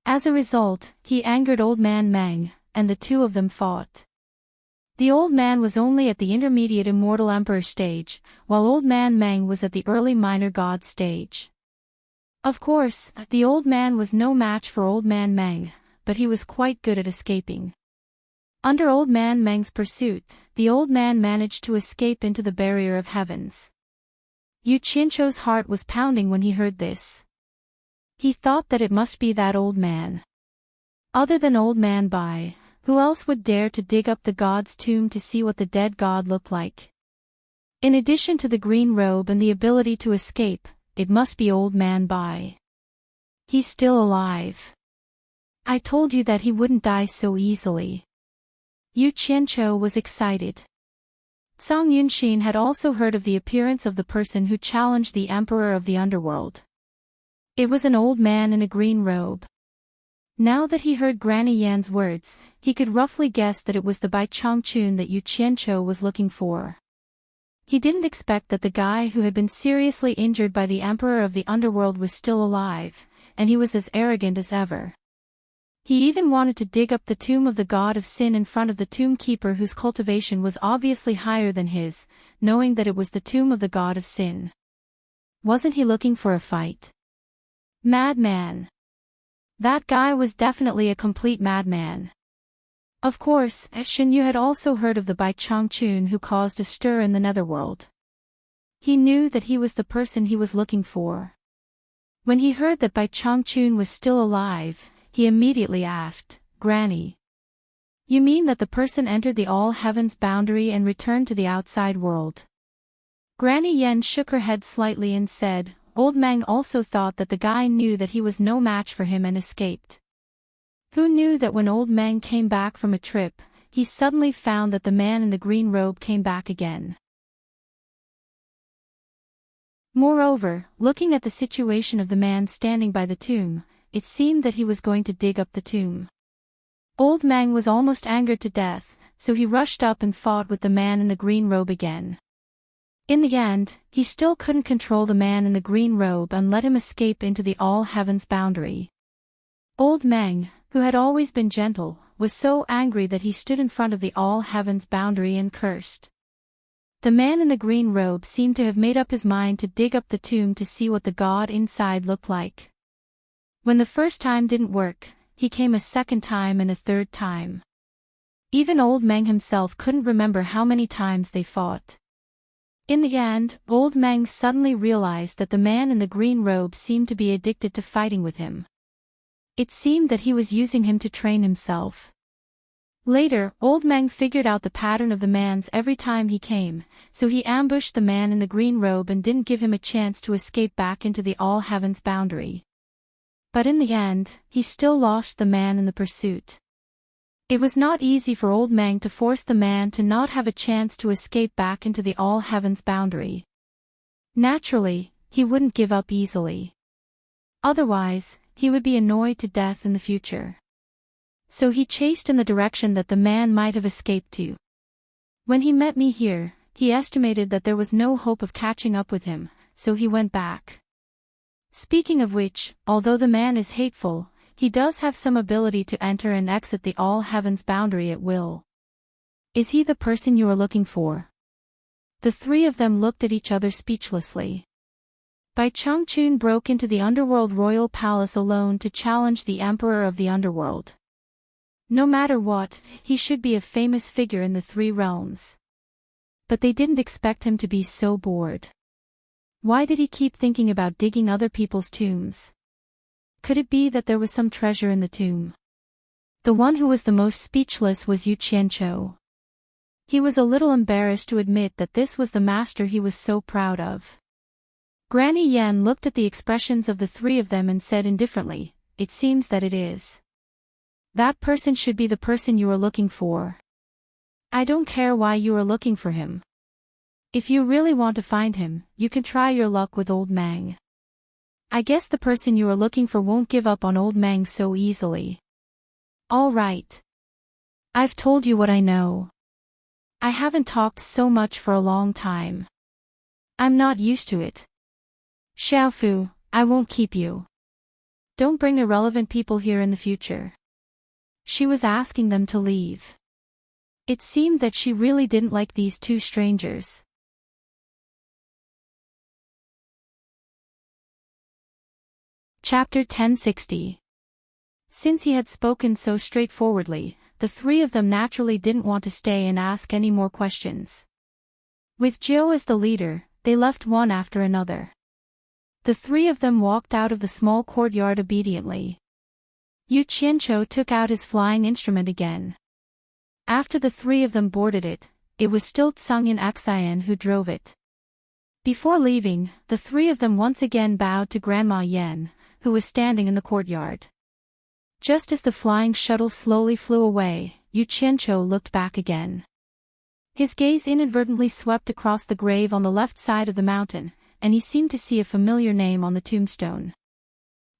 As a result, he angered Old Man Meng, and the two of them fought. The old man was only at the intermediate immortal emperor stage, while Old Man Meng was at the early minor god stage. Of course, the old man was no match for Old Man Meng, but he was quite good at escaping. Under Old Man Meng's pursuit, the old man managed to escape into the barrier of heavens. Yu Qianchou's heart was pounding when he heard this. He thought that it must be that old man. Other than Old Man Bai, who else would dare to dig up the god's tomb to see what the dead god looked like? In addition to the green robe and the ability to escape, it must be Old Man Bai. He's still alive. I told you that he wouldn't die so easily. Yu Qianchou was excited. Song Yunshin had also heard of the appearance of the person who challenged the emperor of the underworld. It was an old man in a green robe. Now that he heard Granny Yan's words, he could roughly guess that it was the Bai Chongchun that Yu Qianchou was looking for. He didn't expect that the guy who had been seriously injured by the emperor of the underworld was still alive, and he was as arrogant as ever. He even wanted to dig up the tomb of the god of sin in front of the tomb keeper whose cultivation was obviously higher than his, knowing that it was the tomb of the god of sin. Wasn't he looking for a fight? Madman. That guy was definitely a complete madman. Of course, Shin Yu had also heard of the Bai Changchun who caused a stir in the netherworld. He knew that he was the person he was looking for. When he heard that Bai Changchun was still alive, he immediately asked, "Granny. You mean that the person entered the all-heavens boundary and returned to the outside world?" Granny Yen shook her head slightly and said, "Old Mang also thought that the guy knew that he was no match for him and escaped. Who knew that when Old Mang came back from a trip, he suddenly found that the man in the green robe came back again." Moreover, looking at the situation of the man standing by the tomb, it seemed that he was going to dig up the tomb. Old Mang was almost angered to death, so he rushed up and fought with the man in the green robe again. In the end, he still couldn't control the man in the green robe and let him escape into the all-heavens boundary. Old Mang, who had always been gentle, was so angry that he stood in front of the all-heavens boundary and cursed. The man in the green robe seemed to have made up his mind to dig up the tomb to see what the god inside looked like. When the first time didn't work, he came a second time and a third time. Even Old Mang himself couldn't remember how many times they fought. In the end, Old Mang suddenly realized that the man in the green robe seemed to be addicted to fighting with him. It seemed that he was using him to train himself. Later, Old Mang figured out the pattern of the man's every time he came, so he ambushed the man in the green robe and didn't give him a chance to escape back into the all-heavens boundary. But in the end, he still lost the man in the pursuit. It was not easy for Old Mang to force the man to not have a chance to escape back into the all-heavens boundary. Naturally, he wouldn't give up easily. Otherwise, he would be annoyed to death in the future. So he chased in the direction that the man might have escaped to. When he met me here, he estimated that there was no hope of catching up with him, so he went back. Speaking of which, although the man is hateful, he does have some ability to enter and exit the all-heavens boundary at will. Is he the person you are looking for? The three of them looked at each other speechlessly. Bai Changchun broke into the underworld royal palace alone to challenge the emperor of the underworld. No matter what, he should be a famous figure in the three realms. But they didn't expect him to be so bored. Why did he keep thinking about digging other people's tombs? Could it be that there was some treasure in the tomb? The one who was the most speechless was Yu Qianqiu. He was a little embarrassed to admit that this was the master he was so proud of. Granny Yen looked at the expressions of the three of them and said indifferently, "It seems that it is. That person should be the person you are looking for. I don't care why you are looking for him. If you really want to find him, you can try your luck with Old Mang. I guess the person you are looking for won't give up on Old Mang so easily. All right. I've told you what I know. I haven't talked so much for a long time. I'm not used to it. Xiaofu, I won't keep you. Don't bring irrelevant people here in the future." She was asking them to leave. It seemed that she really didn't like these two strangers. Chapter 1060. Since he had spoken so straightforwardly, the three of them naturally didn't want to stay and ask any more questions. With Jiu as the leader, they left one after another. The three of them walked out of the small courtyard obediently. Yu Qianqiu took out his flying instrument again. After the three of them boarded it, it was still Tsungyan Xian who drove it. Before leaving, the three of them once again bowed to Grandma Yen, who was standing in the courtyard. Just as the flying shuttle slowly flew away, Yu Qianqiu looked back again. His gaze inadvertently swept across the grave on the left side of the mountain, and he seemed to see a familiar name on the tombstone.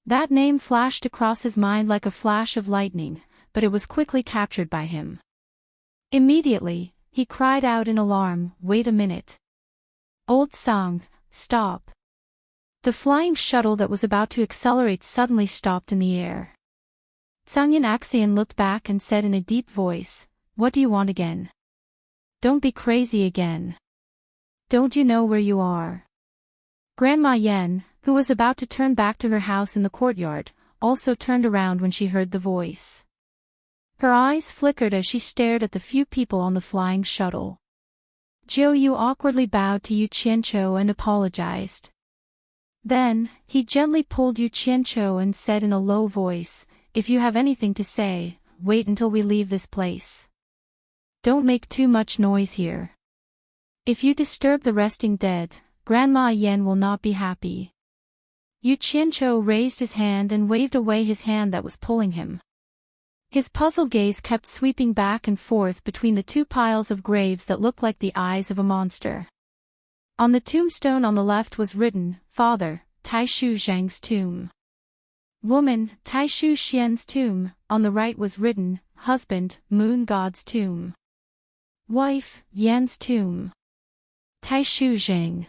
That name flashed across his mind like a flash of lightning, but it was quickly captured by him. Immediately, he cried out in alarm, "Wait a minute. Old Song, stop." The flying shuttle that was about to accelerate suddenly stopped in the air. Sanghyun Aksayan looked back and said in a deep voice, "What do you want again? Don't be crazy again. Don't you know where you are?" Grandma Yen, who was about to turn back to her house in the courtyard, also turned around when she heard the voice. Her eyes flickered as she stared at the few people on the flying shuttle. Jiu Yu awkwardly bowed to Yu Qianqiu and apologized. Then, he gently pulled Yu Qianqiu and said in a low voice, "If you have anything to say, wait until we leave this place. Don't make too much noise here. If you disturb the resting dead, Grandma Yen will not be happy." Yu Qianqiu raised his hand and waved away his hand that was pulling him. His puzzled gaze kept sweeping back and forth between the two piles of graves that looked like the eyes of a monster. On the tombstone on the left was written, "Father, Taishu Zhang's tomb." "Woman, Taishu Xian's tomb." On the right was written, "Husband, Moon God's tomb." "Wife, Yan's tomb." Taishu Zhang.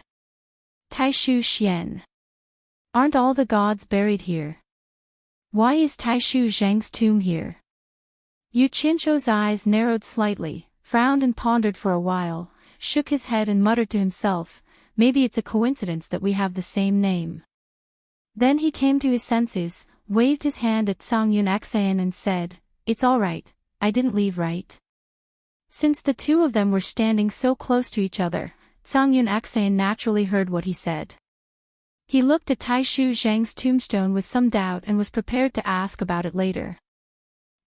Taishu Xian. Aren't all the gods buried here? Why is Taishu Zhang's tomb here? Yu Qianqiu's eyes narrowed slightly, frowned and pondered for a while, shook his head and muttered to himself, "Maybe it's a coincidence that we have the same name." Then he came to his senses, waved his hand at Sanghyun Aksayan and said, "It's all right, I didn't leave, right?" Since the two of them were standing so close to each other, Sanghyun Aksayan naturally heard what he said. He looked at Taishu Zhang's tombstone with some doubt and was prepared to ask about it later.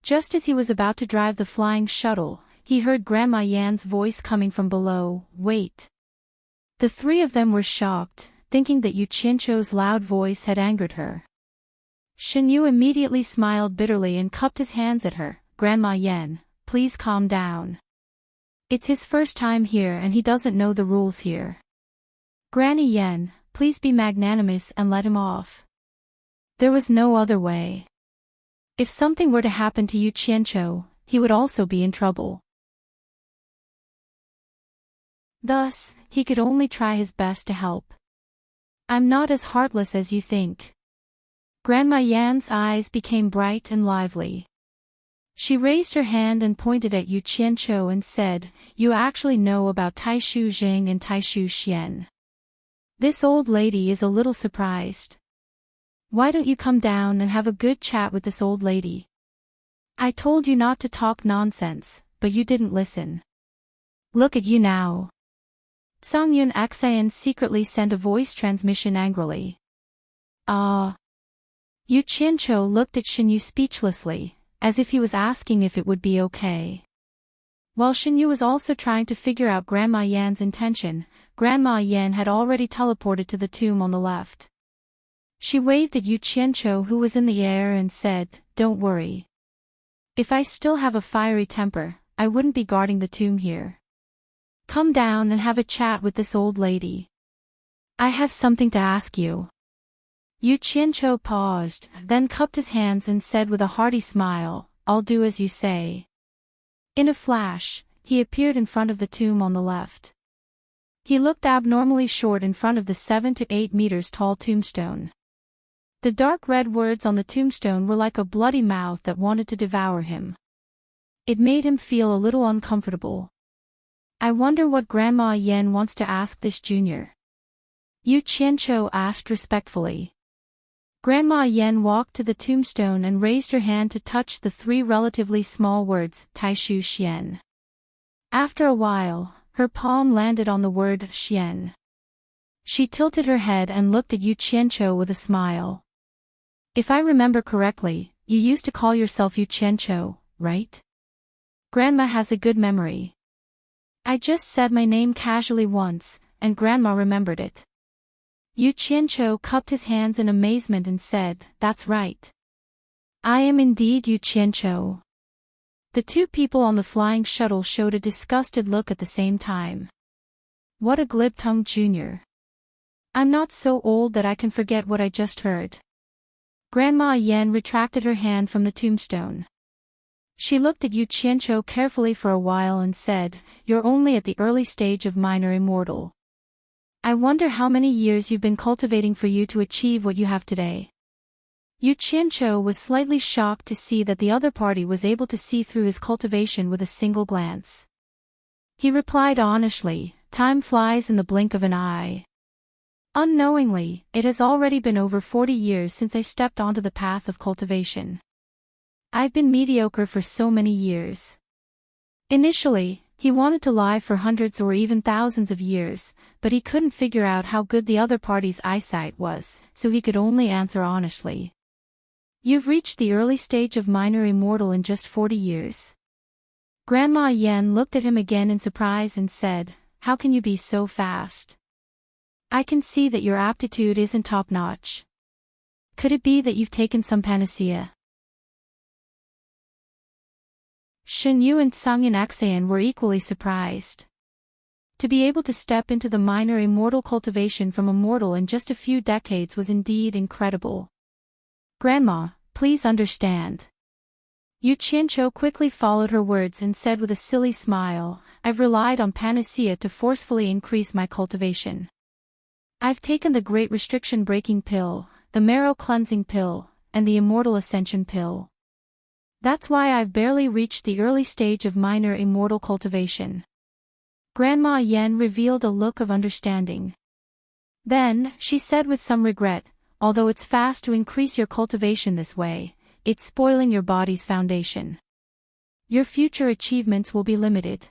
Just as he was about to drive the flying shuttle, he heard Grandma Yan's voice coming from below, "Wait." The three of them were shocked, thinking that Yu Qianqiu's loud voice had angered her. Shen Yu immediately smiled bitterly and cupped his hands at her. "Grandma Yan, please calm down. It's his first time here and he doesn't know the rules here. Granny Yan, please be magnanimous and let him off." There was no other way. If something were to happen to Yu Qianqiu, he would also be in trouble. Thus, he could only try his best to help. "I'm not as heartless as you think." Grandma Yan's eyes became bright and lively. She raised her hand and pointed at Yu Qianqiu and said, "You actually know about Taishu Zhang and Taishu Xian. This old lady is a little surprised. Why don't you come down and have a good chat with this old lady? I told you not to talk nonsense, but you didn't listen. Look at you now." Sanghyun Aksayan secretly sent a voice transmission angrily. Yu Qianqiu looked at Shen Yu speechlessly, as if he was asking if it would be okay. While Shen Yu was also trying to figure out Grandma Yan's intention, Grandma Yan had already teleported to the tomb on the left. She waved at Yu Qianqiu, who was in the air, and said, "Don't worry. If I still have a fiery temper, I wouldn't be guarding the tomb here. Come down and have a chat with this old lady. I have something to ask you." Yu Qianqiu paused, then cupped his hands and said with a hearty smile, "I'll do as you say." In a flash, he appeared in front of the tomb on the left. He looked abnormally short in front of the 7 to 8 meters tall tombstone. The dark red words on the tombstone were like a bloody mouth that wanted to devour him. It made him feel a little uncomfortable. "I wonder what Grandma Yan wants to ask this junior?" Yu Qianqiu asked respectfully. Grandma Yan walked to the tombstone and raised her hand to touch the three relatively small words, Taishu Xian. After a while, her palm landed on the word Xian. She tilted her head and looked at Yu Qianqiu with a smile. "If I remember correctly, you used to call yourself Yu Qianqiu, right? Grandma has a good memory. I just said my name casually once, and Grandma remembered it." Yu Qianqiu cupped his hands in amazement and said, "That's right. I am indeed Yu Qianqiu." The two people on the flying shuttle showed a disgusted look at the same time. "What a glib-tongued junior. I'm not so old that I can forget what I just heard." Grandma Yan retracted her hand from the tombstone. She looked at Yu Qianqiu carefully for a while and said, "You're only at the early stage of minor immortal. I wonder how many years you've been cultivating for you to achieve what you have today. Yu Qianqiu was slightly shocked to see that the other party was able to see through his cultivation with a single glance. He replied honestly, time flies in the blink of an eye. Unknowingly, it has already been over 40 years since I stepped onto the path of cultivation. I've been mediocre for so many years. Initially, he wanted to lie for hundreds or even thousands of years, but he couldn't figure out how good the other party's eyesight was, so he could only answer honestly. You've reached the early stage of minor immortal in just 40 years. Grandma Yan looked at him again in surprise and said, "How can you be so fast? I can see that your aptitude isn't top-notch. Could it be that you've taken some panacea?" Shen Yu and Sangyan Xan were equally surprised. To be able to step into the minor immortal cultivation from a mortal in just a few decades was indeed incredible. "Grandma, please understand." Yu Qianqiu quickly followed her words and said with a silly smile, "I've relied on panacea to forcefully increase my cultivation. I've taken the Great Restriction Breaking Pill, the Marrow Cleansing Pill, and the Immortal Ascension Pill. That's why I've barely reached the early stage of minor immortal cultivation." Grandma Yan revealed a look of understanding. Then, she said with some regret, "Although it's fast to increase your cultivation this way, it's spoiling your body's foundation. Your future achievements will be limited.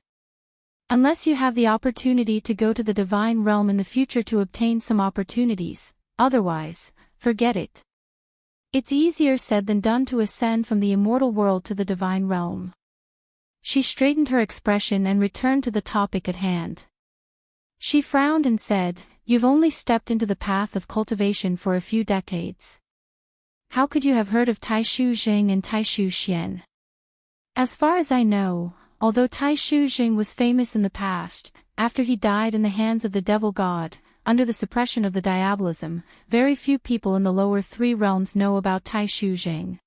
Unless you have the opportunity to go to the divine realm in the future to obtain some opportunities, otherwise, forget it. It's easier said than done to ascend from the immortal world to the divine realm." She straightened her expression and returned to the topic at hand. She frowned and said, "You've only stepped into the path of cultivation for a few decades. How could you have heard of Taishu Jing and Taishu Xian? As far as I know, although Taishu Jing was famous in the past, after he died in the hands of the devil god, under the suppression of the diabolism, very few people in the lower three realms know about Taishu Jing.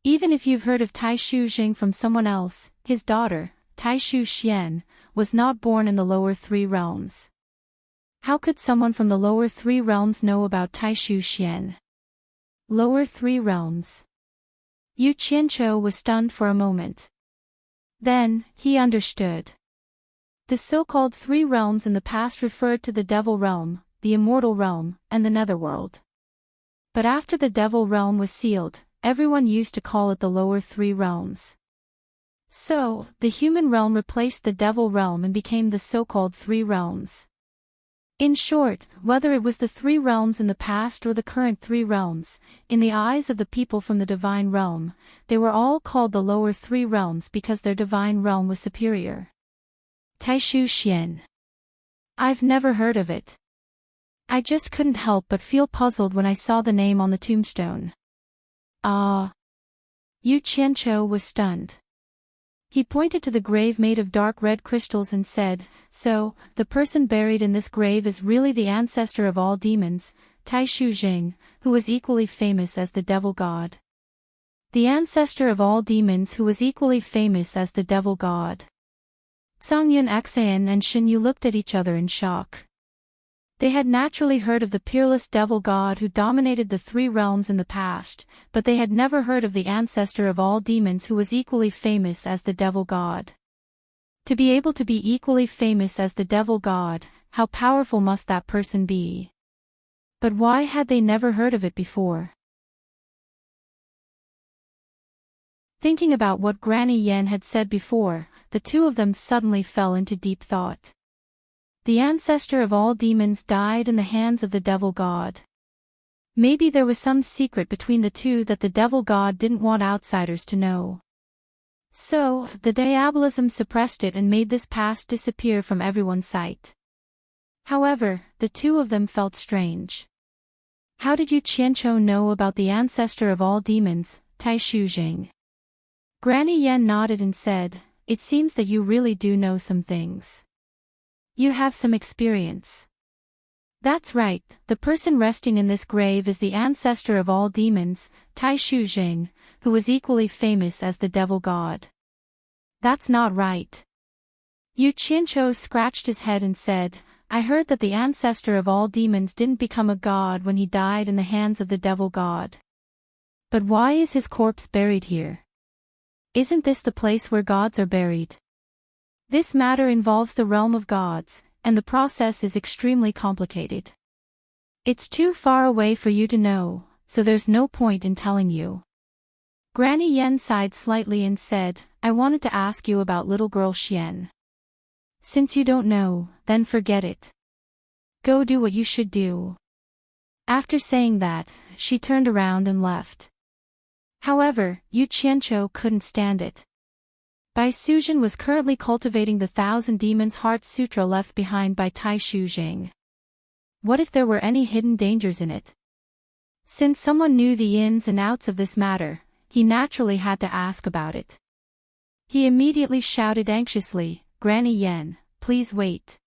Even if you've heard of Taishu Jing from someone else, his daughter, Taishu Xian, was not born in the lower three realms. How could someone from the lower three realms know about Taishu Xian?" Lower three realms. Yu Qianqiu was stunned for a moment. Then, he understood. The so-called three realms in the past referred to the devil realm, the immortal realm, and the netherworld. But after the devil realm was sealed, everyone used to call it the lower three realms. So, the human realm replaced the devil realm and became the so-called three realms. In short, whether it was the three realms in the past or the current three realms, in the eyes of the people from the divine realm, they were all called the lower three realms because their divine realm was superior. Taishu Xian. I've never heard of it. I just couldn't help but feel puzzled when I saw the name on the tombstone. Ah. Yu Qianqiu was stunned. He pointed to the grave made of dark red crystals and said, "So, the person buried in this grave is really the ancestor of all demons, Taishu Jing, who was equally famous as the devil god." The ancestor of all demons who was equally famous as the devil god. Sangyan Xan and Shen Yu looked at each other in shock. They had naturally heard of the peerless devil god who dominated the three realms in the past, but they had never heard of the ancestor of all demons who was equally famous as the devil god. To be able to be equally famous as the devil god, how powerful must that person be? But why had they never heard of it before? Thinking about what Granny Yan had said before, the two of them suddenly fell into deep thought. The ancestor of all demons died in the hands of the devil god. Maybe there was some secret between the two that the devil god didn't want outsiders to know. So, the diabolism suppressed it and made this past disappear from everyone's sight. However, the two of them felt strange. How did Yu Qianqiu know about the ancestor of all demons, Taishu Jing? Granny Yan nodded and said, "It seems that you really do know some things. You have some experience." That's right, the person resting in this grave is the ancestor of all demons, Taishu Jing, who was equally famous as the devil god. That's not right. Yu Qianqiu scratched his head and said, I heard that the ancestor of all demons didn't become a god when he died in the hands of the devil god. But why is his corpse buried here? Isn't this the place where gods are buried? This matter involves the realm of gods, and the process is extremely complicated. It's too far away for you to know, so there's no point in telling you. Granny Yen sighed slightly and said, I wanted to ask you about little girl Xian. Since you don't know, then forget it. Go do what you should do. After saying that, she turned around and left. However, Yu Qianqiu couldn't stand it. Bai Suzhen was currently cultivating the Thousand Demons Heart Sutra left behind by Tai Shu Jing. What if there were any hidden dangers in it? Since someone knew the ins and outs of this matter, he naturally had to ask about it. He immediately shouted anxiously, Granny Yen, please wait.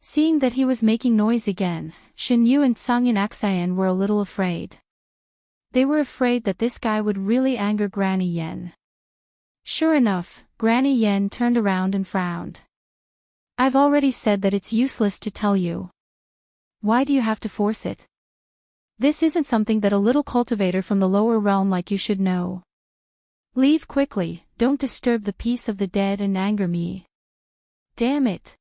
Seeing that he was making noise again, Shen Yu and Tsang Yin Xian were a little afraid. They were afraid that this guy would really anger Granny Yen. Sure enough, Granny Yen turned around and frowned. I've already said that it's useless to tell you. Why do you have to force it? This isn't something that a little cultivator from the lower realm like you should know. Leave quickly, don't disturb the peace of the dead and anger me. Damn it.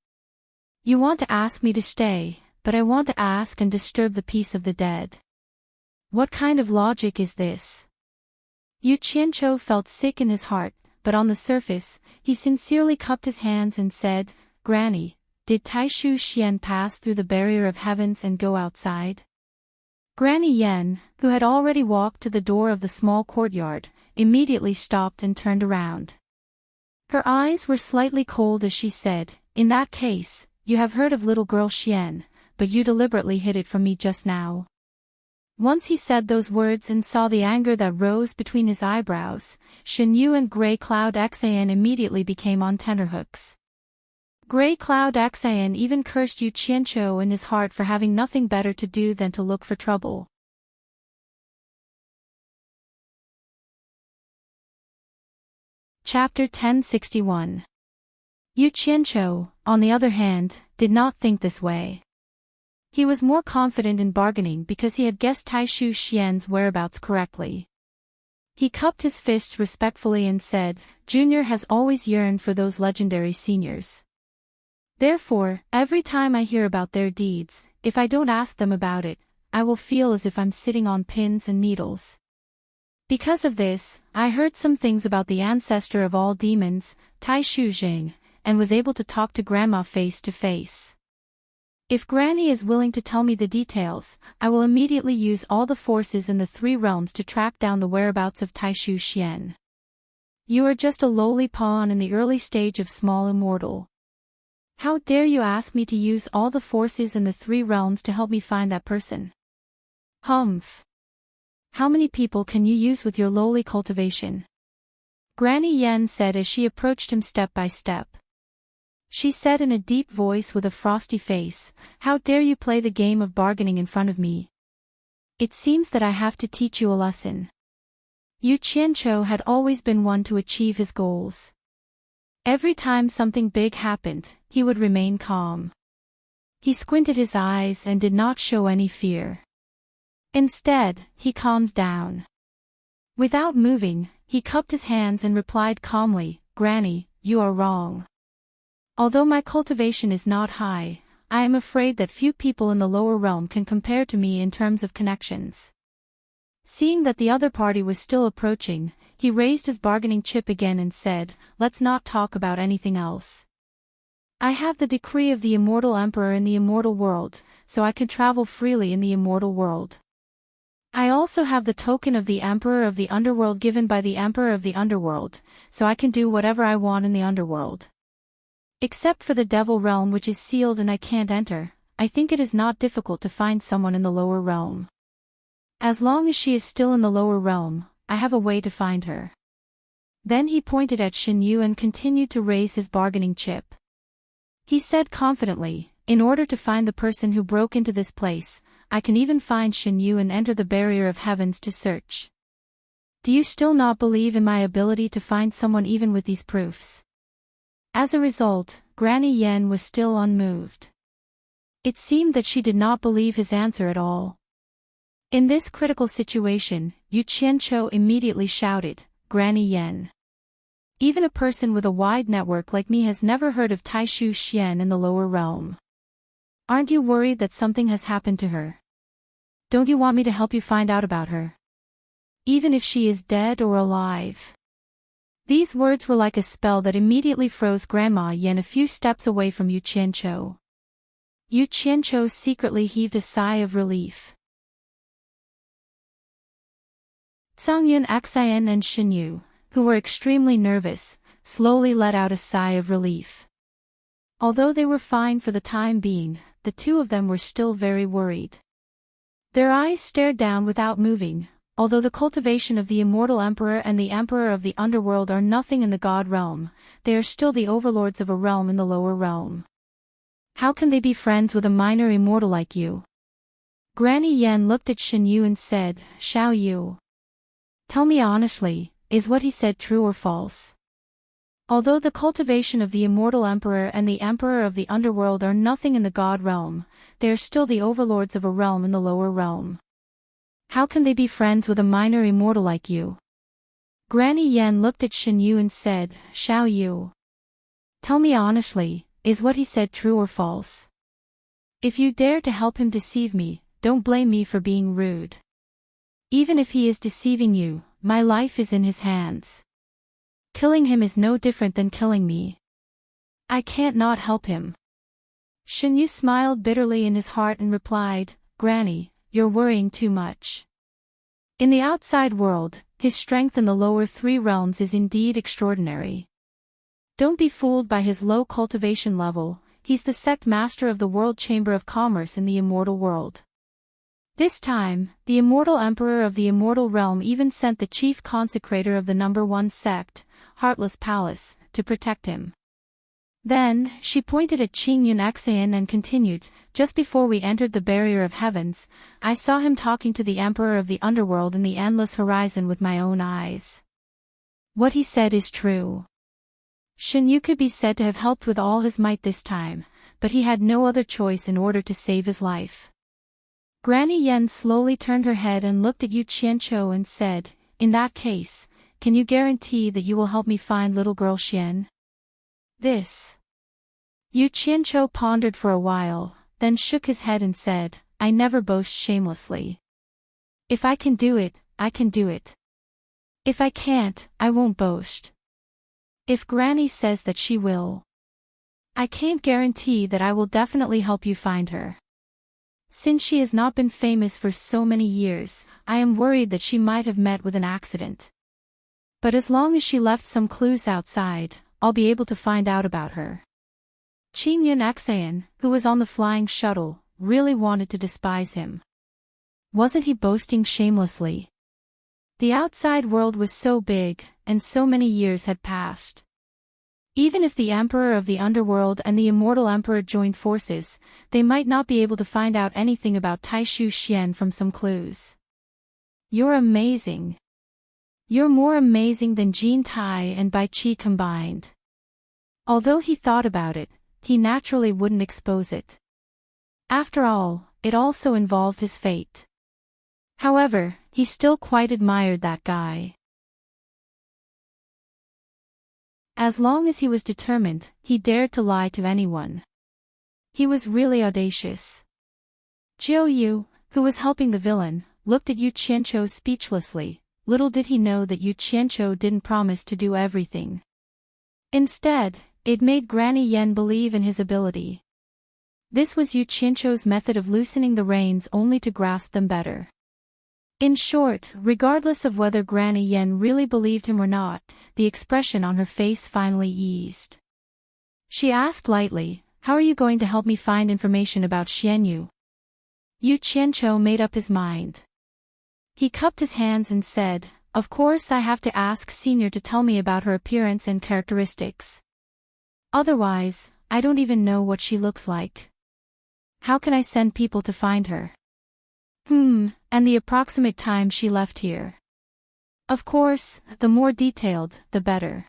You want to ask me to stay, but I want to ask and disturb the peace of the dead. What kind of logic is this? Yu Qianqiu felt sick in his heart, but on the surface, he sincerely cupped his hands and said, Granny, did Tai Shu Xian pass through the barrier of heavens and go outside? Granny Yen, who had already walked to the door of the small courtyard, immediately stopped and turned around. Her eyes were slightly cold as she said, in that case, you have heard of little girl Xian, but you deliberately hid it from me just now. Once he said those words and saw the anger that rose between his eyebrows, Shen Yu and Grey Cloud Xian immediately became on tenterhooks. Grey Cloud Xian even cursed Yu Qianqiu in his heart for having nothing better to do than to look for trouble. Chapter 1061. Yu Qianqiu, on the other hand, did not think this way. He was more confident in bargaining because he had guessed Tai Shu Xian's whereabouts correctly. He cupped his fists respectfully and said, Junior has always yearned for those legendary seniors. Therefore, every time I hear about their deeds, if I don't ask them about it, I will feel as if I'm sitting on pins and needles. Because of this, I heard some things about the ancestor of all demons, Tai Shu Jing, and was able to talk to Grandma face to face. If Granny is willing to tell me the details, I will immediately use all the forces in the three realms to track down the whereabouts of Tai Shu Xian. You are just a lowly pawn in the early stage of small immortal. How dare you ask me to use all the forces in the three realms to help me find that person? Humph. How many people can you use with your lowly cultivation? Granny Yen said as she approached him step by step. She said in a deep voice with a frosty face, How dare you play the game of bargaining in front of me? It seems that I have to teach you a lesson. Yu Qianqiu had always been one to achieve his goals. Every time something big happened, he would remain calm. He squinted his eyes and did not show any fear. Instead, he calmed down. Without moving, he cupped his hands and replied calmly, Granny, you are wrong. Although my cultivation is not high, I am afraid that few people in the lower realm can compare to me in terms of connections. Seeing that the other party was still approaching, he raised his bargaining chip again and said, Let's not talk about anything else. I have the decree of the immortal emperor in the immortal world, so I can travel freely in the immortal world. I also have the token of the emperor of the underworld given by the emperor of the underworld, so I can do whatever I want in the underworld. Except for the devil realm which is sealed and I can't enter, I think it is not difficult to find someone in the lower realm. As long as she is still in the lower realm, I have a way to find her. Then he pointed at Shen Yu and continued to raise his bargaining chip. He said confidently, In order to find the person who broke into this place, I can even find Shen Yu and enter the barrier of heavens to search. Do you still not believe in my ability to find someone even with these proofs? As a result, Granny Yen was still unmoved. It seemed that she did not believe his answer at all. In this critical situation, Yu Qianqiu immediately shouted, "Granny Yen. Even a person with a wide network like me has never heard of Taishu Xian in the lower realm. Aren't you worried that something has happened to her? Don't you want me to help you find out about her? Even if she is dead or alive." These words were like a spell that immediately froze Grandma Yen a few steps away from Yu Qianqiu. Yu Qianqiu secretly heaved a sigh of relief. Songyun Xian and Xinyu, who were extremely nervous, slowly let out a sigh of relief. Although they were fine for the time being, the two of them were still very worried. Their eyes stared down without moving. Although the cultivation of the immortal emperor and the emperor of the underworld are nothing in the god realm, they are still the overlords of a realm in the lower realm. How can they be friends with a minor immortal like you? Granny Yen looked at Xinyu and said, "Xiao Yu. Tell me honestly, is what he said true or false?" Although the cultivation of the immortal emperor and the emperor of the underworld are nothing in the god realm, they are still the overlords of a realm in the lower realm. How can they be friends with a minor immortal like you? Granny Yen looked at Xinyu and said, "Xiao Yu. Tell me honestly, is what he said true or false? If you dare to help him deceive me, don't blame me for being rude. Even if he is deceiving you, my life is in his hands. Killing him is no different than killing me. I can't not help him." Xinyu smiled bitterly in his heart and replied, "Granny, you're worrying too much. In the outside world, his strength in the lower three realms is indeed extraordinary. Don't be fooled by his low cultivation level, he's the sect master of the World Chamber of Commerce in the immortal world. This time, the immortal emperor of the immortal realm even sent the chief consecrator of the number 1 sect, Heartless Palace, to protect him." Then, she pointed at Qingyun Xian and continued, "Just before we entered the barrier of heavens, I saw him talking to the emperor of the underworld in the endless horizon with my own eyes. What he said is true. Xinyu could be said to have helped with all his might this time, but he had no other choice in order to save his life." Granny Yen slowly turned her head and looked at Yu Qianqiu and said, "In that case, can you guarantee that you will help me find little girl Xian?" This. Yu Qianqiu pondered for a while, then shook his head and said, "I never boast shamelessly. If I can do it, I can do it. If I can't, I won't boast. If Granny says that she will, I can't guarantee that I will definitely help you find her. Since she has not been famous for so many years, I am worried that she might have met with an accident. But as long as she left some clues outside, I'll be able to find out about her." Qingyun Xian, who was on the flying shuttle, really wanted to despise him. Wasn't he boasting shamelessly? The outside world was so big, and so many years had passed. Even if the emperor of the underworld and the immortal emperor joined forces, they might not be able to find out anything about Taishu Xian from some clues. "You're amazing. You're more amazing than Jin Tai and Bai Qi combined." Although he thought about it, he naturally wouldn't expose it. After all, it also involved his fate. However, he still quite admired that guy. As long as he was determined, he dared to lie to anyone. He was really audacious. Jiu Yu, who was helping the villain, looked at Yu Qianqiu speechlessly. Little did he know that Yu Qianqiu didn't promise to do everything. Instead, it made Granny Yen believe in his ability. This was Yu Qianqiu's method of loosening the reins only to grasp them better. In short, regardless of whether Granny Yen really believed him or not, the expression on her face finally eased. She asked lightly, "How are you going to help me find information about Xianyu?" Yu Qianqiu made up his mind. He cupped his hands and said, "Of course I have to ask Senior to tell me about her appearance and characteristics. Otherwise, I don't even know what she looks like. How can I send people to find her? And the approximate time she left here. Of course, the more detailed, the better."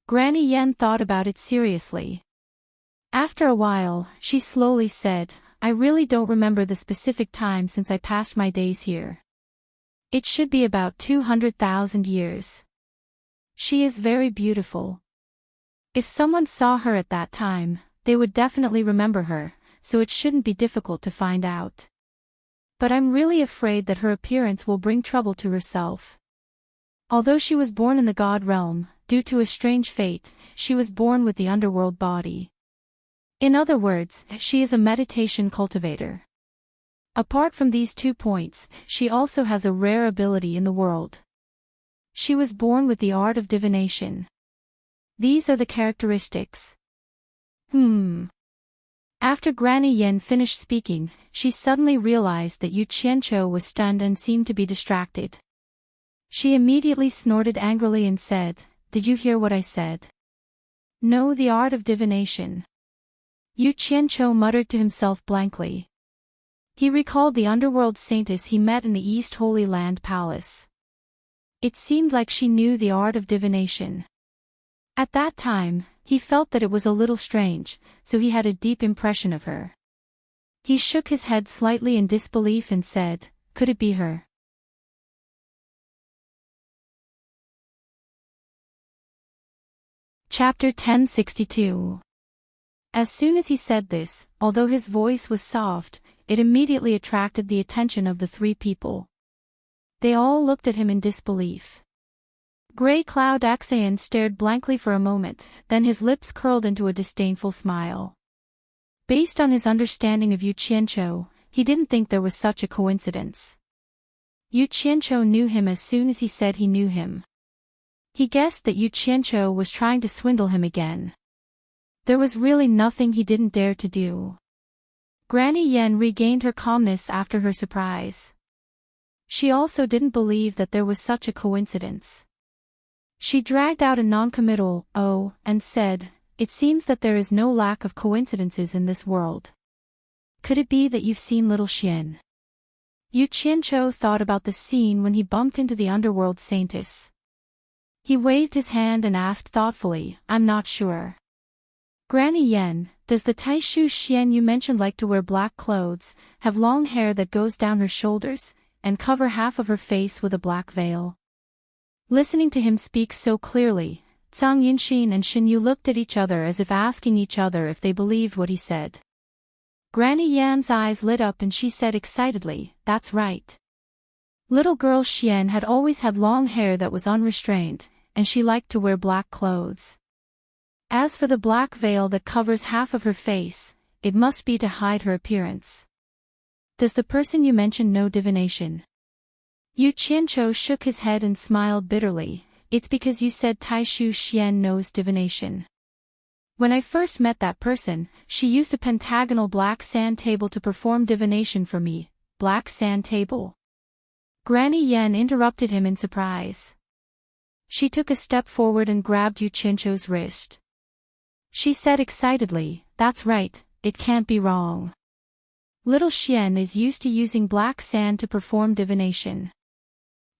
Granny Yen thought about it seriously. After a while, she slowly said, I really don't remember the specific time since I passed my days here. It should be about 200,000 years. She is very beautiful. If someone saw her at that time, they would definitely remember her, so it shouldn't be difficult to find out. But I'm really afraid that her appearance will bring trouble to herself. Although she was born in the god realm, due to a strange fate, she was born with the underworld body. In other words, she is a meditation cultivator. Apart from these 2 points, she also has a rare ability in the world. She was born with the art of divination. These are the characteristics. After Granny Yen finished speaking, she suddenly realized that Yu Qianqiu was stunned and seemed to be distracted. She immediately snorted angrily and said, Did you hear what I said? No, the art of divination. Yu Qianqiu muttered to himself blankly. He recalled the underworld saintess he met in the East Holy Land Palace. It seemed like she knew the art of divination. At that time, he felt that it was a little strange, so he had a deep impression of her. He shook his head slightly in disbelief and said, Could it be her? Chapter 1062. As soon as he said this, although his voice was soft, it immediately attracted the attention of the 3 people. They all looked at him in disbelief. Grey Cloud Axayan stared blankly for a moment, then his lips curled into a disdainful smile. Based on his understanding of Yu Qianqiu, he didn't think there was such a coincidence. Yu Qianqiu knew him as soon as he said he knew him. He guessed that Yu Qianqiu was trying to swindle him again. There was really nothing he didn't dare to do. Granny Yen regained her calmness after her surprise. She also didn't believe that there was such a coincidence. She dragged out a non-committal "oh" and said, It seems that there is no lack of coincidences in this world. Could it be that you've seen little Xian? Yu Qianqiu thought about the scene when he bumped into the underworld saintess. He waved his hand and asked thoughtfully, I'm not sure. Granny Yen, does the Taishu Xian you mentioned like to wear black clothes, have long hair that goes down her shoulders, and cover half of her face with a black veil? Listening to him speak so clearly, Zhang Yunxin and Shen Yu looked at each other as if asking each other if they believed what he said. Granny Yan's eyes lit up and she said excitedly, That's right. Little girl Xian had always had long hair that was unrestrained, and she liked to wear black clothes. As for the black veil that covers half of her face, it must be to hide her appearance. Does the person you mentioned know divination? Yu Qianqiu shook his head and smiled bitterly. It's because you said Taishu Xian knows divination. When I first met that person, she used a pentagonal black sand table to perform divination for me. Black sand table? Granny Yen interrupted him in surprise. She took a step forward and grabbed Yu Qianqiu's wrist. She said excitedly, That's right, it can't be wrong. Little Xian is used to using black sand to perform divination.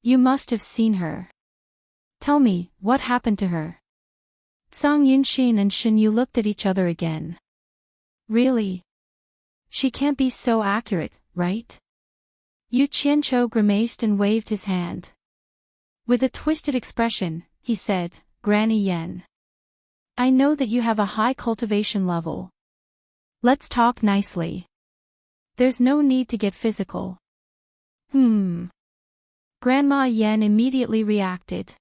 You must have seen her. Tell me, what happened to her? Zhang Yunxin and Shen Yu looked at each other again. Really? She can't be so accurate, right? Yu Qianqiu grimaced and waved his hand. With a twisted expression, he said, Granny Yen. I know that you have a high cultivation level. Let's talk nicely. There's no need to get physical. Grandma Yen immediately reacted.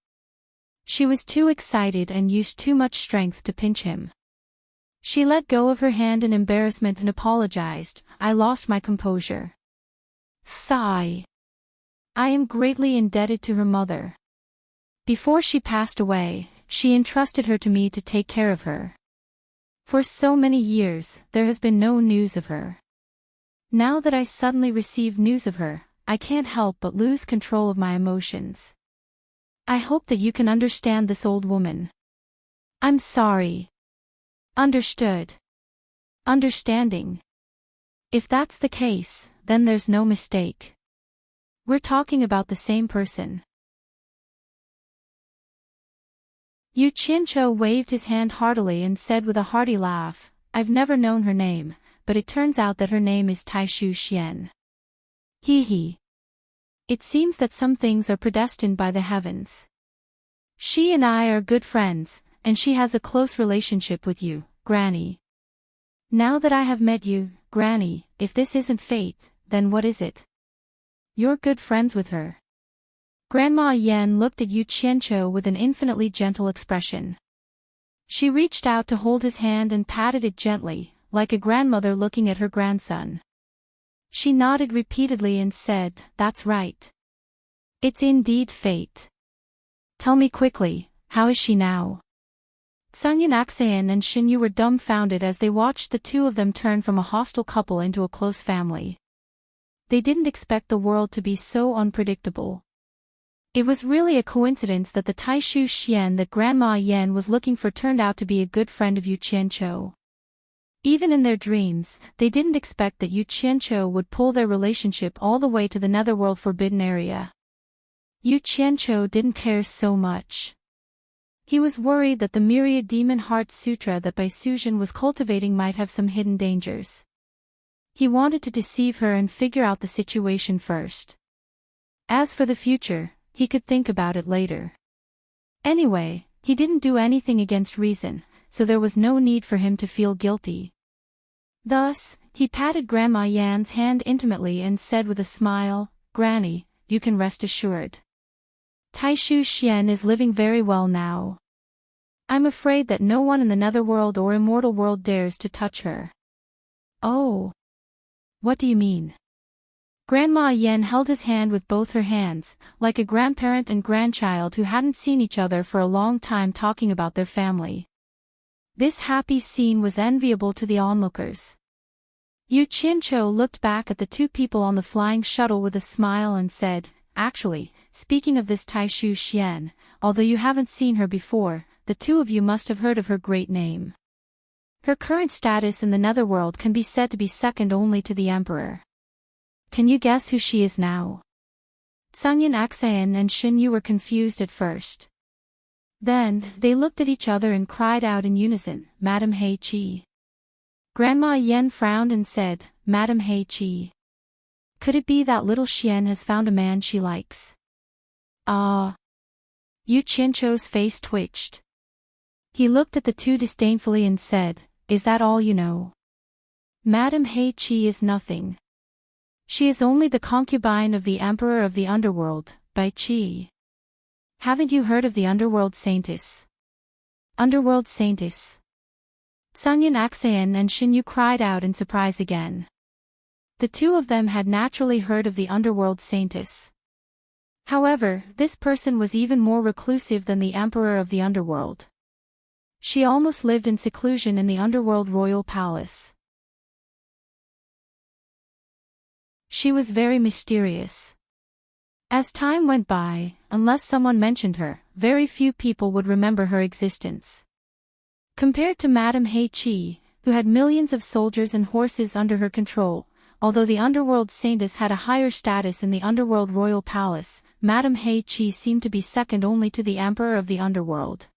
She was too excited and used too much strength to pinch him. She let go of her hand in embarrassment and apologized, I lost my composure. Sigh. I am greatly indebted to her mother. Before she passed away, she entrusted her to me to take care of her. For so many years, there has been no news of her. Now that I suddenly received news of her, I can't help but lose control of my emotions. I hope that you can understand this old woman. I'm sorry. Understood. Understanding. If that's the case, then there's no mistake. We're talking about the same person. Yu Qianqiu waved his hand heartily and said with a hearty laugh, I've never known her name, but it turns out that her name is Taishu Xian. Hee hee. It seems that some things are predestined by the heavens. She and I are good friends, and she has a close relationship with you, Granny. Now that I have met you, Granny, if this isn't fate, then what is it? You're good friends with her. Grandma Yan looked at Yu Qianqiu with an infinitely gentle expression. She reached out to hold his hand and patted it gently, like a grandmother looking at her grandson. She nodded repeatedly and said, "That's right. It's indeed fate. Tell me quickly, how is she now?" Sunyan Axayan and Xinyu were dumbfounded as they watched the two of them turn from a hostile couple into a close family. They didn't expect the world to be so unpredictable. It was really a coincidence that the Taishu Xian that Grandma Yan was looking for turned out to be a good friend of Yu Qianqiu. Even in their dreams, they didn't expect that Yu Qianqiu would pull their relationship all the way to the netherworld forbidden area. Yu Qianqiu didn't care so much. He was worried that the myriad demon heart sutra that Bai Suzhen was cultivating might have some hidden dangers. He wanted to deceive her and figure out the situation first. As for the future, he could think about it later. Anyway, he didn't do anything against reason, so there was no need for him to feel guilty. Thus, he patted Grandma Yan's hand intimately and said with a smile, "Granny, you can rest assured. Taishu Xian is living very well now. I'm afraid that no one in the netherworld or immortal world dares to touch her." "Oh. What do you mean?" Grandma Yan held his hand with both her hands, like a grandparent and grandchild who hadn't seen each other for a long time talking about their family. This happy scene was enviable to the onlookers. Yu Qianqiu looked back at the two people on the flying shuttle with a smile and said, "Actually, speaking of this Taishu Xian, although you haven't seen her before, the two of you must have heard of her great name. Her current status in the netherworld can be said to be second only to the Emperor. Can you guess who she is now?" Sunyan Axayan and Xinyu were confused at first. Then, they looked at each other and cried out in unison, "Madam Hei Qi." Grandma Yan frowned and said, "Madam Hei Qi. Could it be that little Xian has found a man she likes?" "Ah." Yu Qianqiu's face twitched. He looked at the two disdainfully and said, "Is that all you know? Madam Hei Qi is nothing. She is only the concubine of the Emperor of the Underworld, Bai Qi. Haven't you heard of the Underworld Saintess?" "Underworld Saintess?" Sunyan Axayan and Xinyu cried out in surprise again. The two of them had naturally heard of the Underworld Saintess. However, this person was even more reclusive than the Emperor of the Underworld. She almost lived in seclusion in the Underworld Royal Palace. She was very mysterious. As time went by, unless someone mentioned her, very few people would remember her existence. Compared to Madame Hei Qi, who had millions of soldiers and horses under her control, although the Underworld Saintess had a higher status in the Underworld Royal Palace, Madame Hei Qi seemed to be second only to the Emperor of the Underworld.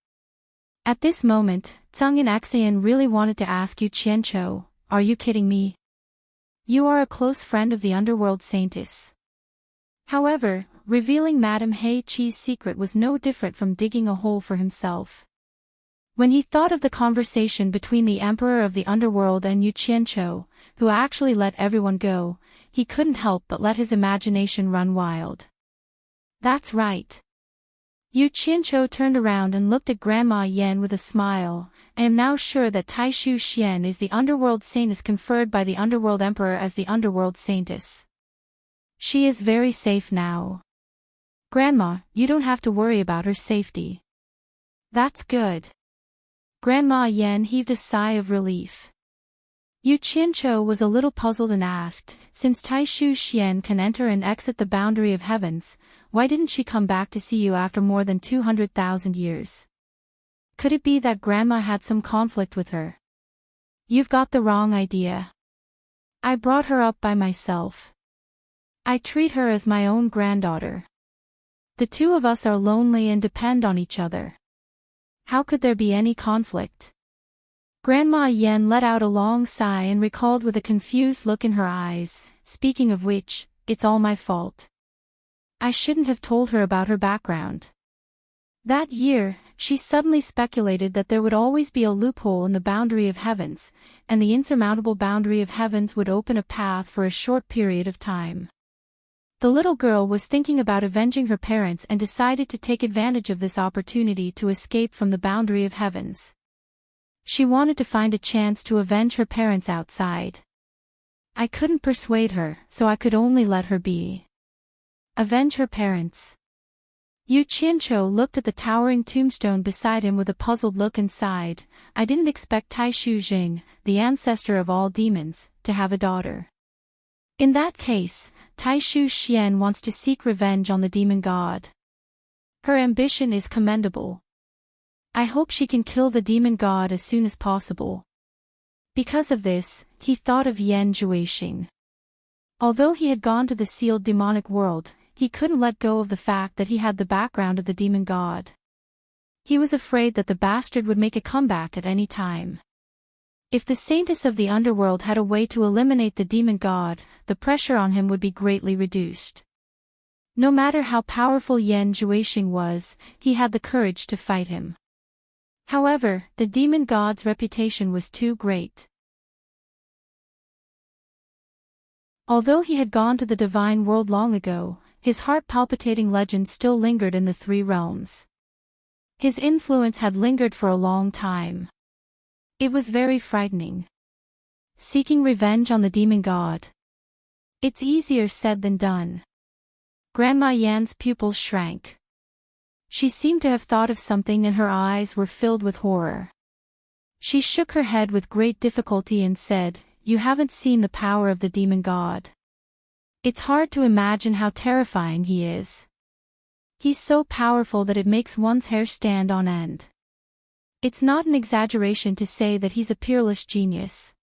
At this moment, Sunyan Axayan really wanted to ask Yu Qianqiu, "Are you kidding me? You are a close friend of the Underworld Saintess." However, revealing Madame Hei Qi's secret was no different from digging a hole for himself. When he thought of the conversation between the Emperor of the Underworld and Yu Qianqiu, who actually let everyone go, he couldn't help but let his imagination run wild. "That's right." Yu Qianqiu turned around and looked at Grandma Yan with a smile. "I am now sure that Taishu Xian is the Underworld Saintess conferred by the Underworld Emperor as the Underworld Saintess. She is very safe now. Grandma, you don't have to worry about her safety." "That's good." Grandma Yan heaved a sigh of relief. Yu Qianqiu was a little puzzled and asked, "Since Taishu Xian can enter and exit the boundary of heavens, why didn't she come back to see you after more than 200,000 years? Could it be that Grandma had some conflict with her?" "You've got the wrong idea. I brought her up by myself. I treat her as my own granddaughter. The two of us are lonely and depend on each other. How could there be any conflict?" Grandma Yen let out a long sigh and recalled with a confused look in her eyes, speaking of which, it's all my fault. I shouldn't have told her about her background. That year, she suddenly speculated that there would always be a loophole in the boundary of heavens, and the insurmountable boundary of heavens would open a path for a short period of time. The little girl was thinking about avenging her parents and decided to take advantage of this opportunity to escape from the boundary of heavens. She wanted to find a chance to avenge her parents outside. I couldn't persuade her, so I could only let her be. Avenge her parents. Yu Qianqiu looked at the towering tombstone beside him with a puzzled look and sighed. I didn't expect Tai Shu Jing, the ancestor of all demons, to have a daughter. In that case, Tai Shu Xian wants to seek revenge on the demon god. Her ambition is commendable. I hope she can kill the demon god as soon as possible. Because of this, he thought of Yan Zhuixing. Although he had gone to the sealed demonic world, he couldn't let go of the fact that he had the background of the demon god. He was afraid that the bastard would make a comeback at any time. If the saintess of the underworld had a way to eliminate the demon god, the pressure on him would be greatly reduced. No matter how powerful Yan Zhuixing was, he had the courage to fight him. However, the demon god's reputation was too great. Although he had gone to the divine world long ago, his heart-palpitating legend still lingered in the three realms. His influence had lingered for a long time. It was very frightening. Seeking revenge on the demon god. It's easier said than done. Grandma Yan's pupils shrank. She seemed to have thought of something and her eyes were filled with horror. She shook her head with great difficulty and said, "You haven't seen the power of the demon god. It's hard to imagine how terrifying he is. He's so powerful that it makes one's hair stand on end. It's not an exaggeration to say that he's a peerless genius.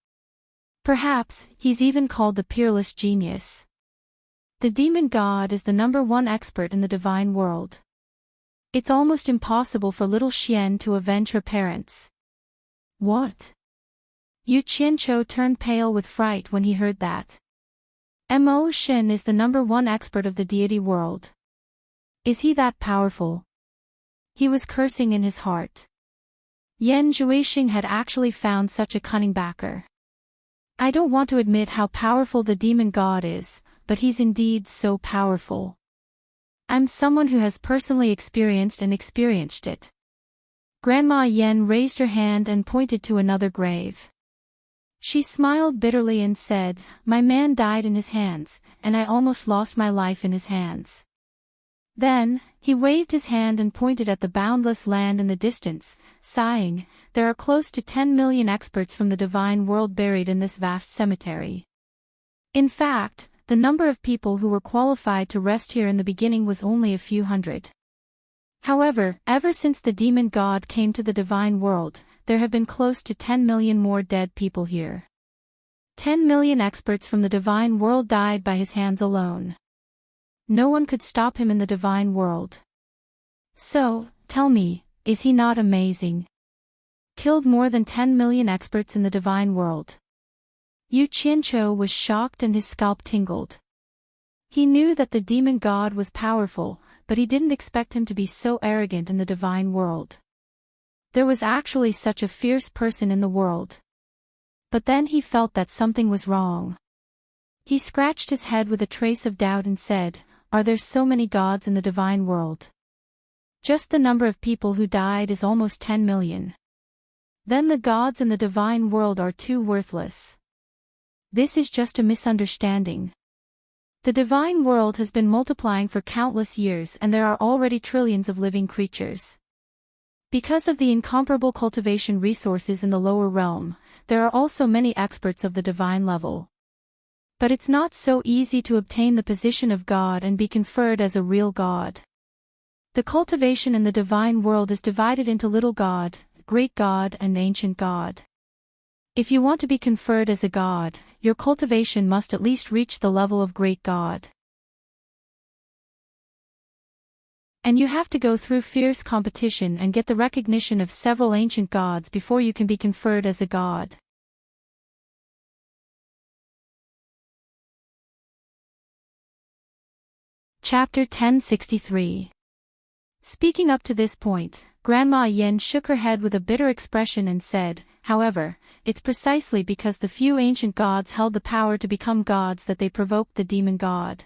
Perhaps, he's even called the peerless genius. The demon god is the #1 expert in the divine world. It's almost impossible for little Xian to avenge her parents." What? Yu Qianqiu turned pale with fright when he heard that. Mo Shen is the #1 expert of the deity world. Is he that powerful? He was cursing in his heart. Yan Zhuixing had actually found such a cunning backer. I don't want to admit how powerful the demon god is, but he's indeed so powerful. I'm someone who has personally experienced it. Grandma Yen raised her hand and pointed to another grave. She smiled bitterly and said, "My man died in his hands, and I almost lost my life in his hands." Then, he waved his hand and pointed at the boundless land in the distance, sighing, "There are close to 10 million experts from the divine world buried in this vast cemetery. In fact, the number of people who were qualified to rest here in the beginning was only a few hundred. However, ever since the demon god came to the divine world, there have been close to 10 million more dead people here. 10 million experts from the divine world died by his hands alone. No one could stop him in the divine world. So, tell me, is he not amazing? Killed more than 10 million experts in the divine world." Yu Qianqiu was shocked and his scalp tingled. He knew that the demon god was powerful, but he didn't expect him to be so arrogant in the divine world. There was actually such a fierce person in the world. But then he felt that something was wrong. He scratched his head with a trace of doubt and said, "Are there so many gods in the divine world? Just the number of people who died is almost 10 million. Then the gods in the divine world are too worthless. This is just a misunderstanding. The divine world has been multiplying for countless years and there are already trillions of living creatures. Because of the incomparable cultivation resources in the lower realm, there are also many experts of the divine level. But it's not so easy to obtain the position of God and be conferred as a real god. The cultivation in the divine world is divided into little god, great god and ancient god. If you want to be conferred as a god, your cultivation must at least reach the level of great god. And you have to go through fierce competition and get the recognition of several ancient gods before you can be conferred as a god. Chapter 1063. Speaking up to this point, Grandma Yen shook her head with a bitter expression and said, however, it's precisely because the few ancient gods held the power to become gods that they provoked the demon god.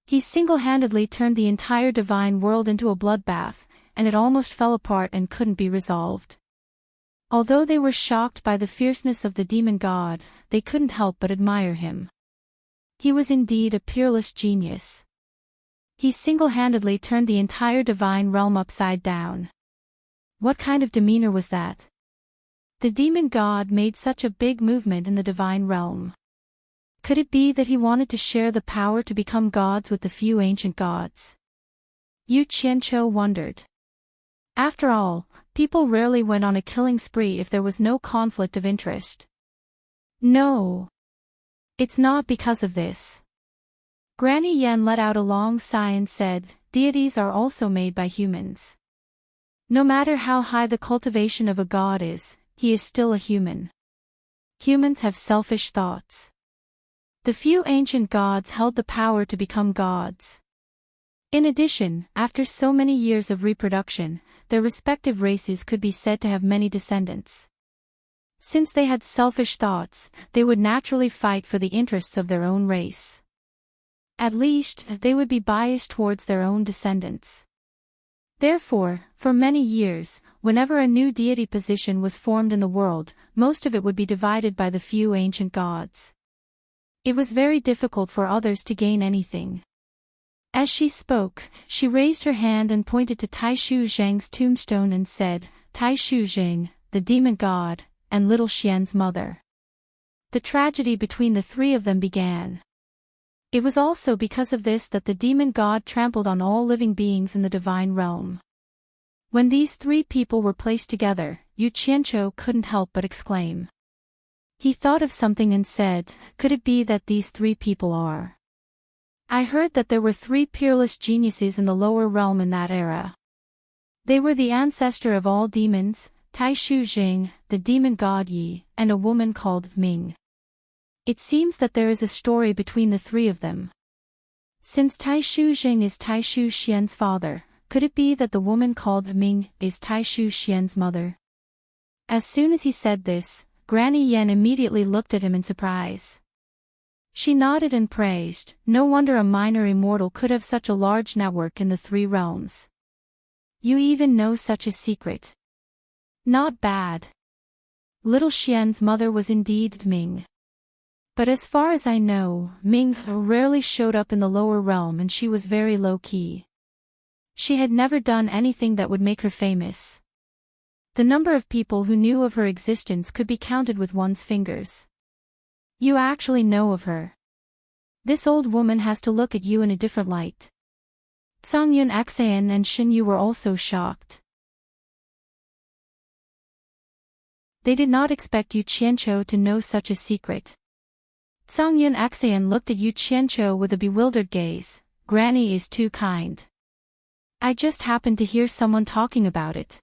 He single-handedly turned the entire divine world into a bloodbath, and it almost fell apart and couldn't be resolved. Although they were shocked by the fierceness of the demon god, they couldn't help but admire him. He was indeed a peerless genius. He single-handedly turned the entire divine realm upside down. What kind of demeanor was that? The demon god made such a big movement in the divine realm. Could it be that he wanted to share the power to become gods with the few ancient gods? Yu Qianqiu wondered. After all, people rarely went on a killing spree if there was no conflict of interest. No. It's not because of this. Granny Yen let out a long sigh and said, deities are also made by humans. No matter how high the cultivation of a god is, he is still a human. Humans have selfish thoughts. The few ancient gods held the power to become gods. In addition, after so many years of reproduction, their respective races could be said to have many descendants. Since they had selfish thoughts, they would naturally fight for the interests of their own race. At least, they would be biased towards their own descendants. Therefore, for many years, whenever a new deity position was formed in the world, most of it would be divided by the few ancient gods. It was very difficult for others to gain anything. As she spoke, she raised her hand and pointed to Tai Shu Zhang's tombstone and said, Tai Shu Zhang, the demon god, and little Xian's mother. The tragedy between the three of them began. It was also because of this that the demon god trampled on all living beings in the divine realm. When these three people were placed together, Yu Qianqiu couldn't help but exclaim. He thought of something and said, could it be that these three people are? I heard that there were three peerless geniuses in the lower realm in that era. They were the ancestor of all demons, Tai Shu Jing, the demon god Yi, and a woman called Ming. It seems that there is a story between the three of them. Since Tai Shu Jing is Tai Shu Xian's father, could it be that the woman called Ming is Tai Shu Xian's mother? As soon as he said this, Granny Yen immediately looked at him in surprise. She nodded and praised, no wonder a minor immortal could have such a large network in the three realms. You even know such a secret. Not bad. Little Xian's mother was indeed Ming. But as far as I know, Ming rarely showed up in the lower realm and she was very low-key. She had never done anything that would make her famous. The number of people who knew of her existence could be counted with one's fingers. You actually know of her. This old woman has to look at you in a different light. Zhang Yun Xan and Shin Yu were also shocked. They did not expect Yu Qianqiu to know such a secret. Zhang Yun Xan looked at Yu Qianqiu with a bewildered gaze. Granny is too kind. I just happened to hear someone talking about it.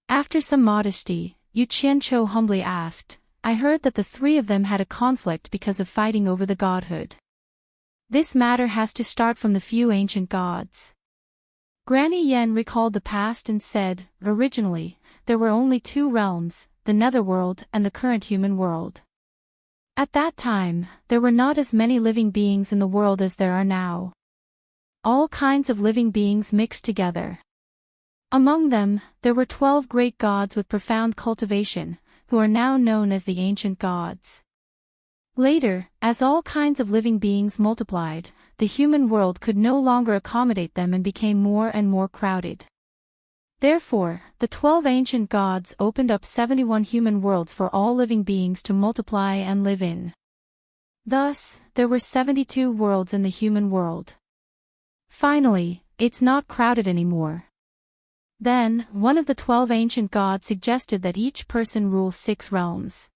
After some modesty, Yu Qianqiu humbly asked, I heard that the three of them had a conflict because of fighting over the godhood. This matter has to start from the few ancient gods. Granny Yen recalled the past and said, originally, there were only two realms, the netherworld and the current human world. At that time, there were not as many living beings in the world as there are now. All kinds of living beings mixed together. Among them, there were 12 great gods with profound cultivation, who are now known as the ancient gods. Later, as all kinds of living beings multiplied, the human world could no longer accommodate them and became more and more crowded. Therefore, the 12 ancient gods opened up 71 human worlds for all living beings to multiply and live in. Thus, there were 72 worlds in the human world. Finally, it's not crowded anymore. Then, one of the 12 ancient gods suggested that each person rule 6 realms.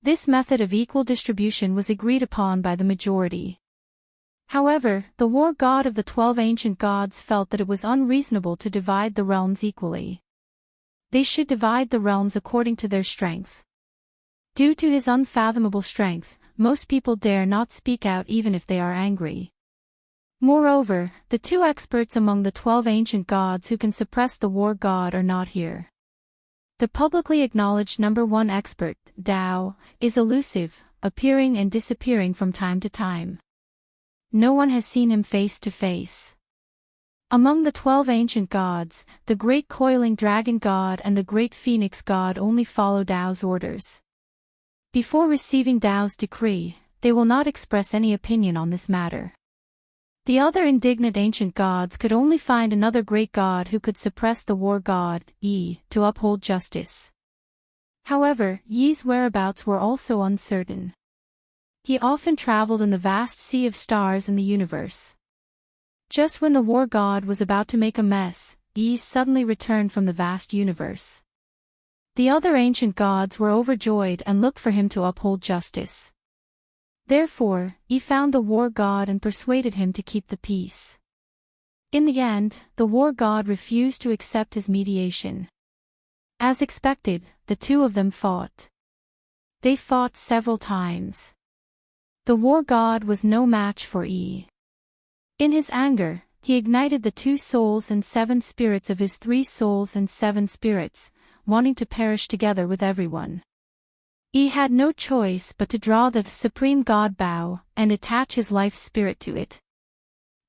This method of equal distribution was agreed upon by the majority. However, the war god of the 12 ancient gods felt that it was unreasonable to divide the realms equally. They should divide the realms according to their strength. Due to his unfathomable strength, most people dare not speak out even if they are angry. Moreover, the two experts among the 12 ancient gods who can suppress the war god are not here. The publicly acknowledged number one expert, Tao, is elusive, appearing and disappearing from time to time. No one has seen him face to face. Among the 12 ancient gods, the great coiling dragon god and the great phoenix god only follow Tao's orders. Before receiving Tao's decree, they will not express any opinion on this matter. The other indignant ancient gods could only find another great god who could suppress the war god, Yi, to uphold justice. However, Yi's whereabouts were also uncertain. He often traveled in the vast sea of stars in the universe. Just when the war god was about to make a mess, Yi suddenly returned from the vast universe. The other ancient gods were overjoyed and looked for him to uphold justice. Therefore, Yi found the war god and persuaded him to keep the peace. In the end, the war god refused to accept his mediation. As expected, the two of them fought. They fought several times. The war god was no match for Yi. In his anger, he ignited the 2 souls and 7 spirits of his 3 souls and 7 spirits, wanting to perish together with everyone. Yi had no choice but to draw the supreme god bow and attach his life spirit to it.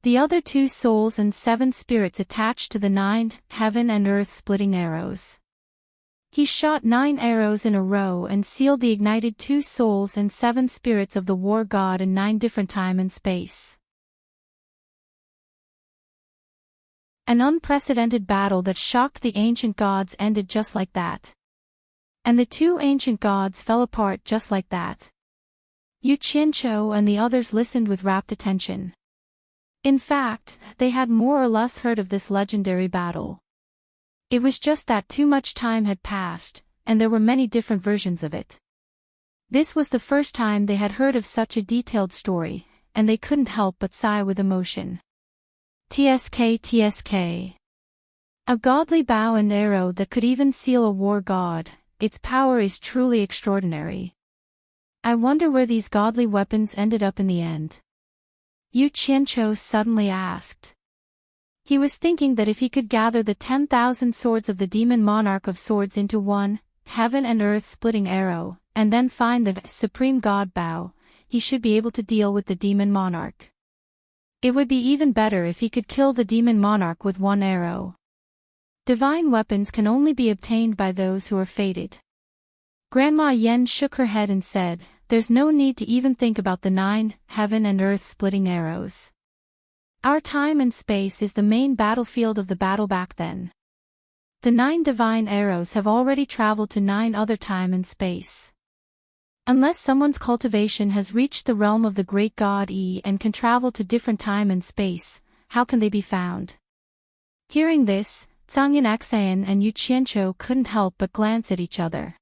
The other 2 souls and 7 spirits attached to the 9 heaven and earth splitting arrows. He shot 9 arrows in a row and sealed the ignited 2 souls and 7 spirits of the war god in 9 different time and space. An unprecedented battle that shocked the ancient gods ended just like that. And the 2 ancient gods fell apart just like that. Yu Qianqiu and the others listened with rapt attention. In fact, they had more or less heard of this legendary battle. It was just that too much time had passed, and there were many different versions of it. This was the first time they had heard of such a detailed story, and they couldn't help but sigh with emotion. TSK. A godly bow and arrow that could even seal a war god. Its power is truly extraordinary. I wonder where these godly weapons ended up in the end. Yu Qianqiu suddenly asked. He was thinking that if he could gather the 10,000 swords of the demon monarch of swords into one, heaven and earth splitting arrow, and then find the supreme god bow, he should be able to deal with the demon monarch. It would be even better if he could kill the demon monarch with 1 arrow. Divine weapons can only be obtained by those who are fated. Grandma Yen shook her head and said, "There's no need to even think about the 9 heaven and earth splitting arrows. Our time and space is the main battlefield of the battle back then. The 9 divine arrows have already traveled to 9 other time and space. Unless someone's cultivation has reached the realm of the great god Yi and can travel to different time and space, how can they be found?" Hearing this, Zhangyan Xan and Yu Qianqiu couldn't help but glance at each other.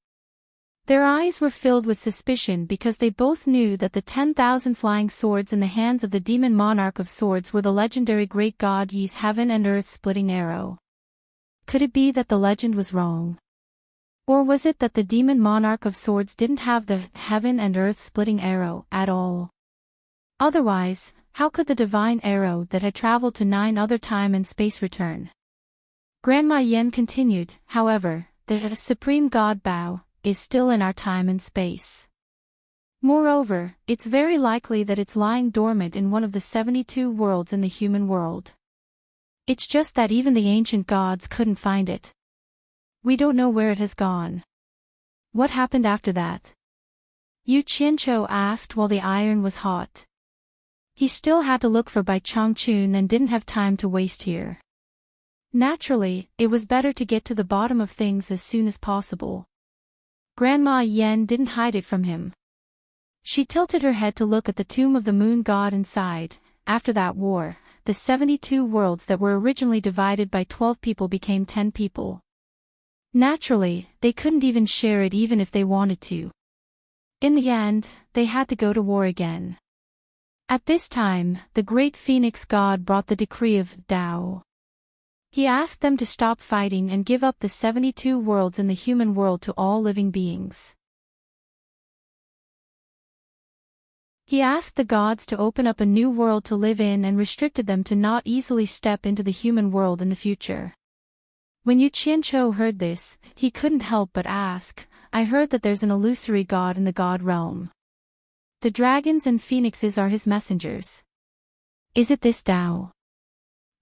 Their eyes were filled with suspicion because they both knew that the 10,000 flying swords in the hands of the demon monarch of swords were the legendary great god Yi's heaven and earth splitting arrow. Could it be that the legend was wrong? Or was it that the demon monarch of swords didn't have the heaven and earth splitting arrow at all? Otherwise, how could the divine arrow that had traveled to 9 other time and space return? Grandma Yen continued, "However, the supreme god bow is still in our time and space. Moreover, it's very likely that it's lying dormant in one of the 72 worlds in the human world. It's just that even the ancient gods couldn't find it. We don't know where it has gone." "What happened after that?" Yu Qianqiu asked while the iron was hot. He still had to look for Bai Changchun and didn't have time to waste here. Naturally, it was better to get to the bottom of things as soon as possible. Grandma Yen didn't hide it from him. She tilted her head to look at the tomb of the moon god inside. After that war, the 72 worlds that were originally divided by 12 people became 10 people. Naturally, they couldn't even share it even if they wanted to. In the end, they had to go to war again. At this time, the great phoenix god brought the decree of Tao. He asked them to stop fighting and give up the 72 worlds in the human world to all living beings. He asked the gods to open up a new world to live in and restricted them to not easily step into the human world in the future. When Yu Qianqiu heard this, he couldn't help but ask, I heard that there's an illusory god in the god realm. The dragons and phoenixes are his messengers. Is it this Tao?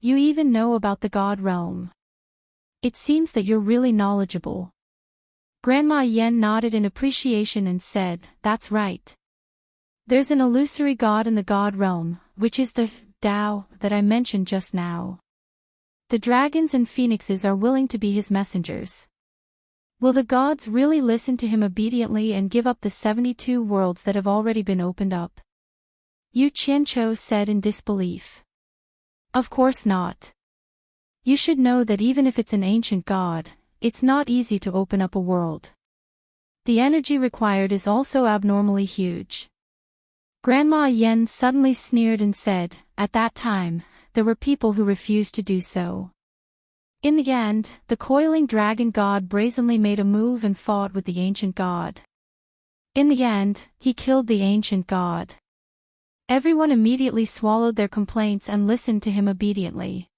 You even know about the god realm. It seems that you're really knowledgeable. Grandma Yen nodded in appreciation and said, that's right. There's an illusory god in the god realm, which is the Tao that I mentioned just now. The dragons and phoenixes are willing to be his messengers. Will the gods really listen to him obediently and give up the 72 worlds that have already been opened up? Yu Qianqiu said in disbelief. Of course not. You should know that even if it's an ancient god, it's not easy to open up a world. The energy required is also abnormally huge. Grandma Yen suddenly sneered and said, at that time, there were people who refused to do so. In the end, the coiling dragon god brazenly made a move and fought with the ancient god. In the end, he killed the ancient god. Everyone immediately swallowed their complaints and listened to him obediently.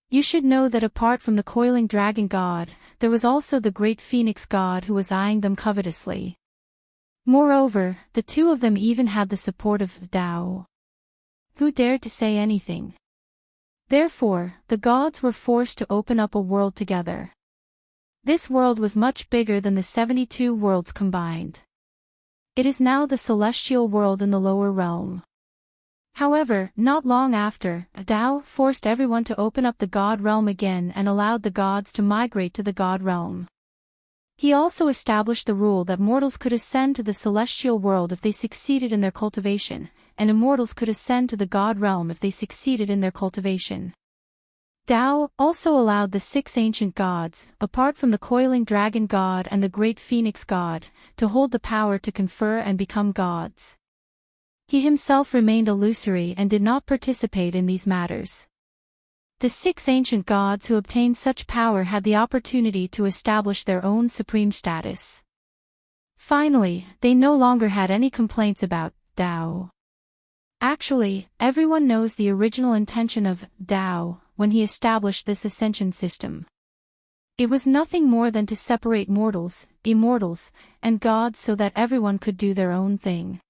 You should know that apart from the coiling dragon god, there was also the great phoenix god who was eyeing them covetously. Moreover, the two of them even had the support of Tao. Who dared to say anything? Therefore, the gods were forced to open up a world together. This world was much bigger than the 72 worlds combined. It is now the celestial world in the lower realm. However, not long after, Tao forced everyone to open up the god realm again and allowed the gods to migrate to the god realm. He also established the rule that mortals could ascend to the celestial world if they succeeded in their cultivation, and immortals could ascend to the god realm if they succeeded in their cultivation. Tao also allowed the 6 ancient gods, apart from the coiling dragon god and the great phoenix god, to hold the power to confer and become gods. He himself remained illusory and did not participate in these matters. The 6 ancient gods who obtained such power had the opportunity to establish their own supreme status. Finally, they no longer had any complaints about Tao. Actually, everyone knows the original intention of Tao when he established this ascension system. It was nothing more than to separate mortals, immortals, and gods so that everyone could do their own thing.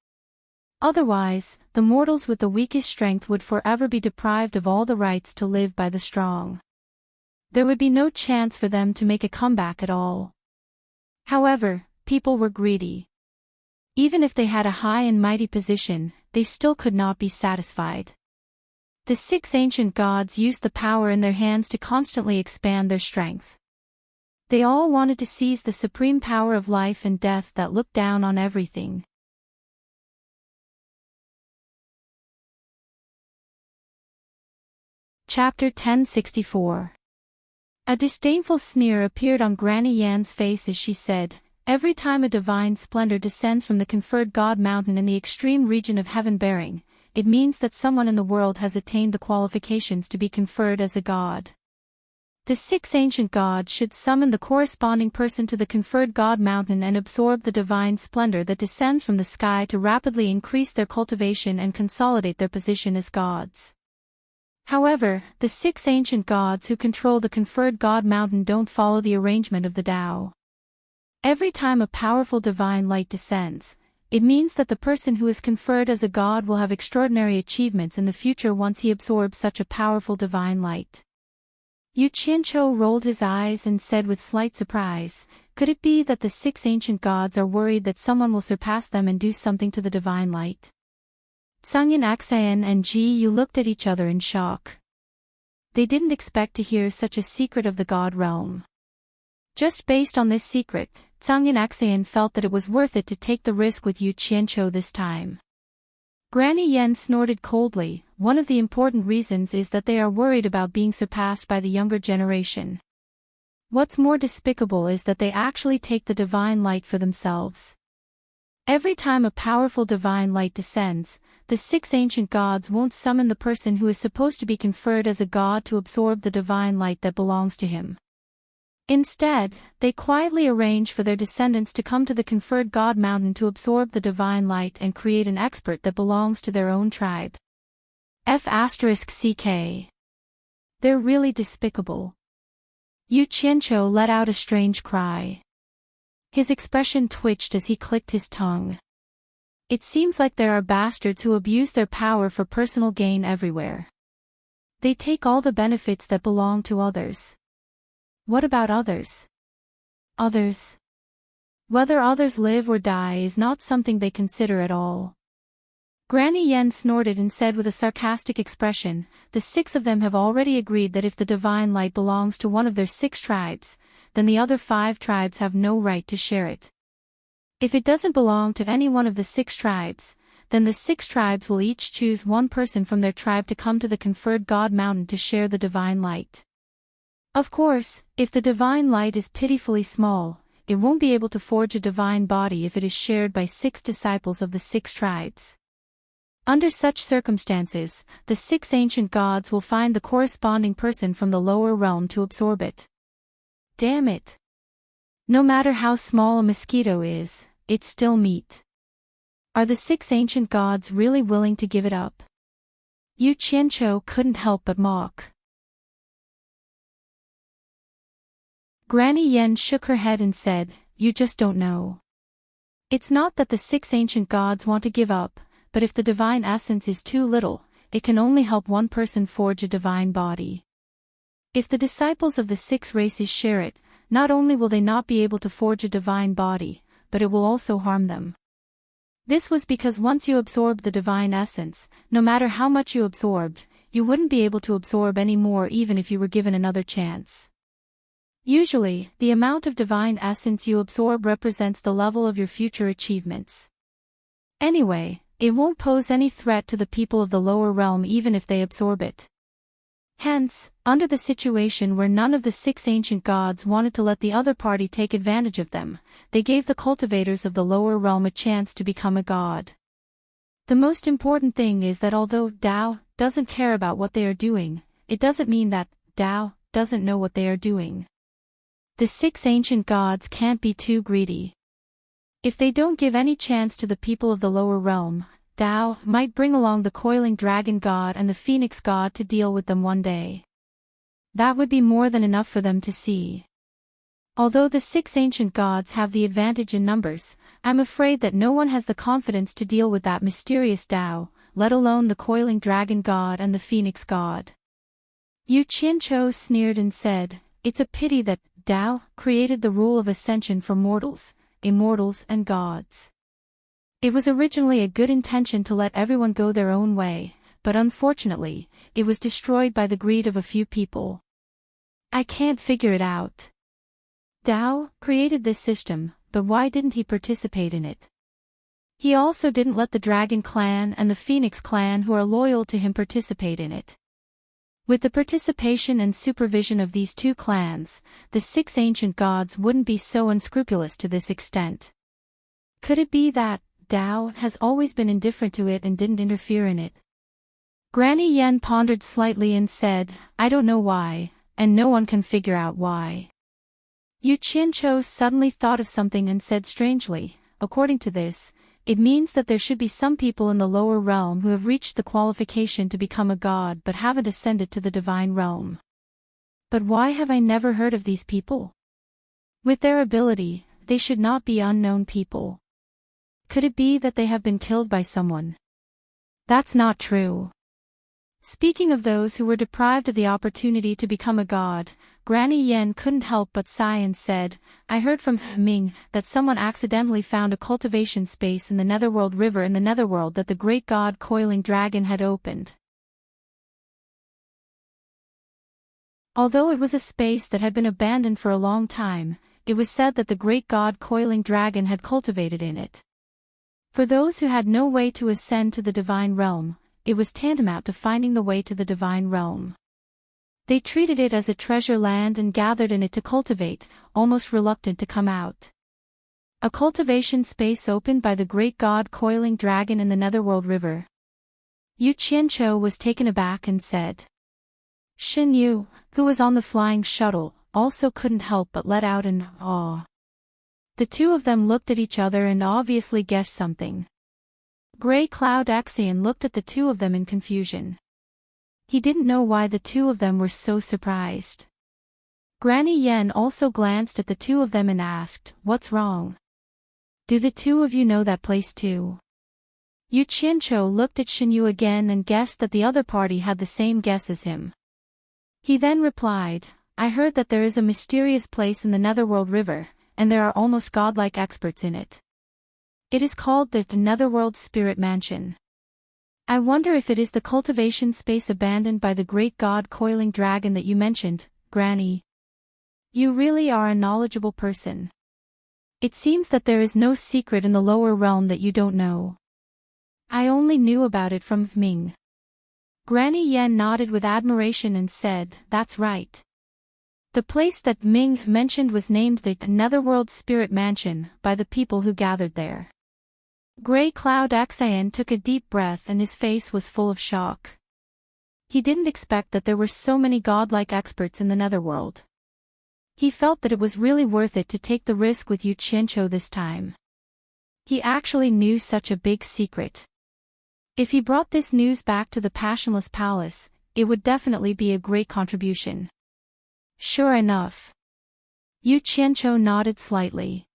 Otherwise, the mortals with the weakest strength would forever be deprived of all the rights to live by the strong. There would be no chance for them to make a comeback at all. However, people were greedy. Even if they had a high and mighty position, they still could not be satisfied. The 6 ancient gods used the power in their hands to constantly expand their strength. They all wanted to seize the supreme power of life and death that looked down on everything. Chapter 1064. A disdainful sneer appeared on Granny Yan's face as she said, every time a divine splendor descends from the conferred God mountain in the extreme region of heaven-bearing, it means that someone in the world has attained the qualifications to be conferred as a god. The 6 ancient gods should summon the corresponding person to the conferred God mountain and absorb the divine splendor that descends from the sky to rapidly increase their cultivation and consolidate their position as gods. However, the 6 ancient gods who control the conferred God mountain don't follow the arrangement of the Tao. Every time a powerful divine light descends, it means that the person who is conferred as a god will have extraordinary achievements in the future once he absorbs such a powerful divine light. Yu Qianqiu rolled his eyes and said with slight surprise, could it be that the 6 ancient gods are worried that someone will surpass them and do something to the divine light? Tsangyan Aksayan and Ji Yu looked at each other in shock. They didn't expect to hear such a secret of the god realm. Just based on this secret, Tsangyan Aksayan felt that it was worth it to take the risk with Yu Qianqiu this time. Granny Yen snorted coldly, one of the important reasons is that they are worried about being surpassed by the younger generation. What's more despicable is that they actually take the divine light for themselves. Every time a powerful divine light descends, the 6 ancient gods won't summon the person who is supposed to be conferred as a god to absorb the divine light that belongs to him. Instead, they quietly arrange for their descendants to come to the conferred god mountain to absorb the divine light and create an expert that belongs to their own tribe. F***ck. They're really despicable. Yu Qianqiu let out a strange cry. His expression twitched as he clicked his tongue. It seems like there are bastards who abuse their power for personal gain everywhere. They take all the benefits that belong to others. What about others? Others? Whether others live or die is not something they consider at all. Granny Yen snorted and said with a sarcastic expression, the 6 of them have already agreed that if the divine light belongs to one of their 6 tribes, then the other 5 tribes have no right to share it. If it doesn't belong to any one of the 6 tribes, then the 6 tribes will each choose one person from their tribe to come to the conferred god mountain to share the divine light. Of course, if the divine light is pitifully small, it won't be able to forge a divine body if it is shared by 6 disciples of the 6 tribes. Under such circumstances, the 6 ancient gods will find the corresponding person from the lower realm to absorb it. Damn it. No matter how small a mosquito is, it's still meat. Are the 6 ancient gods really willing to give it up? Yu Qianqiu couldn't help but mock. Granny Yen shook her head and said, you just don't know. It's not that the 6 ancient gods want to give up, but if the divine essence is too little, it can only help one person forge a divine body. If the disciples of the 6 races share it, not only will they not be able to forge a divine body, but it will also harm them. This was because once you absorbed the divine essence, no matter how much you absorbed, you wouldn't be able to absorb any more even if you were given another chance. Usually, the amount of divine essence you absorb represents the level of your future achievements. Anyway, it won't pose any threat to the people of the lower realm even if they absorb it. Hence, under the situation where none of the 6 ancient gods wanted to let the other party take advantage of them, they gave the cultivators of the lower realm a chance to become a god. The most important thing is that although Tao doesn't care about what they are doing, it doesn't mean that Tao doesn't know what they are doing. The 6 ancient gods can't be too greedy. If they don't give any chance to the people of the lower realm, Tao might bring along the coiling dragon god and the phoenix god to deal with them one day. That would be more than enough for them to see. Although the 6 ancient gods have the advantage in numbers, I'm afraid that no one has the confidence to deal with that mysterious Tao, let alone the coiling dragon god and the phoenix god. Yu Qianqiu sneered and said, it's a pity that Tao created the rule of ascension for mortals, immortals and gods. It was originally a good intention to let everyone go their own way, but unfortunately, it was destroyed by the greed of a few people. I can't figure it out. Tao created this system, but why didn't he participate in it? He also didn't let the Dragon Clan and the Phoenix Clan who are loyal to him participate in it. With the participation and supervision of these 2 clans, the 6 ancient gods wouldn't be so unscrupulous to this extent. Could it be that Tao has always been indifferent to it and didn't interfere in it? Granny Yen pondered slightly and said, I don't know why, and no one can figure out why. Yu Qianqiu suddenly thought of something and said strangely, according to this, it means that there should be some people in the lower realm who have reached the qualification to become a god but haven't ascended to the divine realm. But why have I never heard of these people? With their ability, they should not be unknown people. Could it be that they have been killed by someone? That's not true. Speaking of those who were deprived of the opportunity to become a god, Granny Yen couldn't help but sigh and said, I heard from Ming that someone accidentally found a cultivation space in the Netherworld River in the Netherworld that the great god Coiling Dragon had opened. Although it was a space that had been abandoned for a long time, it was said that the great god Coiling Dragon had cultivated in it. For those who had no way to ascend to the divine realm, it was tantamount to finding the way to the divine realm. They treated it as a treasure land and gathered in it to cultivate, almost reluctant to come out. A cultivation space opened by the great god coiling dragon in the Netherworld River. Yu Qianqiu was taken aback and said. Xin Yu, who was on the flying shuttle, also couldn't help but let out an awe. The two of them looked at each other and obviously guessed something. Grey Cloud Axion looked at the two of them in confusion. He didn't know why the two of them were so surprised. Granny Yen also glanced at the two of them and asked, "What's wrong? Do the two of you know that place too?" Yu Qianqiu looked at Xin Yu again and guessed that the other party had the same guess as him. He then replied, "I heard that there is a mysterious place in the Netherworld River, and there are almost godlike experts in it. It is called the Netherworld Spirit Mansion. I wonder if it is the cultivation space abandoned by the great god coiling dragon that you mentioned, Granny. You really are a knowledgeable person. It seems that there is no secret in the lower realm that you don't know. I only knew about it from Ming." Granny Yen nodded with admiration and said, "That's right. The place that Ming mentioned was named the Netherworld Spirit Mansion by the people who gathered there." Grey Cloud Axion took a deep breath and his face was full of shock. He didn't expect that there were so many godlike experts in the Netherworld. He felt that it was really worth it to take the risk with Yu Qianqiu this time. He actually knew such a big secret. If he brought this news back to the Passionless Palace, it would definitely be a great contribution. Sure enough. Yu Qianqiu nodded slightly.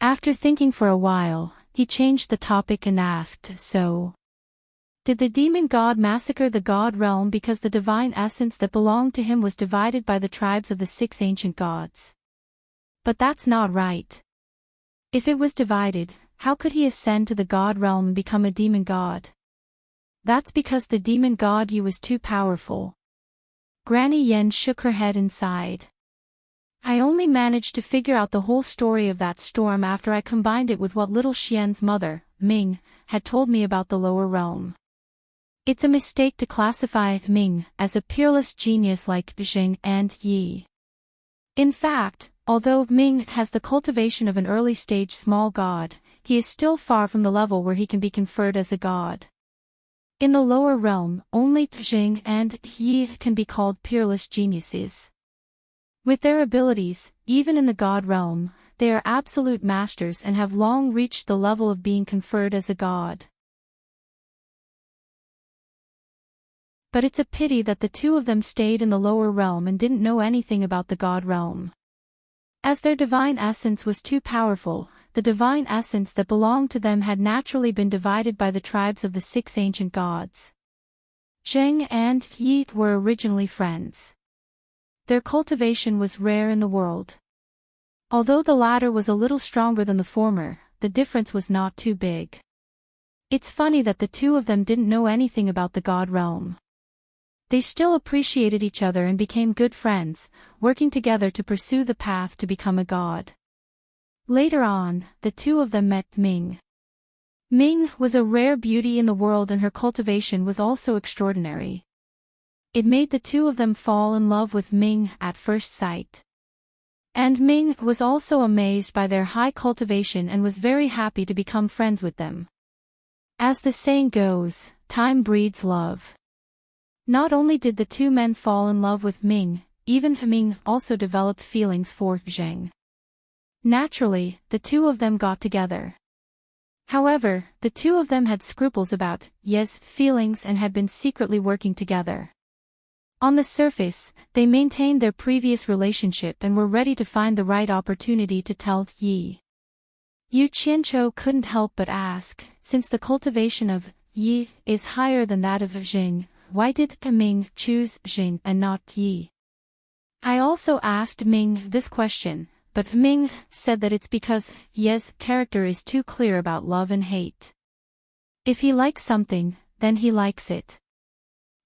After thinking for a while, he changed the topic and asked, "So, did the demon god massacre the god realm because the divine essence that belonged to him was divided by the tribes of the 6 ancient gods? But that's not right. If it was divided, how could he ascend to the god realm and become a demon god? That's because the demon god Yu was too powerful." Granny Yen shook her head and sighed. "I only managed to figure out the whole story of that storm after I combined it with what little Xian's mother, Ming, had told me about the lower realm. It's a mistake to classify Ming as a peerless genius like Jing and Yi. In fact, although Ming has the cultivation of an early-stage small god, he is still far from the level where he can be conferred as a god. In the lower realm, only Jing and Yi can be called peerless geniuses. With their abilities, even in the god realm, they are absolute masters and have long reached the level of being conferred as a god. But it's a pity that the two of them stayed in the lower realm and didn't know anything about the god realm. As their divine essence was too powerful, the divine essence that belonged to them had naturally been divided by the tribes of the 6 ancient gods. Zheng and Yi were originally friends. Their cultivation was rare in the world. Although the latter was a little stronger than the former, the difference was not too big. It's funny that the two of them didn't know anything about the god realm. They still appreciated each other and became good friends, working together to pursue the path to become a god. Later on, the two of them met Ming. Ming was a rare beauty in the world and her cultivation was also extraordinary. It made the two of them fall in love with Ming at first sight. And Ming was also amazed by their high cultivation and was very happy to become friends with them. As the saying goes, time breeds love. Not only did the two men fall in love with Ming, even Ming also developed feelings for Zheng. Naturally, the two of them got together. However, the two of them had scruples about Ye's feelings and had been secretly working together. On the surface, they maintained their previous relationship and were ready to find the right opportunity to tell Yi. Yu Qianqiu couldn't help but ask, since the cultivation of Yi is higher than that of Jing, why did Ming choose Jing and not Yi? I also asked Ming this question, but Ming said that it's because Ye's character is too clear about love and hate. If he likes something, then he likes it.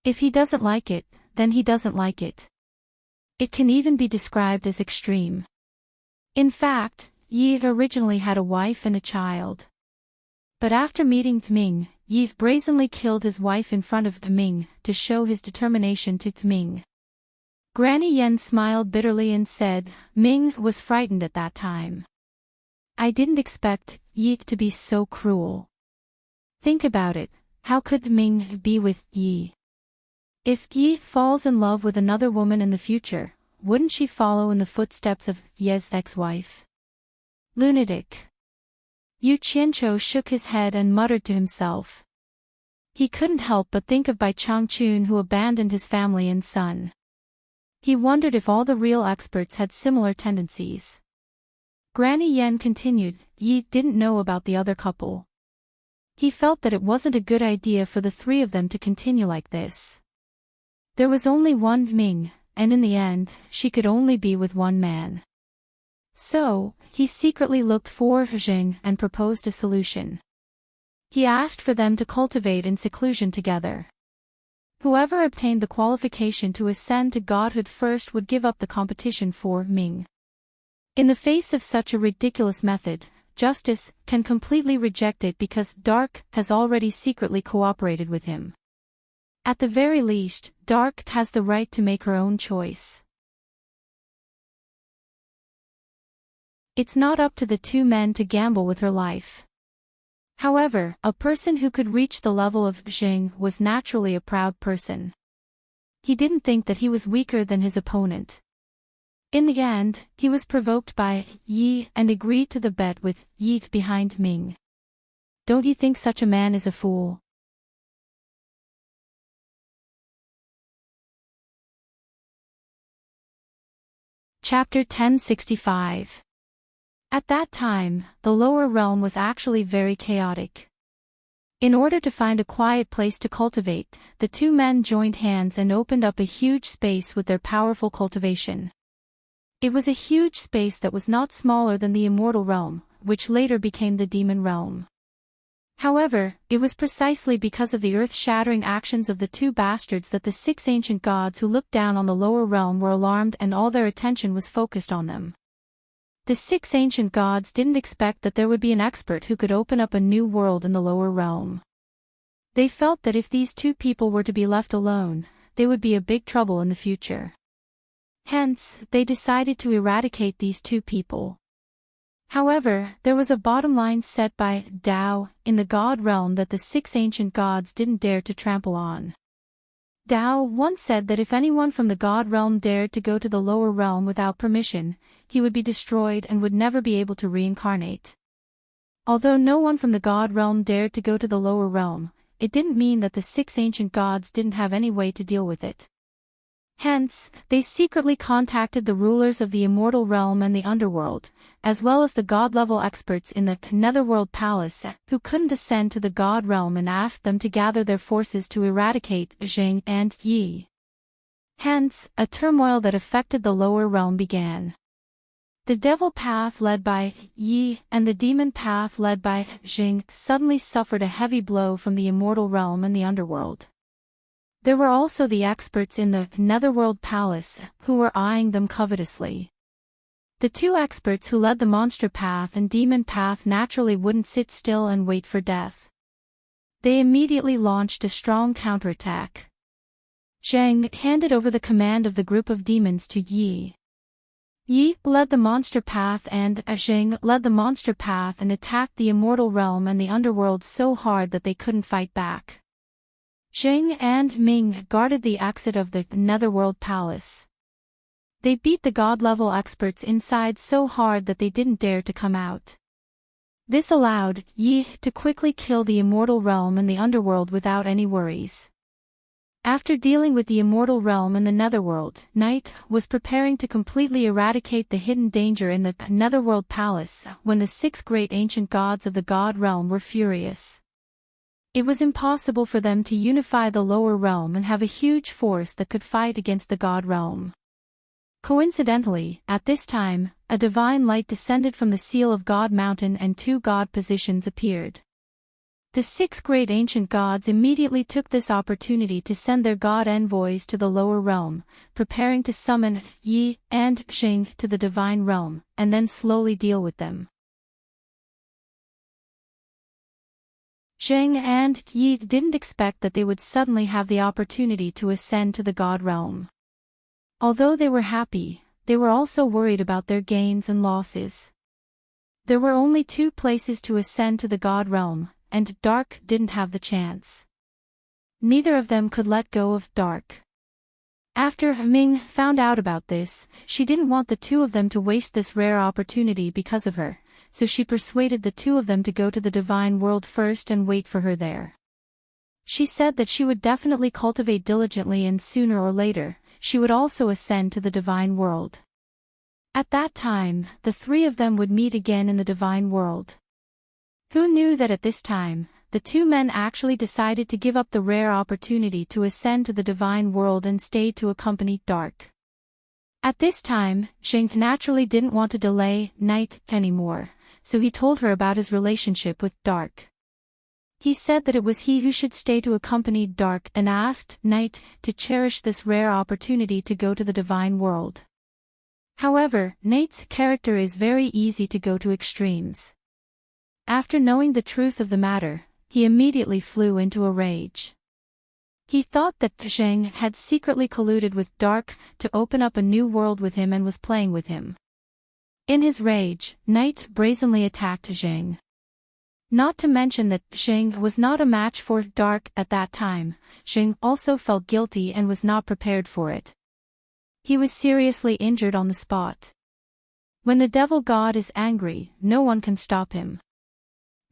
If he doesn't like it, then he doesn't like it. It can even be described as extreme. In fact, Yi originally had a wife and a child. But after meeting Ming, Yi brazenly killed his wife in front of Ming to show his determination to Ming. Granny Yen smiled bitterly and said, Ming was frightened at that time. I didn't expect Yi to be so cruel. Think about it, how could Ming be with Yi? If Yi falls in love with another woman in the future, wouldn't she follow in the footsteps of Ye's ex-wife? Lunatic. Yu Qianzhou shook his head and muttered to himself. He couldn't help but think of Bai Changchun, who abandoned his family and son. He wondered if all the real experts had similar tendencies. Granny Yen continued, Yi didn't know about the other couple. He felt that it wasn't a good idea for the three of them to continue like this. There was only one Ming, and in the end, she could only be with one man. So, he secretly looked for Zheng and proposed a solution. He asked for them to cultivate in seclusion together. Whoever obtained the qualification to ascend to godhood first would give up the competition for Ming. In the face of such a ridiculous method, Justice can completely reject it because Dark has already secretly cooperated with him. At the very least, Dark has the right to make her own choice. It's not up to the two men to gamble with her life. However, a person who could reach the level of Zheng was naturally a proud person. He didn't think that he was weaker than his opponent. In the end, he was provoked by Yi and agreed to the bet with Yi behind Ming. Don't you think such a man is a fool? Chapter 1065. At that time, the lower realm was actually very chaotic. In order to find a quiet place to cultivate, the two men joined hands and opened up a huge space with their powerful cultivation. It was a huge space that was not smaller than the immortal realm, which later became the demon realm. However, it was precisely because of the earth-shattering actions of the two bastards that the 6 ancient gods who looked down on the lower realm were alarmed and all their attention was focused on them. The 6 ancient gods didn't expect that there would be an expert who could open up a new world in the lower realm. They felt that if these two people were to be left alone, they would be a big trouble in the future. Hence, they decided to eradicate these two people. However, there was a bottom line set by Tao in the god realm that the 6 ancient gods didn't dare to trample on. Tao once said that if anyone from the god realm dared to go to the lower realm without permission, he would be destroyed and would never be able to reincarnate. Although no one from the god realm dared to go to the lower realm, it didn't mean that the 6 ancient gods didn't have any way to deal with it. Hence, they secretly contacted the rulers of the immortal realm and the underworld, as well as the god-level experts in the Netherworld Palace who couldn't ascend to the god realm, and asked them to gather their forces to eradicate Zheng and Yi. Hence, a turmoil that affected the lower realm began. The devil path led by Yi and the demon path led by Zheng suddenly suffered a heavy blow from the immortal realm and the underworld. There were also the experts in the Netherworld Palace who were eyeing them covetously. The two experts who led the monster path and demon path naturally wouldn't sit still and wait for death. They immediately launched a strong counterattack. Zheng handed over the command of the group of demons to Yi. Yi led the monster path and Zheng led the monster path and attacked the immortal realm and the underworld so hard that they couldn't fight back. Zheng and Ming guarded the exit of the Netherworld Palace. They beat the god-level experts inside so hard that they didn't dare to come out. This allowed Yi to quickly kill the immortal realm and the underworld without any worries. After dealing with the immortal realm and the Netherworld, Night was preparing to completely eradicate the hidden danger in the Netherworld Palace when the 6 great ancient gods of the god realm were furious. It was impossible for them to unify the lower realm and have a huge force that could fight against the god realm. Coincidentally, at this time, a divine light descended from the seal of God Mountain and 2 god positions appeared. The 6 great ancient gods immediately took this opportunity to send their god envoys to the lower realm, preparing to summon Yi and Zheng to the divine realm, and then slowly deal with them. Zheng and Yi didn't expect that they would suddenly have the opportunity to ascend to the god realm. Although they were happy, they were also worried about their gains and losses. There were only 2 places to ascend to the God realm, and Dark didn't have the chance. Neither of them could let go of Dark. After Ming found out about this, she didn't want the 2 of them to waste this rare opportunity because of her, so she persuaded the 2 of them to go to the divine world first and wait for her there. She said that she would definitely cultivate diligently and sooner or later, she would also ascend to the divine world. At that time, the 3 of them would meet again in the divine world. Who knew that at this time, the 2 men actually decided to give up the rare opportunity to ascend to the divine world and stay to accompany Dark. At this time, Zheng naturally didn't want to delay Night anymore, so he told her about his relationship with Dark. He said that it was he who should stay to accompany Dark and asked Night to cherish this rare opportunity to go to the divine world. However, Night's character is very easy to go to extremes. After knowing the truth of the matter, he immediately flew into a rage. He thought that Zheng had secretly colluded with Dark to open up a new world with him and was playing with him. In his rage, Night brazenly attacked Zheng. Not to mention that Zheng was not a match for Dark at that time, Zheng also felt guilty and was not prepared for it. He was seriously injured on the spot. When the devil god is angry, no one can stop him.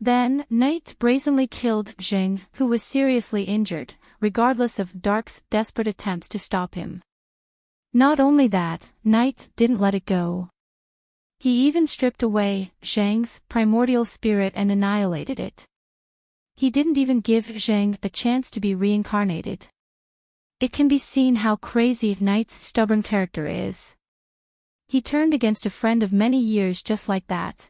Then, Night brazenly killed Zheng, who was seriously injured, regardless of Dark's desperate attempts to stop him. Not only that, Night didn't let it go. He even stripped away Zheng's primordial spirit and annihilated it. He didn't even give Zheng a chance to be reincarnated. It can be seen how crazy Night's stubborn character is. He turned against a friend of many years just like that.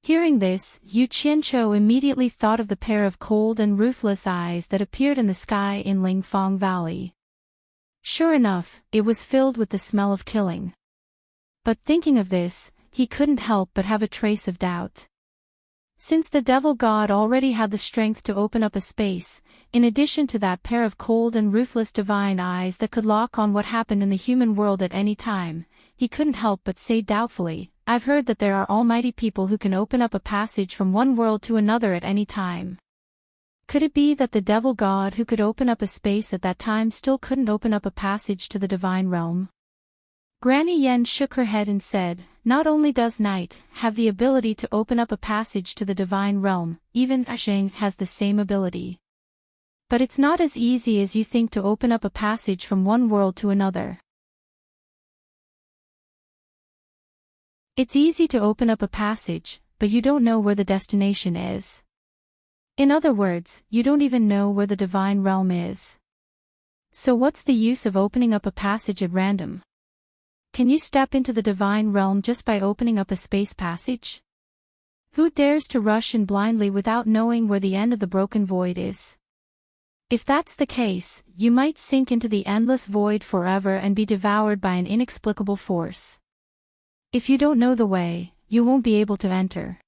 Hearing this, Yu Qianqiu immediately thought of the pair of cold and ruthless eyes that appeared in the sky in Lingfang Valley. Sure enough, it was filled with the smell of killing. But thinking of this, he couldn't help but have a trace of doubt. Since the devil god already had the strength to open up a space, in addition to that pair of cold and ruthless divine eyes that could lock on what happened in the human world at any time, he couldn't help but say doubtfully, "I've heard that there are almighty people who can open up a passage from one world to another at any time. Could it be that the devil god who could open up a space at that time still couldn't open up a passage to the divine realm?" Granny Yen shook her head and said, "Not only does Night have the ability to open up a passage to the divine realm, even Zheng has the same ability. But it's not as easy as you think to open up a passage from one world to another. It's easy to open up a passage, but you don't know where the destination is. In other words, you don't even know where the divine realm is. So what's the use of opening up a passage at random? Can you step into the divine realm just by opening up a space passage? Who dares to rush in blindly without knowing where the end of the broken void is? If that's the case, you might sink into the endless void forever and be devoured by an inexplicable force. If you don't know the way, you won't be able to enter.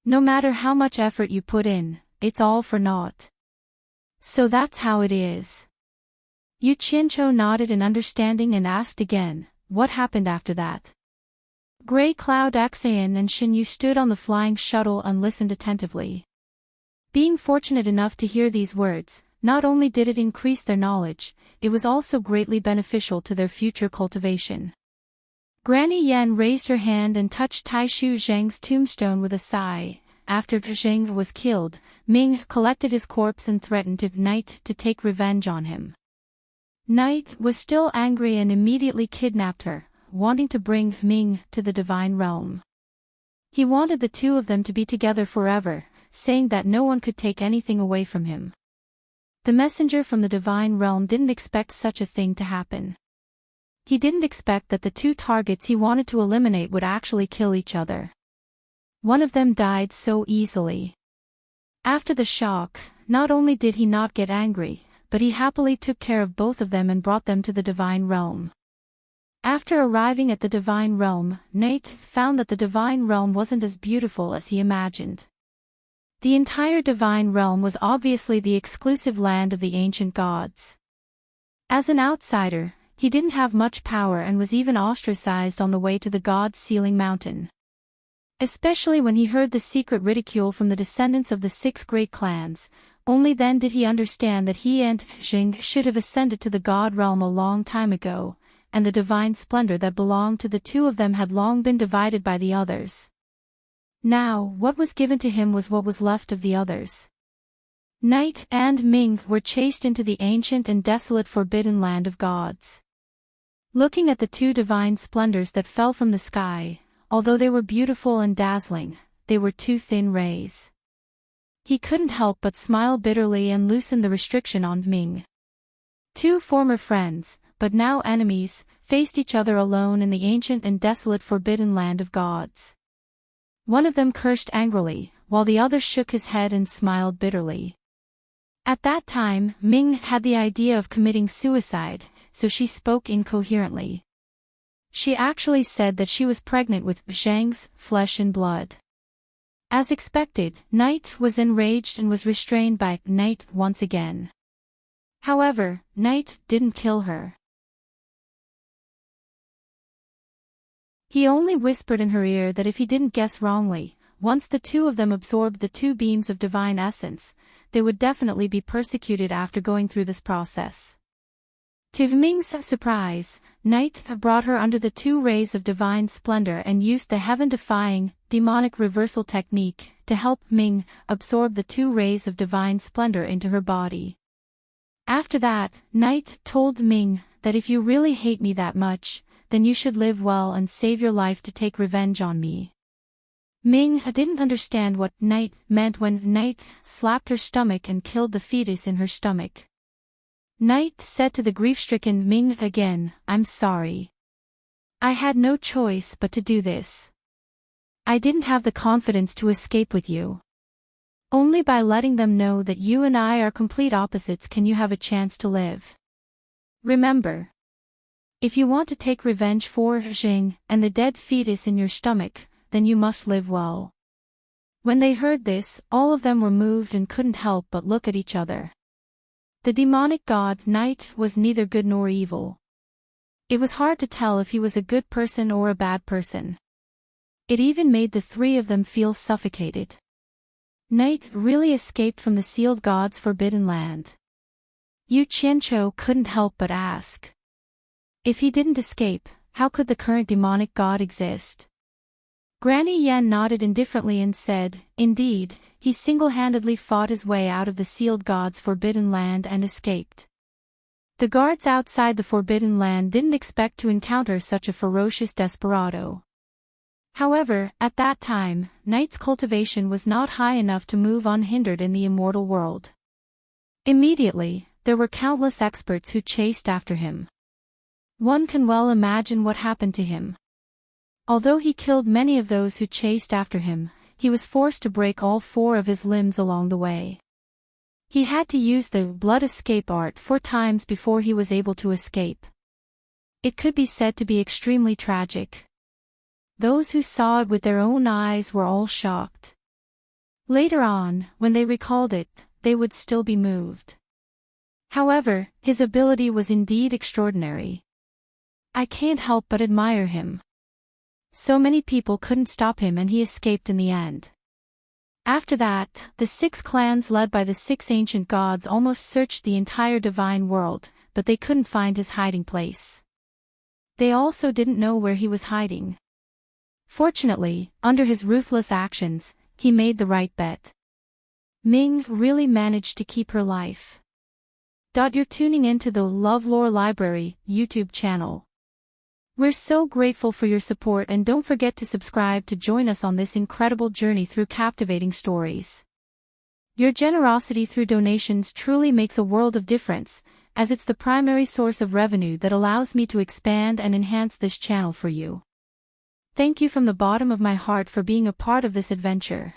No matter how much effort you put in, it's all for naught. So that's how it is." Yu Qianqiu nodded in understanding and asked again, "What happened after that?" Grey Cloud Xayan and Xinyu stood on the flying shuttle and listened attentively. Being fortunate enough to hear these words, not only did it increase their knowledge, it was also greatly beneficial to their future cultivation. Granny Yen raised her hand and touched Taishu Zheng's tombstone with a sigh. After Zheng was killed, Ming collected his corpse and threatened Night to take revenge on him. Night was still angry and immediately kidnapped her, wanting to bring Ming to the divine realm. He wanted the 2 of them to be together forever, saying that no one could take anything away from him. The messenger from the divine realm didn't expect such a thing to happen. He didn't expect that the 2 targets he wanted to eliminate would actually kill each other. One of them died so easily. After the shock, not only did he not get angry, but he happily took care of both of them and brought them to the divine realm. After arriving at the divine realm, Night found that the divine realm wasn't as beautiful as he imagined. The entire divine realm was obviously the exclusive land of the ancient gods. As an outsider, he didn't have much power and was even ostracized on the way to the god's sealing mountain. Especially when he heard the secret ridicule from the descendants of the 6 great clans. Only then did he understand that he and Jing should have ascended to the god realm a long time ago, and the divine splendor that belonged to the 2 of them had long been divided by the others. Now, what was given to him was what was left of the others. Night and Ming were chased into the ancient and desolate forbidden land of gods. Looking at the 2 divine splendors that fell from the sky, although they were beautiful and dazzling, they were 2 thin rays. He couldn't help but smile bitterly and loosen the restriction on Ming. 2 former friends, but now enemies, faced each other alone in the ancient and desolate forbidden land of gods. One of them cursed angrily, while the other shook his head and smiled bitterly. At that time, Ming had the idea of committing suicide, so she spoke incoherently. She actually said that she was pregnant with Zhang's flesh and blood. As expected, Night was enraged and was restrained by Night once again. However, Night didn't kill her. He only whispered in her ear that if he didn't guess wrongly, once the 2 of them absorbed the 2 beams of divine essence, they would definitely be persecuted after going through this process. To Ming's surprise, Night brought her under the 2 rays of divine splendor and used the heaven-defying, demonic reversal technique to help Ming absorb the 2 rays of divine splendor into her body. After that, Night told Ming that if you really hate me that much, then you should live well and save your life to take revenge on me. Ming didn't understand what Night meant when Night slapped her stomach and killed the fetus in her stomach. Night said to the grief-stricken Ming again, "I'm sorry. I had no choice but to do this. I didn't have the confidence to escape with you. Only by letting them know that you and I are complete opposites can you have a chance to live. Remember, if you want to take revenge for Jing and the dead fetus in your stomach, then you must live well." When they heard this, all of them were moved and couldn't help but look at each other. The demonic god Night was neither good nor evil. It was hard to tell if he was a good person or a bad person. It even made the 3 of them feel suffocated. Night really escaped from the sealed god's forbidden land. Yu Qianqiu couldn't help but ask. If he didn't escape, how could the current demonic god exist? Granny Yan nodded indifferently and said, "Indeed, he single-handedly fought his way out of the sealed god's forbidden land and escaped." The guards outside the forbidden land didn't expect to encounter such a ferocious desperado. However, at that time, Night's cultivation was not high enough to move unhindered in the immortal world. Immediately, there were countless experts who chased after him. One can well imagine what happened to him. Although he killed many of those who chased after him, he was forced to break all 4 of his limbs along the way. He had to use the blood escape art 4 times before he was able to escape. It could be said to be extremely tragic. Those who saw it with their own eyes were all shocked. Later on, when they recalled it, they would still be moved. However, his ability was indeed extraordinary. I can't help but admire him. So many people couldn't stop him and he escaped in the end. After that, the 6 clans led by the 6 ancient gods almost searched the entire divine world, but they couldn't find his hiding place. They also didn't know where he was hiding. Fortunately, under his ruthless actions, he made the right bet. Ming really managed to keep her life. You're tuning into the LoveLore Library YouTube channel. We're so grateful for your support and don't forget to subscribe to join us on this incredible journey through captivating stories. Your generosity through donations truly makes a world of difference, as it's the primary source of revenue that allows me to expand and enhance this channel for you. Thank you from the bottom of my heart for being a part of this adventure.